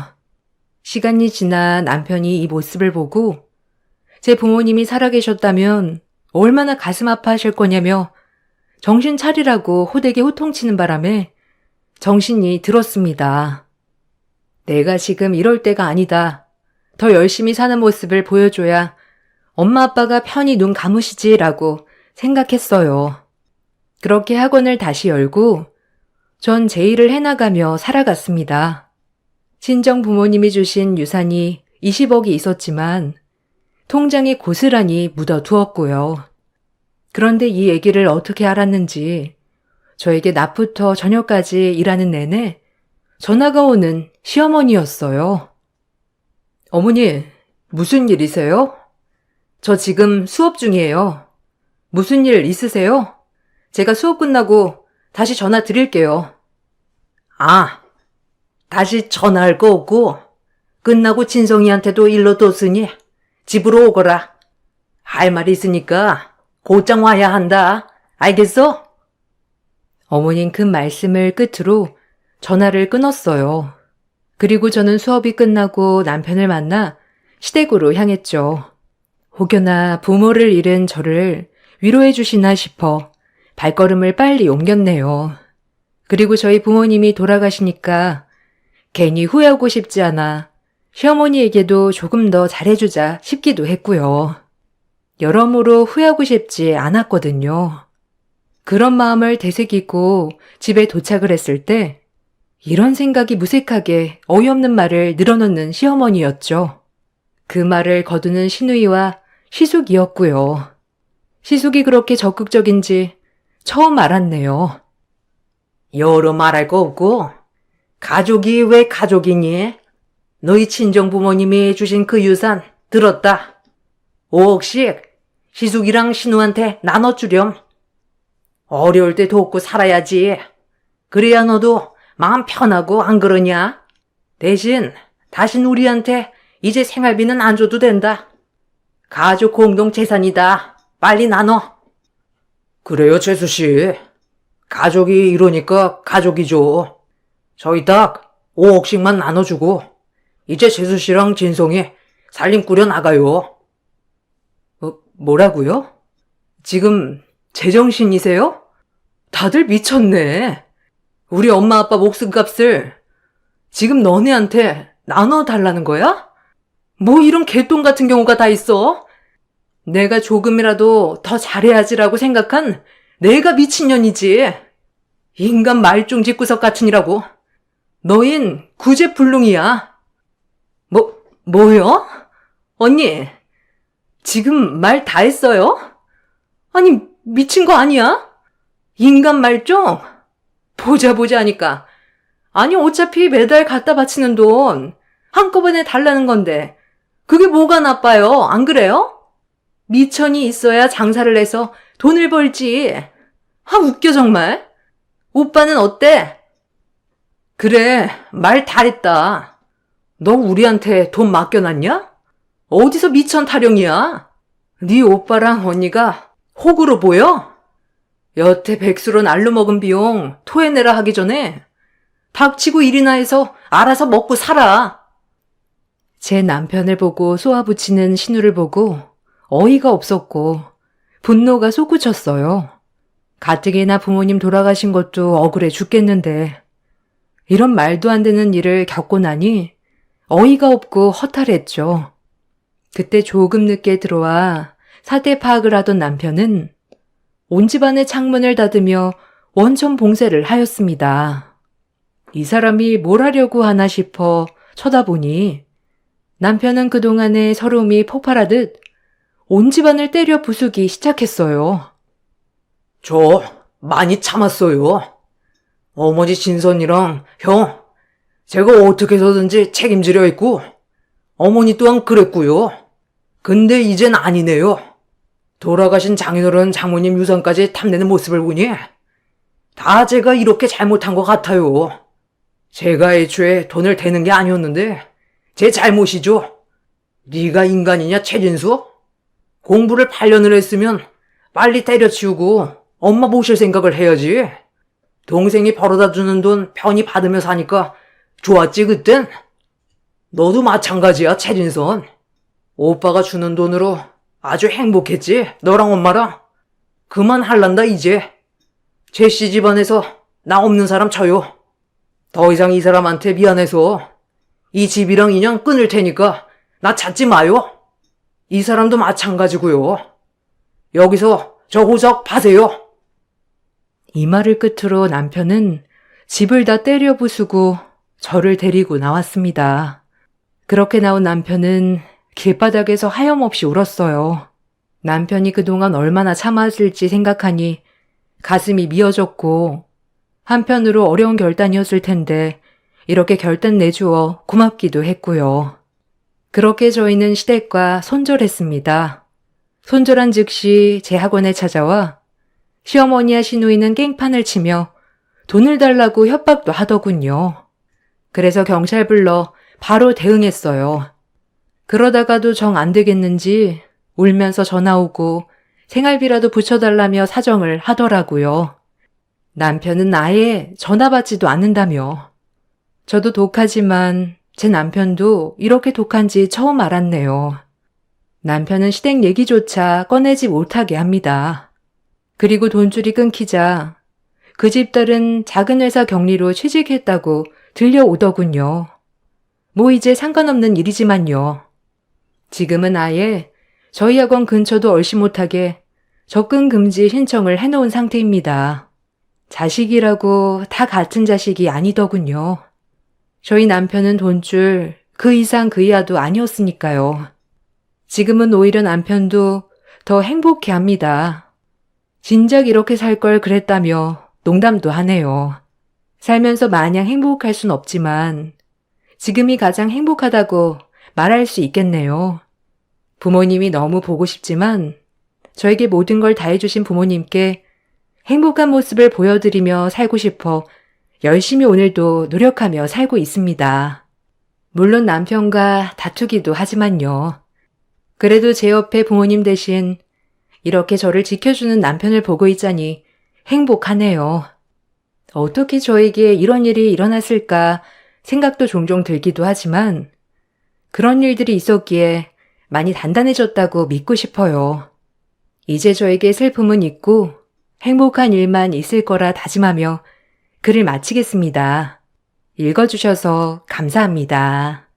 시간이 지나 남편이 이 모습을 보고 제 부모님이 살아계셨다면 얼마나 가슴 아파하실 거냐며 정신 차리라고 호되게 호통치는 바람에 정신이 들었습니다. 내가 지금 이럴 때가 아니다. 더 열심히 사는 모습을 보여줘야 엄마 아빠가 편히 눈 감으시지라고 생각했어요. 그렇게 학원을 다시 열고 전 제 일을 해나가며 살아갔습니다. 친정 부모님이 주신 유산이 20억이 있었지만 통장에 고스란히 묻어두었고요. 그런데 이 얘기를 어떻게 알았는지 저에게 낮부터 저녁까지 일하는 내내 전화가 오는 시어머니였어요. 어머니, 무슨 일이세요? 저 지금 수업 중이에요. 무슨 일 있으세요? 제가 수업 끝나고 다시 전화 드릴게요. 아, 다시 전화할 거 없고 끝나고 진성이한테도 일러 뒀으니 집으로 오거라. 할 말이 있으니까 곧장 와야 한다. 알겠어? 어머닌 그 말씀을 끝으로 전화를 끊었어요. 그리고 저는 수업이 끝나고 남편을 만나 시댁으로 향했죠. 혹여나 부모를 잃은 저를 위로해 주시나 싶어 발걸음을 빨리 옮겼네요. 그리고 저희 부모님이 돌아가시니까 괜히 후회하고 싶지 않아 시어머니에게도 조금 더 잘해주자 싶기도 했고요. 여러모로 후회하고 싶지 않았거든요. 그런 마음을 되새기고 집에 도착을 했을 때 이런 생각이 무색하게 어이없는 말을 늘어놓는 시어머니였죠. 그 말을 거두는 시누이와 시숙이었고요. 시숙이 그렇게 적극적인지 처음 알았네요. 여러 말할 거 없고 가족이 왜 가족이니? 너희 친정 부모님이 주신 그 유산 들었다. 5억씩 시숙이랑 신우한테 나눠주렴. 어려울 때 돕고 살아야지. 그래야 너도 마음 편하고 안 그러냐? 대신 다신 우리한테 이제 생활비는 안 줘도 된다. 가족 공동 재산이다. 빨리 나눠. 그래요, 재수씨. 가족이 이러니까 가족이죠. 저희 딱 5억씩만 나눠주고 이제 재수씨랑 진성이 살림 꾸려 나가요. 뭐라고요? 지금 제정신이세요? 다들 미쳤네. 우리 엄마 아빠 목숨값을 지금 너네한테 나눠달라는 거야? 뭐 이런 개똥 같은 경우가 다 있어? 내가 조금이라도 더 잘해야지라고 생각한 내가 미친년이지. 인간 말종짓 구석 같으니라고. 너흰 구제불능이야. 뭐요? 언니, 지금 말 다 했어요? 아니, 미친 거 아니야? 인간 말종? 보자 하니까. 아니, 어차피 매달 갖다 바치는 돈 한꺼번에 달라는 건데 그게 뭐가 나빠요? 안 그래요? 미천이 있어야 장사를 해서 돈을 벌지. 아, 웃겨 정말. 오빠는 어때? 그래, 말 다 했다. 너 우리한테 돈 맡겨놨냐? 어디서 미천 타령이야? 네 오빠랑 언니가 호구로 보여? 여태 백수로 날로 먹은 비용 토해내라 하기 전에 닥치고 일이나 해서 알아서 먹고 살아. 제 남편을 보고 쏘아붙이는 신우를 보고 어이가 없었고 분노가 솟구쳤어요. 가뜩이나 부모님 돌아가신 것도 억울해 죽겠는데 이런 말도 안 되는 일을 겪고 나니 어이가 없고 허탈했죠. 그때 조금 늦게 들어와 사태 파악을 하던 남편은 온 집안의 창문을 닫으며 원천 봉쇄를 하였습니다. 이 사람이 뭘 하려고 하나 싶어 쳐다보니 남편은 그동안의 서러움이 폭발하듯 온 집안을 때려 부수기 시작했어요. 저 많이 참았어요. 어머니 진선이랑 형, 제가 어떻게 해서든지 책임지려 했고 어머니 또한 그랬고요. 근데 이젠 아니네요. 돌아가신 장인어른 장모님 유산까지 탐내는 모습을 보니 다 제가 이렇게 잘못한 것 같아요. 제가 애초에 돈을 대는 게 아니었는데 제 잘못이죠. 네가 인간이냐 최진수? 공부를 8년을 했으면 빨리 때려치우고 엄마 모실 생각을 해야지. 동생이 벌어다 주는 돈 편히 받으며 사니까 좋았지 그땐? 너도 마찬가지야 최진선. 오빠가 주는 돈으로 아주 행복했지 너랑 엄마랑. 그만할란다 이제. 제씨 집안에서 나 없는 사람 쳐요. 더 이상 이 사람한테 미안해서 이 집이랑 인연 끊을 테니까 나 찾지 마요. 이 사람도 마찬가지고요. 여기서 저 호적 파세요. 이 말을 끝으로 남편은 집을 다 때려 부수고 저를 데리고 나왔습니다. 그렇게 나온 남편은 길바닥에서 하염없이 울었어요. 남편이 그동안 얼마나 참았을지 생각하니 가슴이 미어졌고 한편으로 어려운 결단이었을 텐데 이렇게 결단 내주어 고맙기도 했고요. 그렇게 저희는 시댁과 손절했습니다. 손절한 즉시 제 학원에 찾아와 시어머니와 시누이는 깽판을 치며 돈을 달라고 협박도 하더군요. 그래서 경찰 불러 바로 대응했어요. 그러다가도 정 안 되겠는지 울면서 전화 오고 생활비라도 붙여달라며 사정을 하더라고요. 남편은 아예 전화 받지도 않는다며. 저도 독하지만 제 남편도 이렇게 독한지 처음 알았네요. 남편은 시댁 얘기조차 꺼내지 못하게 합니다. 그리고 돈줄이 끊기자 그 집 딸은 작은 회사 격리로 취직했다고 들려오더군요. 뭐 이제 상관없는 일이지만요. 지금은 아예 저희 학원 근처도 얼씬 못하게 접근 금지 신청을 해놓은 상태입니다. 자식이라고 다 같은 자식이 아니더군요. 저희 남편은 돈줄 그 이상 그 이하도 아니었으니까요. 지금은 오히려 남편도 더 행복해합니다. 진작 이렇게 살 걸 그랬다며 농담도 하네요. 살면서 마냥 행복할 순 없지만 지금이 가장 행복하다고 말할 수 있겠네요. 부모님이 너무 보고 싶지만 저에게 모든 걸 다 해주신 부모님께 행복한 모습을 보여드리며 살고 싶어 열심히 오늘도 노력하며 살고 있습니다. 물론 남편과 다투기도 하지만요. 그래도 제 옆에 부모님 대신 이렇게 저를 지켜주는 남편을 보고 있자니 행복하네요. 어떻게 저에게 이런 일이 일어났을까 생각도 종종 들기도 하지만 그런 일들이 있었기에 많이 단단해졌다고 믿고 싶어요. 이제 저에게 슬픔은 있고 행복한 일만 있을 거라 다짐하며 글을 마치겠습니다. 읽어주셔서 감사합니다.